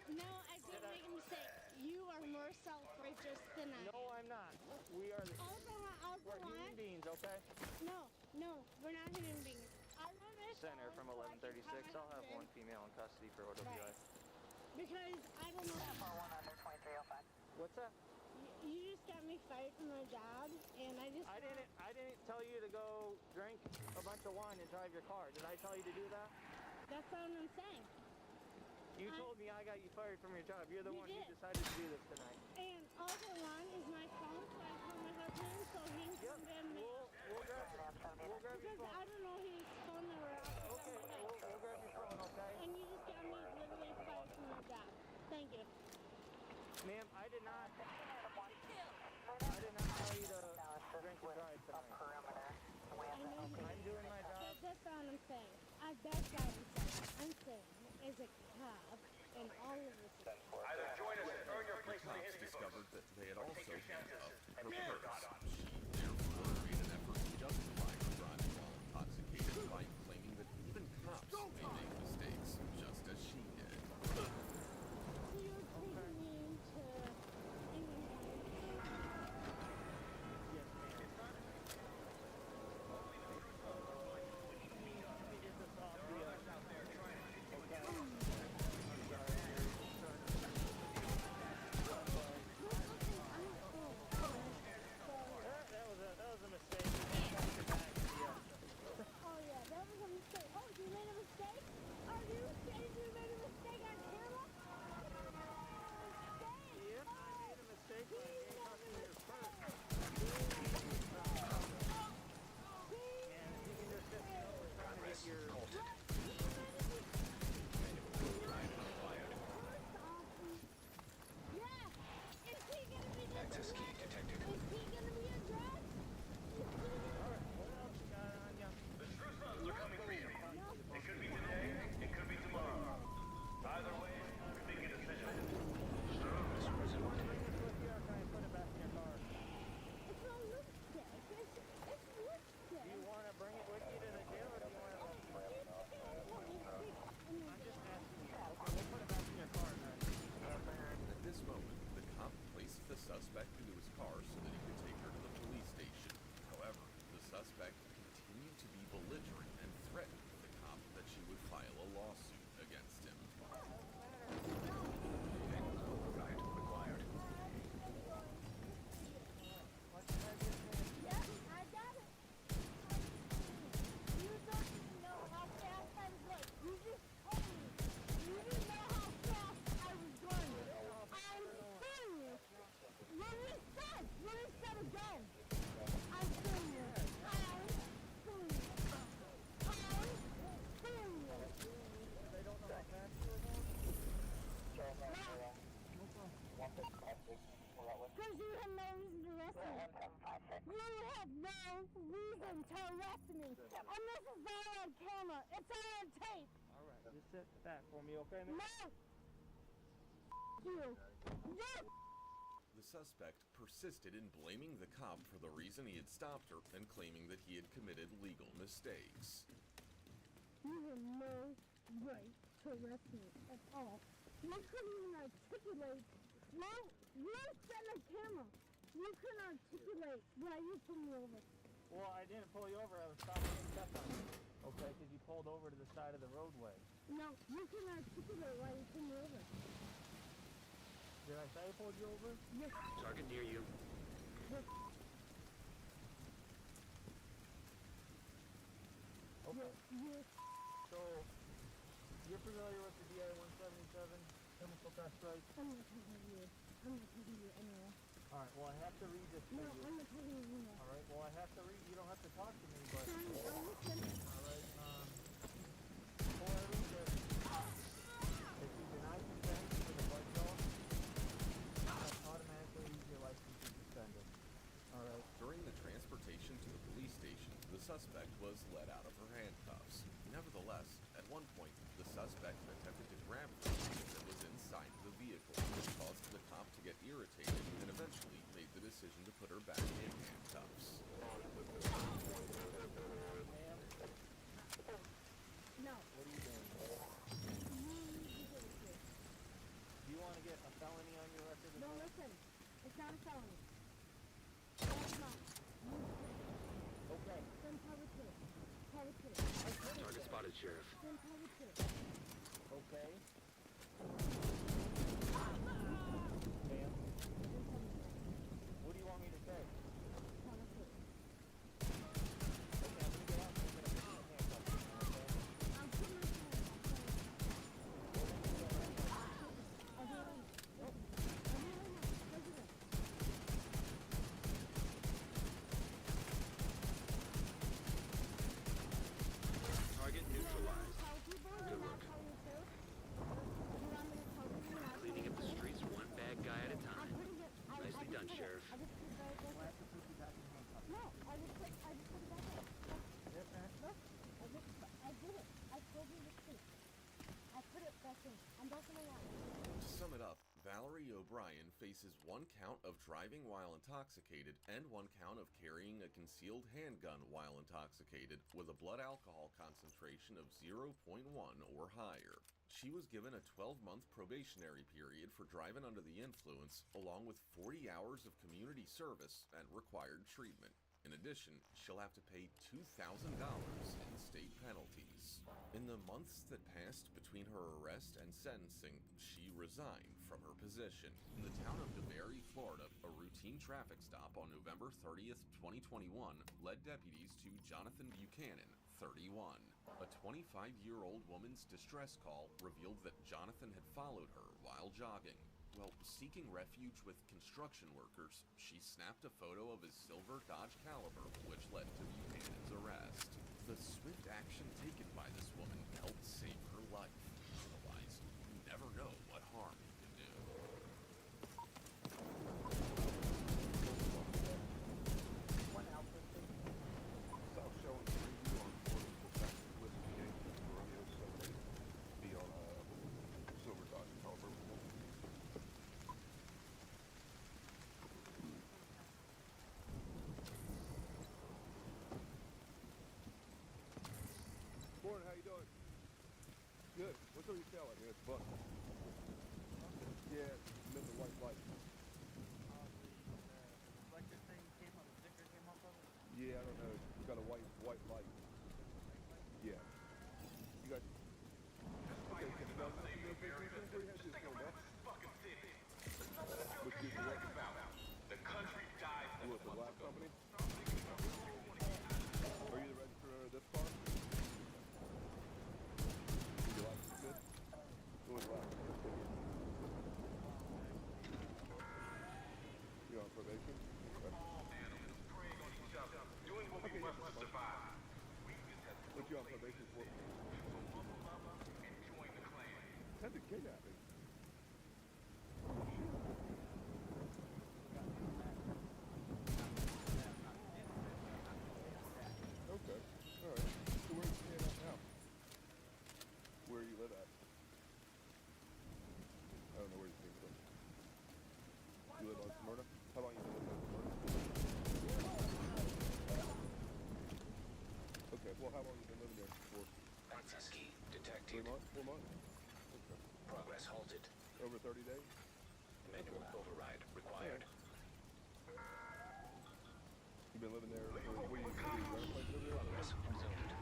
I didn't make a mistake. You are more self-righteous than I am. No, I'm not. We are we're human beings, okay? No, we're not human beings. Center from 1136. I'll have one female in custody for OWI. Right. Because I don't know. What's that? You just got me fired from my job, and I didn't tell you to go drink a bunch of wine and drive your car. Did I tell you to do that? That's what I'm saying. You told me I got you fired from your job. You're the one who decided to do this tonight. And all the line is my phone, so I call my husband so he can come in. We'll grab your phone. I don't know his phone number. Okay, we'll grab your phone, okay? And you just got me literally fired from my job. Thank you. Ma'am, I did not tell you to drink or drive tonight. I'm doing my job. That's what I'm saying. That's what I'm saying. As a cop, and all of this is... Either join us and earn your place in the Cops history books. discovered that they had also handed up her Mirror purse. got on. She therefore made an effort to justify her driving while intoxicated by claiming that even cops may make mistakes, just as she did. So you're taking me into England? Yes, ma'am. Let me get this off the person to arrest me. And this is all on camera. It's all on tape. All right, just sit back for me, okay, man? No. You. You. The suspect persisted in blaming the cop for the reason he had stopped her and claiming that he had committed legal mistakes. You have no right to arrest me at all. You couldn't even articulate. No, you set the camera. You couldn't articulate why you pulled me over. Well, I didn't pull you over. I was stopping to check on you. Okay, because you pulled over to the side of the roadway. No, you couldn't articulate why you pulled me over. Did I say I pulled you over? Yes. Target near you. Yes. Okay. Yes. So, you're familiar with the DI 177 chemical test, right? I'm not talking to you. I'm not talking to you anyway. Alright, well I have to read this to No, you. I'm not talking to you. Alright, well I have to read, you don't have to talk to me, but... Sorry, I'll listen. Alright, before I read this, if you deny consent for the blood draw, that automatically means your license is suspended. Alright. During the transportation to the police station, the suspect was let out of her handcuffs. Nevertheless, at one point, the suspect attempted to grab the key that was inside the vehicle, which caused the cop to get irritated and eventually made the decision to put her back in handcuffs. No. What are you doing? Do you want to get a felony on your record? No, listen. It's not a felony. No, it's not. Okay. Then tell the truth. Tell the truth. Target spotted, Sheriff. Then tell the truth. Okay. Ma'am? What do you want me to say? Tell the truth. Okay, I'm gonna get out and I'm gonna put you in handcuffs, okay? I'll put my hand up. I'll do it right now. Nope. I'll do it right now. Let's do it. Target neutralized. Tell people Good and not work. tell you too. You want me to tell people and not tell Cleaning you up the too? streets one bad guy at a time. I'm putting it. Nicely just done, put it- Sheriff. I just put it right there. We'll have to put you back in handcuffs. No, I just put it back there. Look, Yes, ma'am? look, I did it. I told you the truth. I put it back in. I'm back in my line. To sum it up, Valerie O'Brien faces one count of driving while intoxicated and one count of carrying a concealed handgun while intoxicated with a blood alcohol concentration of 0.1 or higher. She was given a 12-month probationary period for driving under the influence, along with 40 hours of community service and required treatment. In addition, she'll have to pay $2,000 in state penalties. In the months that passed between her arrest and sentencing, she resigned from her position. In the town of DeBary, Florida, a routine traffic stop on November 30th, 2021 led deputies to Jonathan Buchanan, 31. A 25-year-old woman's distress call revealed that Jonathan had followed her while jogging. While seeking refuge with construction workers, she snapped a photo of his silver Dodge Caliber, which led to Buchanan's arrest. The swift action taken by this woman helped save her life. Otherwise, you never know what harm you can do. One outfit, please. South showing preview on portable Texas Whiskey Game Romeo 78. Be on silver Dodge Caliber. Morning, how you doing? Good. What's all you selling here? It's Buck. Yeah, missing the white light. Reflector thing came up, the sticker came off of it? Yeah, I don't know. It's got a white light. Yeah. You guys. Okay, can you guys see the picture? Where you had this going, man? What's this what? The country died. You with the lab company? Are you the registered owner of this car? Is your license good? Who was last? You're on probation? Okay. Doing what we must to survive. What you on probation for? Attempted kidnapping. 4 months? Okay. Progress halted. Over 30 days? Manual override required. You've been living there, what do you rent a place over there? Progress resumed.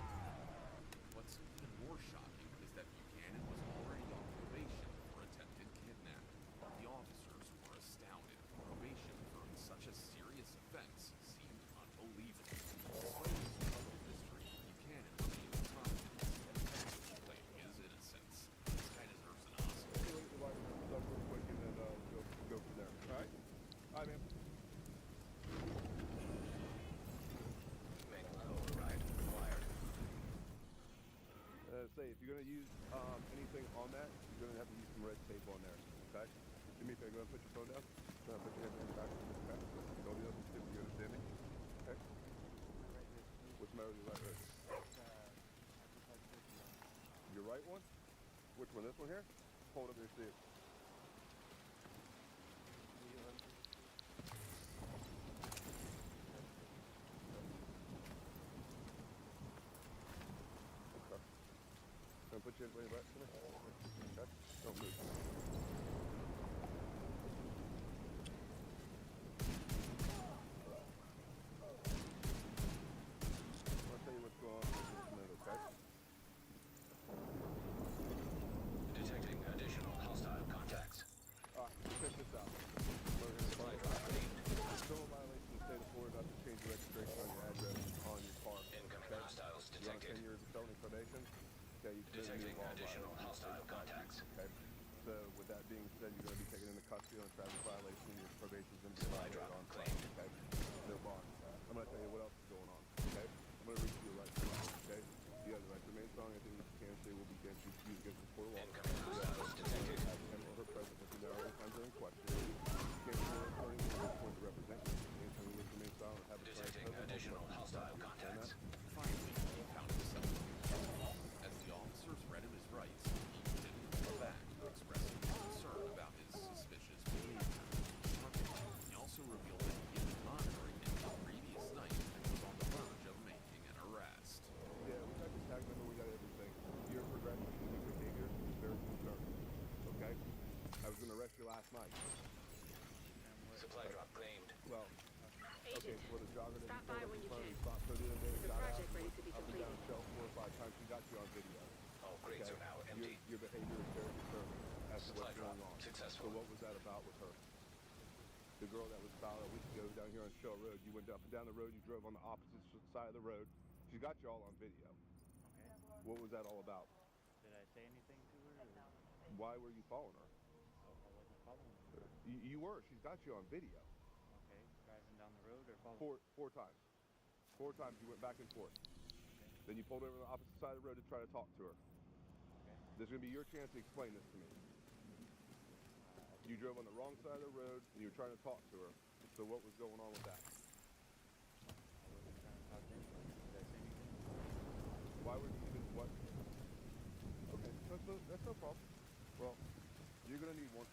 What's even more shocking is that Buchanan was already on probation for attempted kidnapping. The officers were astounded. Probation for such a serious offense seemed unbelievable. Despite his public history, Buchanan remained confident and steadfastly claiming his innocence. This guy deserves an Oscar. We'll look at the life stuff real quick and then go from there. All right? All right, man. Say if you're gonna use anything on that, you're gonna have to use some red tape on there. Okay? Do me a favor, go ahead and put your phone down. Go ahead and put your hand behind your back. Okay? Don't do nothing stupid, you understand me? Okay? What's the matter with your right wrist? Your right one? Which one? This one here? Hold up there, see it. Put your way back to me. Okay. Don't move. I'll tell you what's going on in just a minute, okay? Detecting additional hostile contacts. Alright, check this out. Supply drop received. Civil violation of the state of Florida not to change the registration on your address on your car. Incoming hostiles You're on detected. 10 years of felony probation. Okay, you Detecting additional hostile contacts. Okay. So with that being said, you're going to be taken into custody on a traffic violation. Your probation is going to be Supply violated drop on claimed. Okay. No bond. I'm going to tell you what else is going on. Okay. I'm going to read you your rights. Okay. You have the right to remain silent. Anything that you can say will be against you against the court of law. Incoming hostiles detected. Have him or her present with you now all times are in question. You can't be recording at this point to represent you. Anytime you wish to remain silent, have a Detecting additional hostile contacts. Finally, he found himself as the officers read him his rights. He didn't go back, expressing concern about his suspicious behavior. He also revealed that he had been monitoring him the previous night and was on the verge of making an arrest. Yeah, we got the tag number, we got everything. Your progression in your behavior is very concerning. Okay? I was going to arrest you last night. Supply drop claimed. Well, okay, for the jogger that Stop you by pulled up when in you front of can. you, stopped for the other day, The got out, project ready to be up and down completed. shelf 4 or 5 times, she got you on video. All crates are now empty. Your behavior is very concerning as to Supply what's drop going on. successful. So what was that about with her? The girl that was about a week ago down here on Shell Road, you went up and down the road, you drove on the opposite side of the road. She got you all on video. Okay. What was that all about? Did I say anything to her? Or? Why were you following her? Oh, I wasn't following her. You were. She's got you on video. Okay. Driving down the road or following? Four times. 4 times you went back and forth. Okay. Then you pulled over on the opposite side of the road to try to talk to her. Okay. This is going to be your chance to explain this to me. You drove on the wrong side of the road and you were trying to talk to her. So what was going on with that? I wasn't trying to talk to anybody. Did I say anything? Why would you even what? Okay, that's no problem. Well, you're going to need one.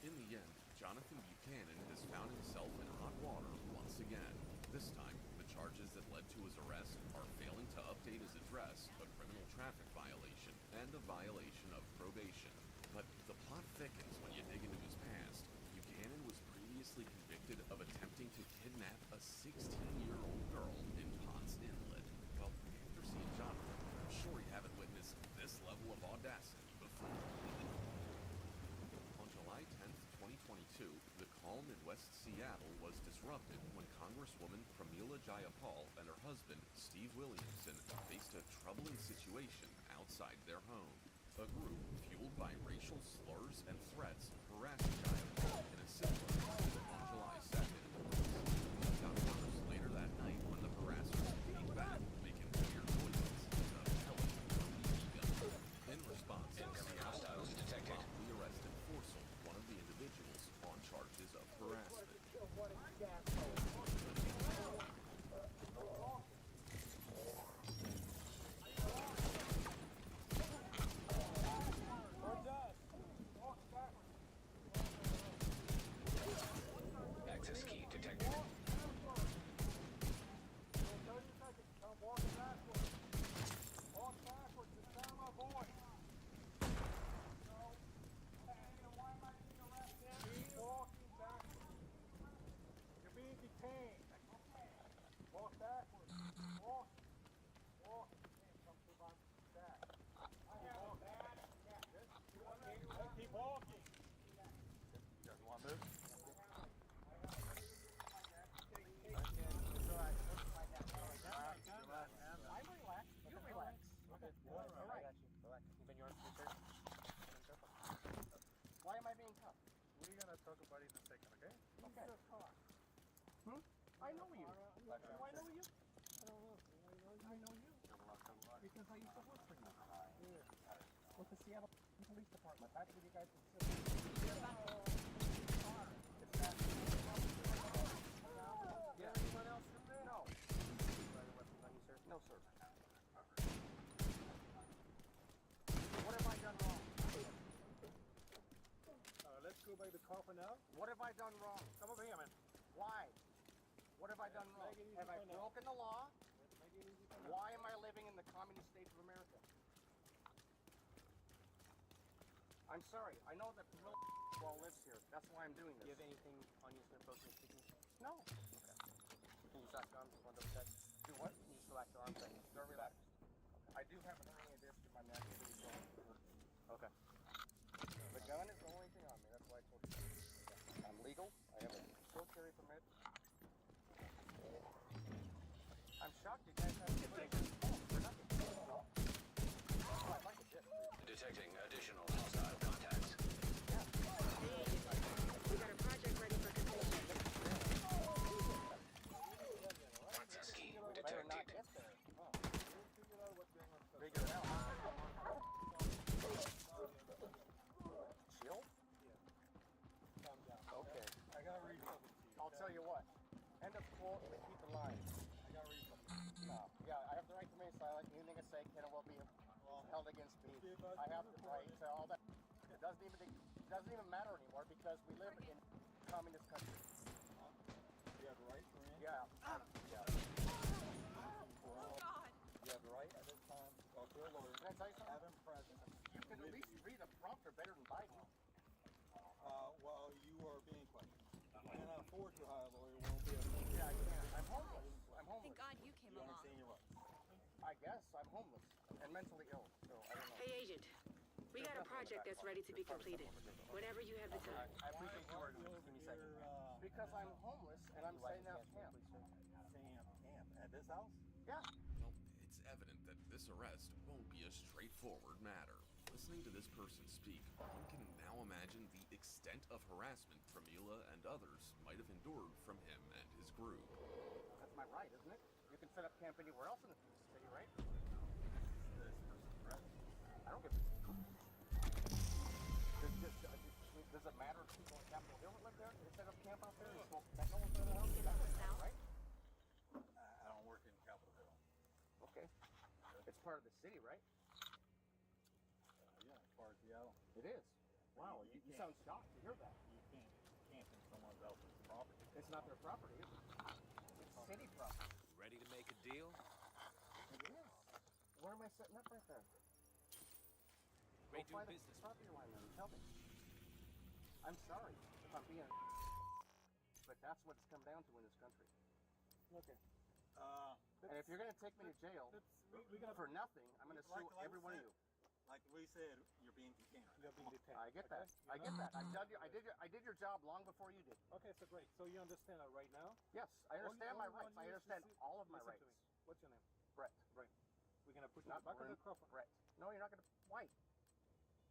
In the end, Jonathan Buchanan has found himself in hot water once again. This time, the charges that led to his arrest are failing to update his address, a criminal traffic violation, and a violation of probation. But the plot thickens when you dig into his past. Buchanan was previously convicted of attempting to kidnap a 16-year-old girl in Ponce Inlet. Well, after seeing Jonathan, I'm sure you haven't witnessed this level of audacity before. On July 10th, 2022, the calm in West Seattle was disrupted when Congresswoman Pramila Jayapal and her husband, Steve Williamson, faced a troubling situation outside their home. A group fueled by racial slurs and threats harassed Jayapal in a similar incident on July 2nd. It got worse later that night when the harassers came back, making weird noises and telling her gun. In response, Incoming hostiles Seattle detected. promptly arrested Forcel, one of the individuals on charges of harassment. All right. I got you. Relax. You've been yours, sir. Why am I being cuffed? We're gonna talk about it in a second, okay? Okay. I know you. Do I know you? I don't know. I know you. Because I used to work for you. With the Seattle Police Department. That's what you guys consider. Yeah. Anyone else from there? No. No, sir. What have I done wrong? Let's go by the car for now. What have I done wrong? Come over here, man. Why? What have I done wrong? Have I broken the law? Why am I living in the communist states of America? I'm sorry. I know that Will well lives here. That's why I'm doing this. Do you have anything on you that's broken speaking? No. Okay. Can you slack your arms? One double check. Do what? Can you slack your arms? Don't relax. Okay. I do have a hernia disc in my neck. Okay. The gun is the only thing on me. That's why I told you. I'm legal. I have a concealed carry permit. I'm shocked you guys have to get for nothing. Oh, I like it. Detecting additional hostile contacts. Hey, we got a project ready for completion. Ski detected. Figure it out. Chill? Okay. I gotta read something to you. I'll tell you what. End of quote, but keep the line. I gotta read something. No. Yeah, I have the right to remain silent. Anything I say can and will be held against me. I have the right to all that. It doesn't even matter anymore because we live in a communist country. You have the right to remain? Yeah. Yeah. God. You have the right at this time to talk to a lawyer. Can I tell you something? Have him present. You can at least read a prompter better than Biden. Well, you are being questioned. You cannot afford to hire a lawyer. Won't be a Yeah, I can. I'm homeless. I'm homeless. Thank God you came along. understand your rights. I guess I'm homeless and mentally ill, so I don't know. Hey, Agent. We got a project that's ready to be completed. Whenever you have the time. I appreciate you working with me. Give me a second. Because I'm homeless and I'm staying out of camp. Camp at this house? Yeah. Well, it's evident that this arrest won't be a straightforward matter. Listening to this person speak, one can now imagine the extent of harassment Pramila and others might have endured from him and his group. That's my right, isn't it? You can set up camp anywhere else in the city, right? I don't give a... Does it matter if people in Capitol Hill live there? They set up camp out there and smoke fentanyl in front of the house? Right? I don't work in Capitol Hill. Okay. It's part of the city, right? Yeah, as far as Seattle. It is. Wow, you sound shocked to hear that. You can't camp in someone else's property. It's not their property, is it? It's city property. Ready to make a deal? It is. Where am I setting up right there? Great Go doing find business. the property line then. Tell me. I'm sorry if I'm being... But that's what it's come down to in this country. Okay. And if you're going to take me to jail for nothing, I'm going to sue every one of you. Like we said, you're being detained. You're being detained. I get that. I get that. I did your job long before you did. Okay, so great. So you understand that right now? Yes, I understand my rights. I understand all of my Listen rights. to me. What's your name? Brett. Brett. We're gonna put you Not in the back of the car. Brett. No, you're not going to... Why?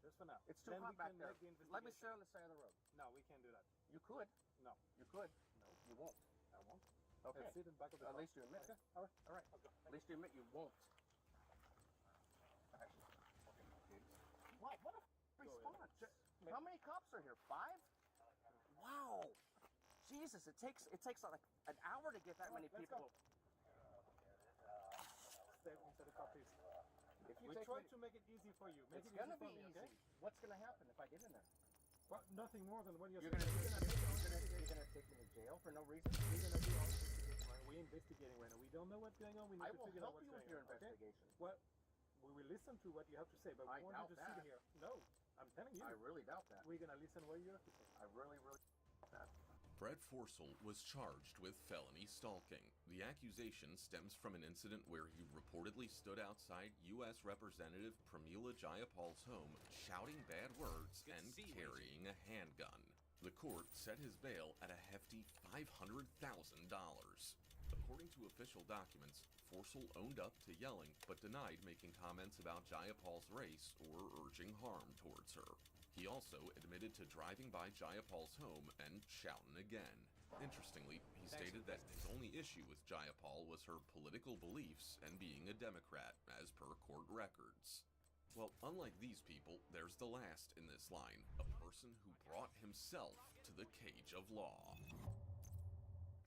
Just for now. It's too hot back there. Let me sit on the side of the road. No, we can't do that. You could. No. You could. No. You won't. I won't. Okay. Let's sit in the back of the car. At least you admit it. Okay. All right. All right. Okay. At least you admit you won't. Why? What a response. How many cops are here? 5? Wow. Jesus, it takes like an hour to get that many people. Stay inside the car, please. If you We take try me, to make it easy for you. Make it's it gonna easy be for me, easy. okay? What's gonna happen if I get in there? Well, nothing more than what you're You're saying. gonna take me to jail for no reason? We're gonna do all the investigation. We're investigating right now. We don't know what's going on. We need I to will figure help out what's you with going your on. Okay? investigation. Well, we will listen to what you have to say, but we I want doubt you to sit that. here. No, I'm telling you. I really doubt that. We're gonna listen what you have to say. I really doubt that. Brett Forsell was charged with felony stalking. The accusation stems from an incident where he reportedly stood outside U.S. Representative Pramila Jayapal's home shouting bad words and carrying a handgun. The court set his bail at a hefty $500,000. According According to official documents, Forcel owned up to yelling but denied making comments about Jayapal's race or urging harm towards her. He also admitted to driving by Jayapal's home and shouting again. Interestingly, he stated that his only issue with Jayapal was her political beliefs and being a Democrat, as per court records. Well, unlike these people, there's the last in this line, a person who brought himself to the cage of law.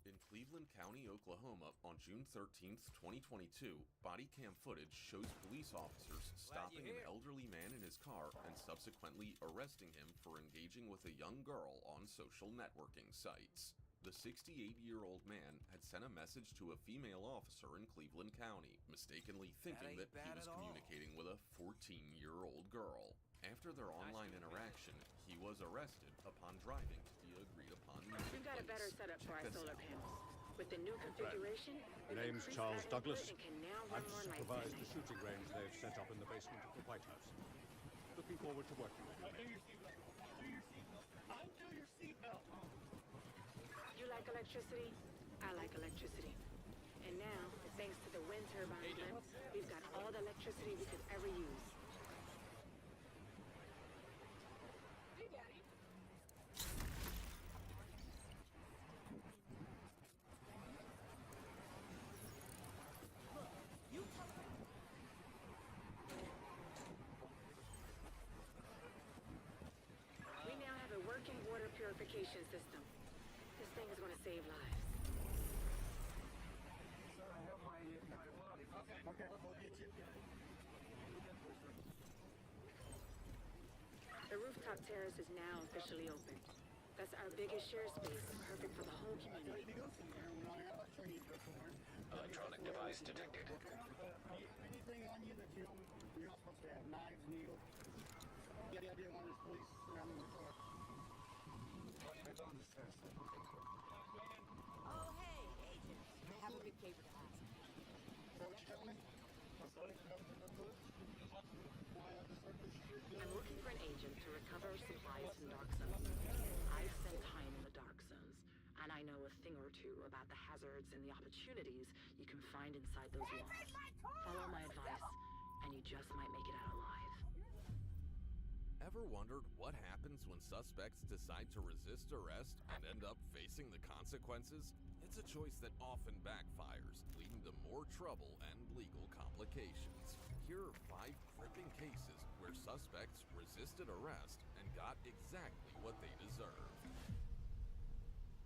In Cleveland County, Oklahoma, on June 13th, 2022, body cam footage shows police officers stopping an elderly man in his car and subsequently arresting him for engaging with a young girl on social networking sites. The 68-year-old man had sent a message to a female officer in Cleveland County, mistakenly thinking that he was communicating with a 14-year-old girl. After their online interaction, he was arrested upon driving to the agreed-upon meeting We've got a better setup for our solar panels. With the new configuration, My name's Charles Douglas. and can now I've run more supervised lights. the shooting range they've set up in the basement of the White House. Looking forward to working with you. Undo your seatbelt. You like electricity? I like electricity. And now, thanks to the wind turbine plant, we've got all the electricity we could ever use. Hey, Daddy. Look, you tell me. We now have a working water purification system. This thing is going to save lives. Okay, we'll get you. The rooftop terrace is now officially open. That's our biggest share space, perfect for the whole community. Electronic device detected. Anything on you that you're not supposed to have, knives, needles. Yeah, I didn't want this police surrounding the car. It's on the stairs. Oh, hey, agent. I have a big favor to ask. I'm looking for an agent to recover supplies from dark zones. I've spent time in the dark zones, and I know a thing or two about the hazards and the opportunities you can find inside those walls. Follow my advice, and you just might make it out alive. Ever wondered what happens when suspects decide to resist arrest and end up facing the consequences? It's a choice that often backfires, leading to more trouble and legal complications. Here are 5 gripping cases where suspects resisted arrest and got exactly what they deserved.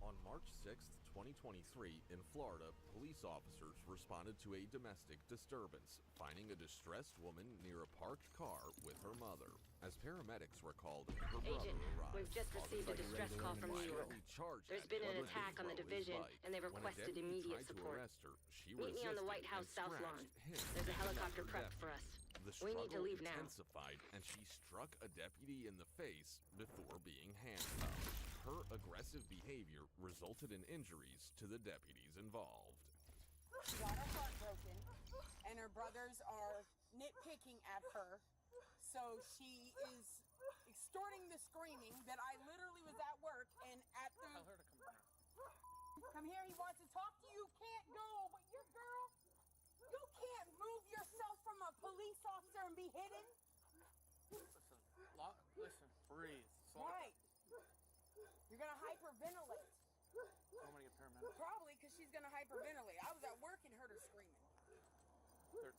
On March 6th, 2023, in Florida, police officers responded to a domestic disturbance, finding a distressed woman near a parked car with her mother. As paramedics were called, her brother Agent, arrived. we've just received a distress call from New York. There's been an Charged attack on the division, and they've requested immediate support. Meet me on the White House South Lawn. There's a helicopter prepped for us. We need to leave now. Intensified, and she struck a deputy in the face before being handcuffed. Her aggressive behavior resulted in injuries to the deputies involved. She got her heart broken, and her brothers are nitpicking at her, so she is extorting the screaming that I literally was at work, and at the... Tell her to come here. Come here, he wants to talk to you, can't go, but your girl, you can't move yourself from a police officer and be hidden. Listen, breathe. Slow Right. You're gonna hyperventilate. I'm gonna get paramedics. Probably because she's gonna hyperventilate. I was at work and heard her screaming. 13.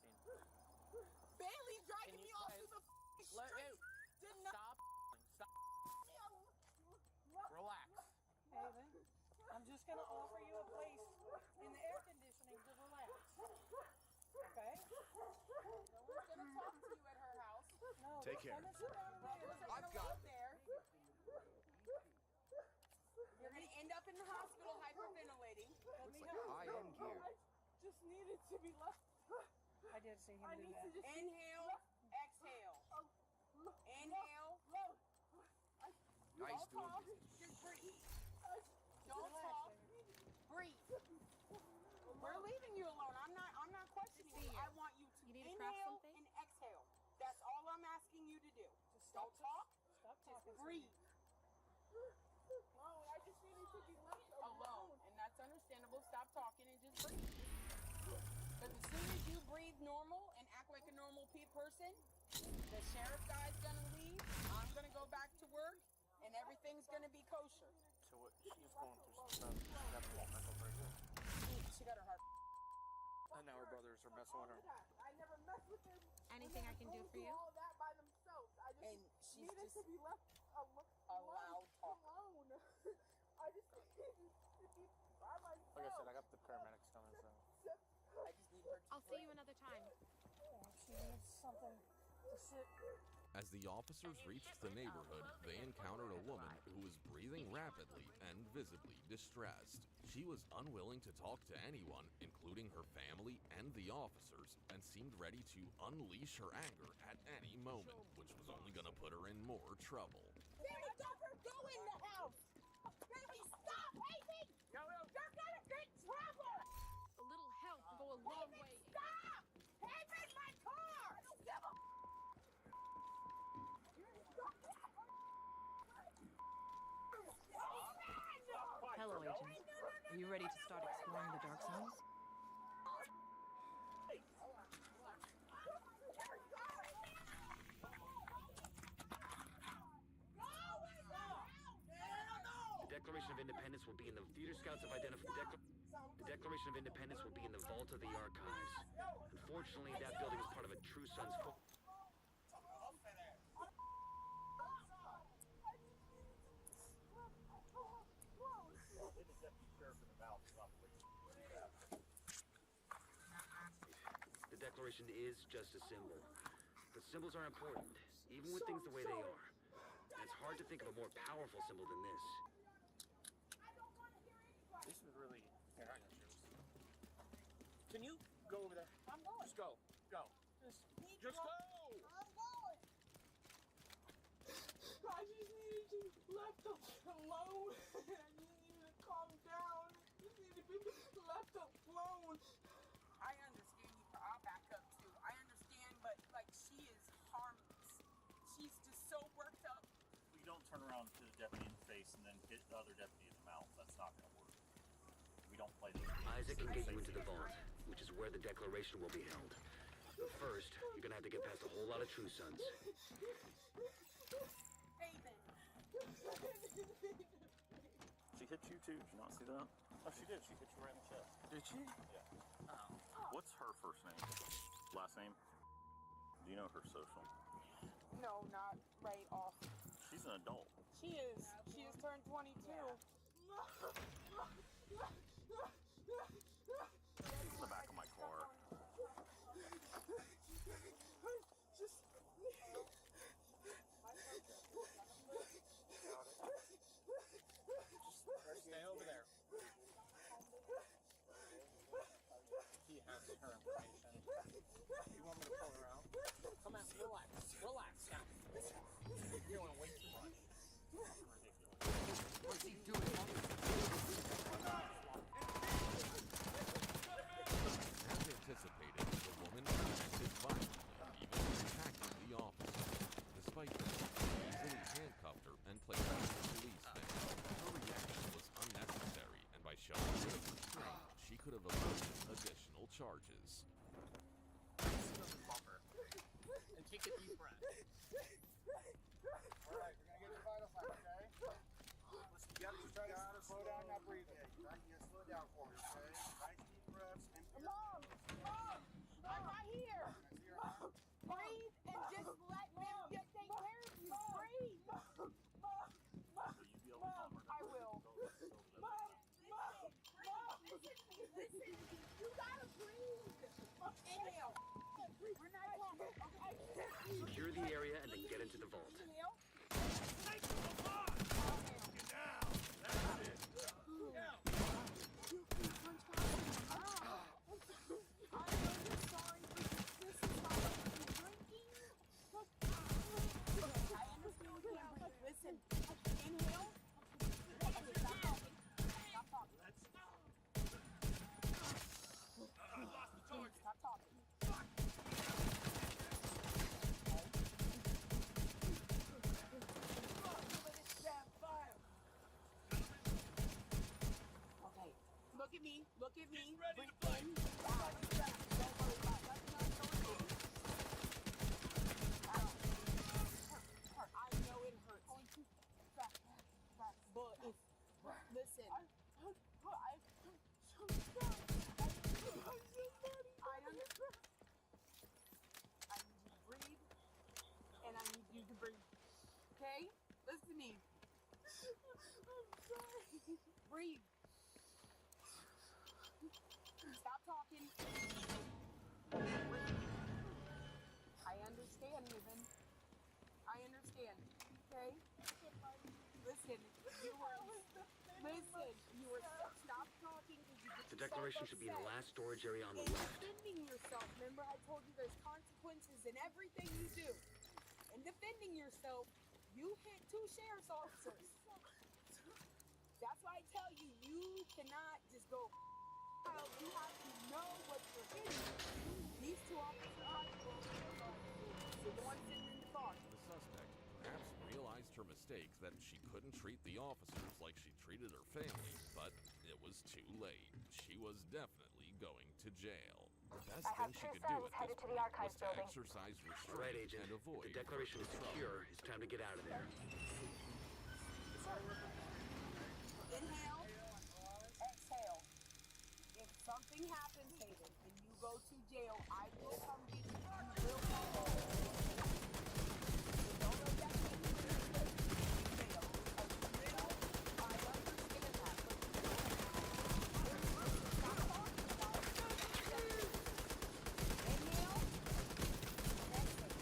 Bailey's dragging Can me you off guys to the let street. it Did not. stop? Relax. Haven, I'm just gonna offer you a place in the air conditioning to relax. Okay? No one's gonna talk to you at her house. No. Take care. Come and sit down in there. I've got there. You're gonna end up in the hospital hyperventilating. Let me help. high-end gear. I just needed to be left. I did see him do that. Inhale, exhale. Inhale. Nice Don't talk. Just breathe. Don't talk. Breathe. We're leaving you alone. I'm not questioning you. I want you to inhale and exhale. That's all I'm asking you to do. Don't talk. Stop talking. Breathe. No, I just needed to be left alone. And that's understandable. Stop talking and just just breathe. Because as soon as you breathe normal and act like a normal person, the sheriff guy's gonna leave, I'm gonna go back to work, and everything's gonna be kosher. So what? She's going through some stuff. She's having a mental breakdown. She got her heart. And now her brothers are messing with her. I never mess with them. Anything I can do for you? All that by themselves. I just And she's needed just to be left allowed talk. alone. I just needed to be by myself. Like I said, I got the paramedics coming, so. I just need her to I'll see you another time. She needs something to sit. As the officers reached the neighborhood, they encountered a woman who was breathing rapidly and visibly distressed. She was unwilling to talk to anyone, including her family and the officers, and seemed ready to unleash her anger at any moment, which was only going to put her in more trouble. Baby, Tucker, go in the house! Baby, stop! Baby! You're gonna get trouble! A little help will go a long way. Stop! Hey, in my car! I don't give a Hello, Agent. Are you ready to start exploring the dark zones? The Declaration of Independence will be in the Theater Scouts have identified. The Declaration of Independence will be in the vault of the archives. Unfortunately, that building is part of a True Sons. The Declaration is just a symbol, but symbols are important, even with things the way they are. And it's hard to think of a more powerful symbol than this. This is really. Here, I got yours. Can you go over there? I'm going. Just go. Go. Just go! I'm going. I just needed to be left alone. I need you to calm down. I just need to be left alone. I understand you. I'll back up too. I understand, but like she is harmless. She's just so worked up. You don't turn around to the deputy in the face and then hit the other deputy in the mouth. That's not going to work. We don't play this. Isaac can get you into the vault, which is where the Declaration will be held. But first, you're gonna have to get past a whole lot of True Sons. Hey then. She hit you too. Did you not see that? Oh, she did. She hit you right in the chest. Did she? Yeah. What's her first name? Last name? Do you know her social? No, not right off. She's an adult. She is. She has turned 22. She's in the back of my car. Stay over there. He has her information. You want me to pull her out? Come out. Relax. Relax now. You're doing way too much. What's he doing? As anticipated, the woman reacted violently, even attacking the officer. Despite this, he easily handcuffed her and placed her in the police van. Her reaction was unnecessary, and by showing a bit of restraint, she could have avoided additional charges. And take a deep breath. Alright, we're gonna get your vital signs, okay? Listen, you gotta slow down, not breathing. Yeah, you gotta slow down for me, okay? Nice deep breaths. Mom! Mom! I'm right here! Mom! Breathe and just let me take care of you. Breathe! So you be able to calm her down. I will. Mom! Mom! Mom! Listen! You gotta breathe! Inhale! We're not talking, okay? Secure the area and then get into the vault. Inhale. Get down! That's it! Listen, inhale. Okay, stop talking. Stop talking. I lost the target! Stop talking. give me. Ready to play. Don't worry about nothing else going on. I know it hurts. But if, listen. I understand. I need you to breathe, and I need you to breathe. Okay? Listen to me. I'm sorry. Breathe. Stop talking. Breathe. I understand, Niven. I understand. Okay? Listen, you were stop talking because you get The declaration should be in the last storage area on the left. Defending yourself. Remember I told you there's consequences in everything you do. In defending yourself, you hit 2 sheriff's officers. That's why I tell you, you cannot just go out. You have to know what you're hitting. These 2 officers are the ones sitting in the car. The suspect perhaps realized her mistake that she couldn't treat the officers like she treated her family, but it was too late. She was definitely going to jail. The best thing she could do at this point was to exercise All right, restraint Agent. and avoid The declaration is further secure. trouble. It's time to get out of there. Inhale, exhale. If something happens, Hayden, and you go to jail, I will come get you. You will come home. So don't let that get you in jail. I understand that, but stop talking about it. Inhale, exhale.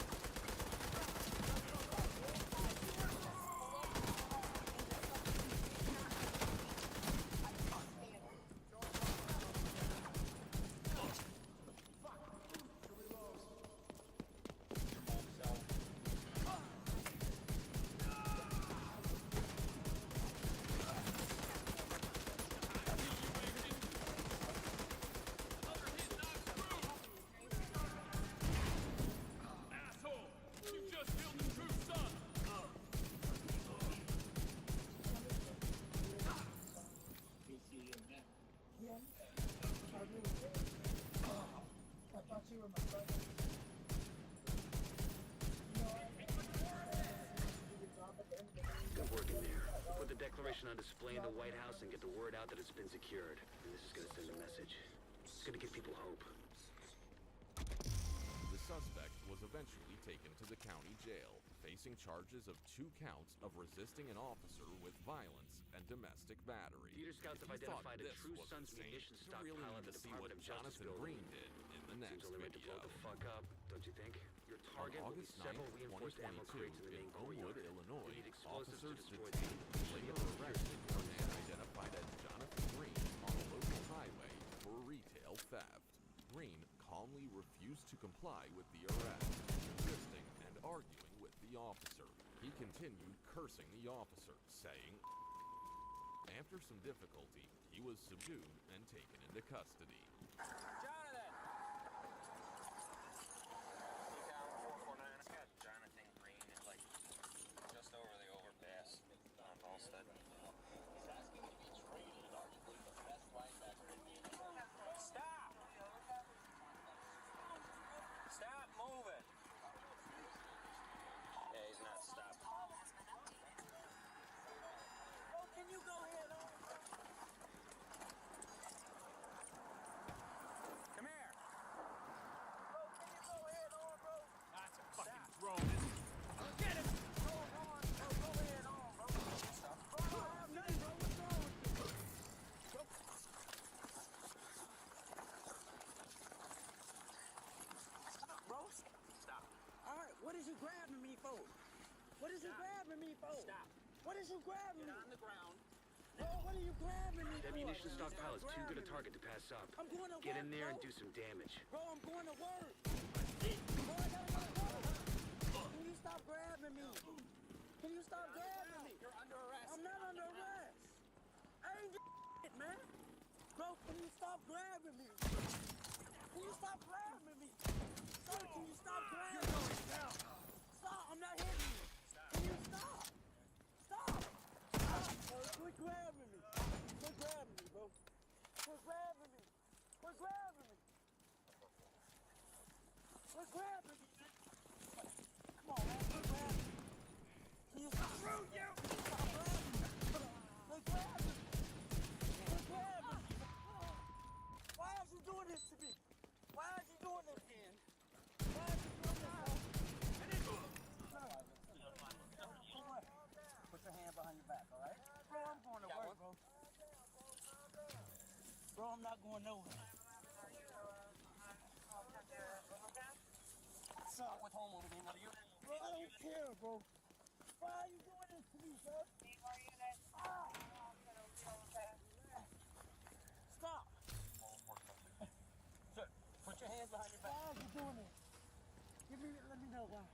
Asshole! You just killed the true son! I thought you were my brother. Good work in there. Put the declaration on display in the White House and get the word out that it's been secured. And this is going to send a message. It's going to give people hope. The suspect was eventually taken to the county jail, facing charges of 2 counts of resisting an officer with violence and domestic battery. Theater scouts have He thought identified a this True was Sons insane. munition You stockpile really at need the to see what Department of Justice Jonathan building. Green did in the next Seems only right to blow video. the fuck up, don't you think? Your On target will be August several 9th, reinforced ammo 2022, crates in the in main Homewood, courtyard. Illinois, You need explosives to officers destroy detained the later arrested a man identified as Jonathan Green on a local highway for retail theft. Green calmly refused to comply with the arrest, resisting and arguing with the officer. He continued cursing the officer, saying, after some difficulty, he was subdued and taken into custody. Jonathan! Decom 449. It's got Jonathan Green at like just over the overpass on Halstead. He's asking to be traded, arguably the best linebacker in the NFL. Stop! Stop moving! Yeah, he's not stopping. Bro, can you go ahead on? Come here! Bro, can you go ahead on, bro? That's a fucking drone, isn't it? Get him! Go on, bro, go ahead on, bro. Stop. Bro, I don't have nothing, bro. What's wrong with you? Bro. Stop, bro. Stop. Alright, what is you grabbing me for? What is you grabbing me for? Stop. What is you grabbing Get me? on the ground. Bro, what are you grabbing me That for? munition Stop stockpile is too good a grabbing me. target to pass up. I'm going to Get work, in there bro. and do some damage. Bro, I'm going to work. Bro, I gotta go to work. Can you stop grabbing me? Can you stop grabbing me? You're under arrest. I'm not under arrest. I ain't shit, man. Bro, can you stop grabbing me? Can you stop grabbing me? Sir, can you stop grabbing me? You're going down. Stop, I'm not hitting you. Can you stop? Stop. Stop, bro. Quit grabbing me. Quit grabbing me, bro. Quit grabbing me. not going nowhere. What's up with homeowner being? What are you? Bro, I don't care, bro. Why are you doing this to me, sir? Stop. Sir, put your hands behind your back. Why are you doing this? Let me know why.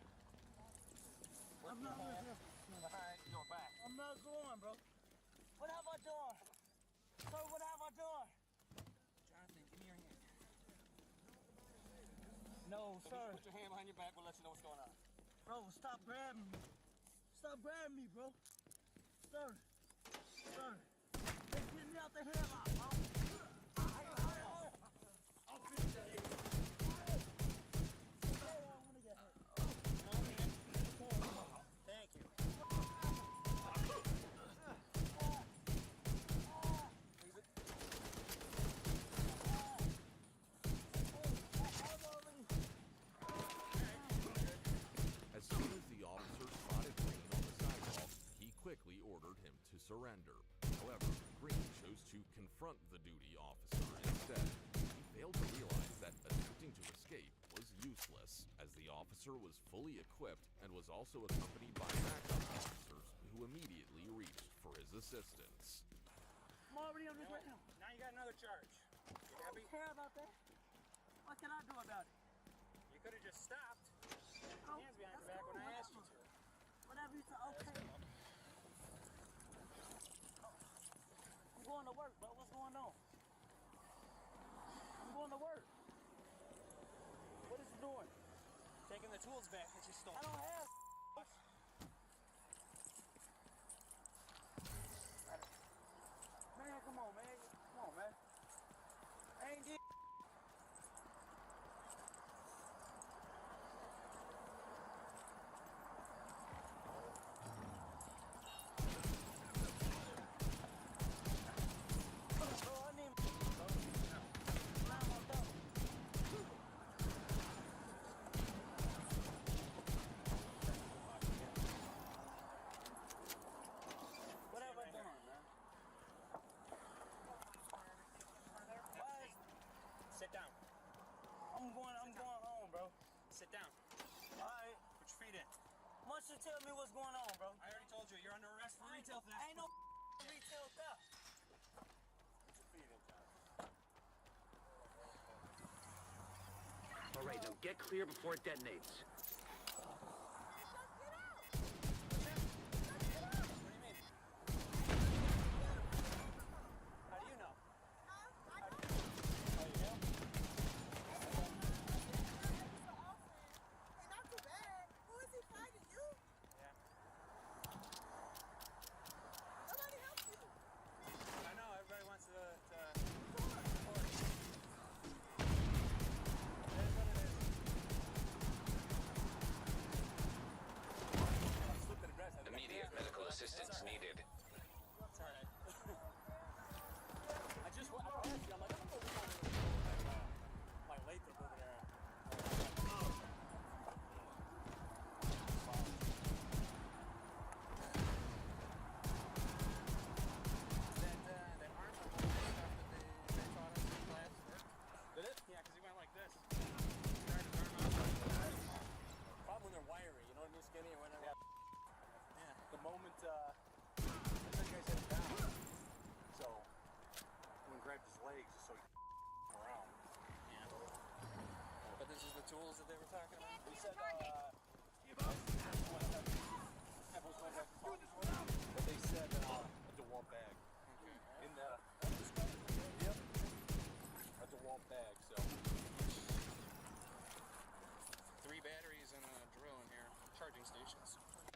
I'm not listening. Behind your back. I'm not going, bro. What have I done? Sir, what have I done? Jonathan, give me your hand. No, So sir. Put your hand behind your back. We'll let you know what's going on. Bro, stop grabbing me. Stop grabbing me, bro. Sir. Sir. Just get me out the headlock, bro. I'll finish that. Thank you. As soon as the officer spotted Green on the sidewalk, he quickly ordered him to surrender. However, Green chose to confront the duty officer instead. He failed to realize that attempting to escape was useless, as the officer was fully equipped and was also accompanied by backup officers who immediately reached for his assistance. I'm already on this right now. Now you got another charge. You I don't care about that. What can I do about it? You could have just stopped. Oh, Hands behind your that's back when I cool, asked you to. Whatever you say, okay. I'm going to work, bro. What's going on? I'm going to work. What is you doing? Taking the tools back that you stole. I don't have. Man, come on, man. Come on, man. I ain't did. Sit down. I'm going home, bro. Sit down. All right. Put your feet in. Why don't you tell me what's going on, bro? I already told you, you're under arrest for retail theft. Ain't no retail theft. Put your feet in, John. All right, now get clear before it detonates. Immediate medical assistance needed. It's all right. I just went, I asked you, I'm like, I'm gonna go like Lathrop over there. That arm stuff that they taught us in class worked? Did it? Yeah, because he went like this. Started his arm out. Problem when they're wiry, you know what I mean, skinny or whatever. Yeah. The moment, I think I said down. So, when grabbed his legs just so he around. Yeah. But this is the tools that they were talking about? We said, but they said, a DeWalt bag. Okay. In the, yep. A DeWalt bag, so. 3 batteries and a drill in here. Charging stations.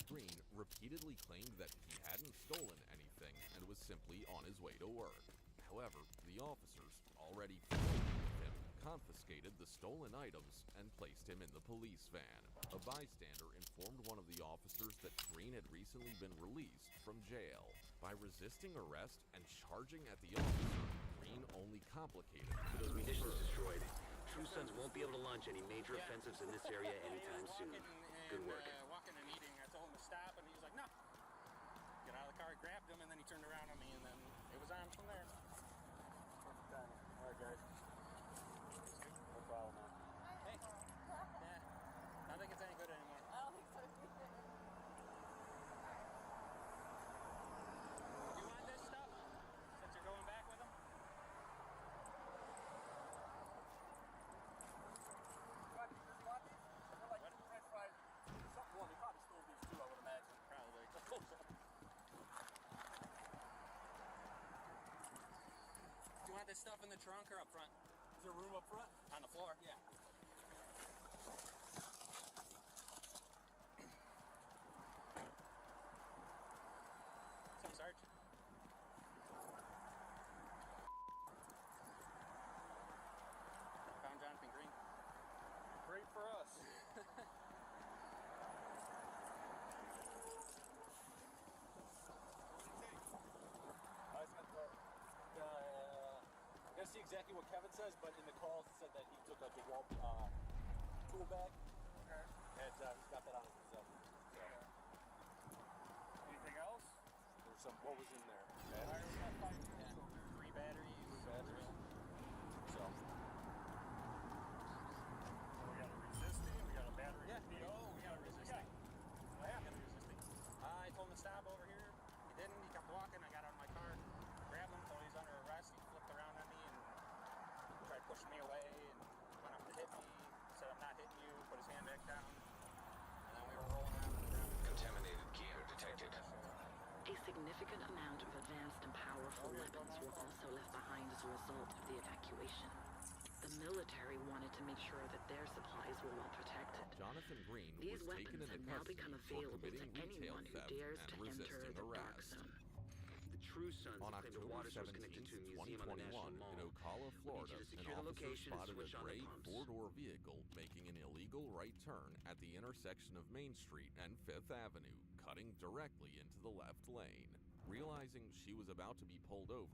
Green repeatedly claimed that he hadn't stolen anything and was simply on his way to work. However, the officers, already familiar with him, confiscated the stolen items and placed him in the police van. A bystander informed one of the officers that Green had recently been released from jail. By resisting arrest and charging at the officer, Green only complicated Those matters munitions further. destroyed. True Sons won't be able to launch any major offensives in this area anytime soon. Good work. Walking and eating, I told him to stop, and he was like, no. Get out of the car, grabbed him, and then he turned around on me, and then it was on from there. Perfect timing. All right, this stuff in the trunk or up front? Is there room up front? On the floor? Yeah. Some Sarge. Found Jonathan Green. Great for us. I gotta see exactly what Kevin says, but in the call he said that he took a DeWalt tool bag, and he's got that on his possession. So. Anything else? There was some. What was in there? Batteries. Yeah. 3 batteries. So. We got a resisting. We got a battery. Yeah. PO. We got a resisting. What happened? I told him to stop over here. He didn't. He kept walking. I got out of my car, grabbed him, told him he's under arrest. He flipped around on me and tried pushing me away and went up to hit me. Said, I'm not hitting you. Put his hand back down. And then we were rolling around on the ground. Contaminated gear detected. A significant amount of advanced and powerful weapons were also left behind as a result of the evacuation. The military wanted to make sure that their supplies were well protected. Jonathan Green These was taken weapons into have now custody become for available to committing retail anyone who theft dares and to enter resisting the dark arrest. zone. The True Sons On have claimed a October water source connected to a 17, museum on the 2021, National Mall. in Ocala, We need Florida, you to an secure the officer location and spotted a switch on the gray pumps. four-door vehicle making an illegal right turn at the intersection of Main Street and Fifth Avenue, cutting directly into the left lane. Realizing she was about to be pulled over,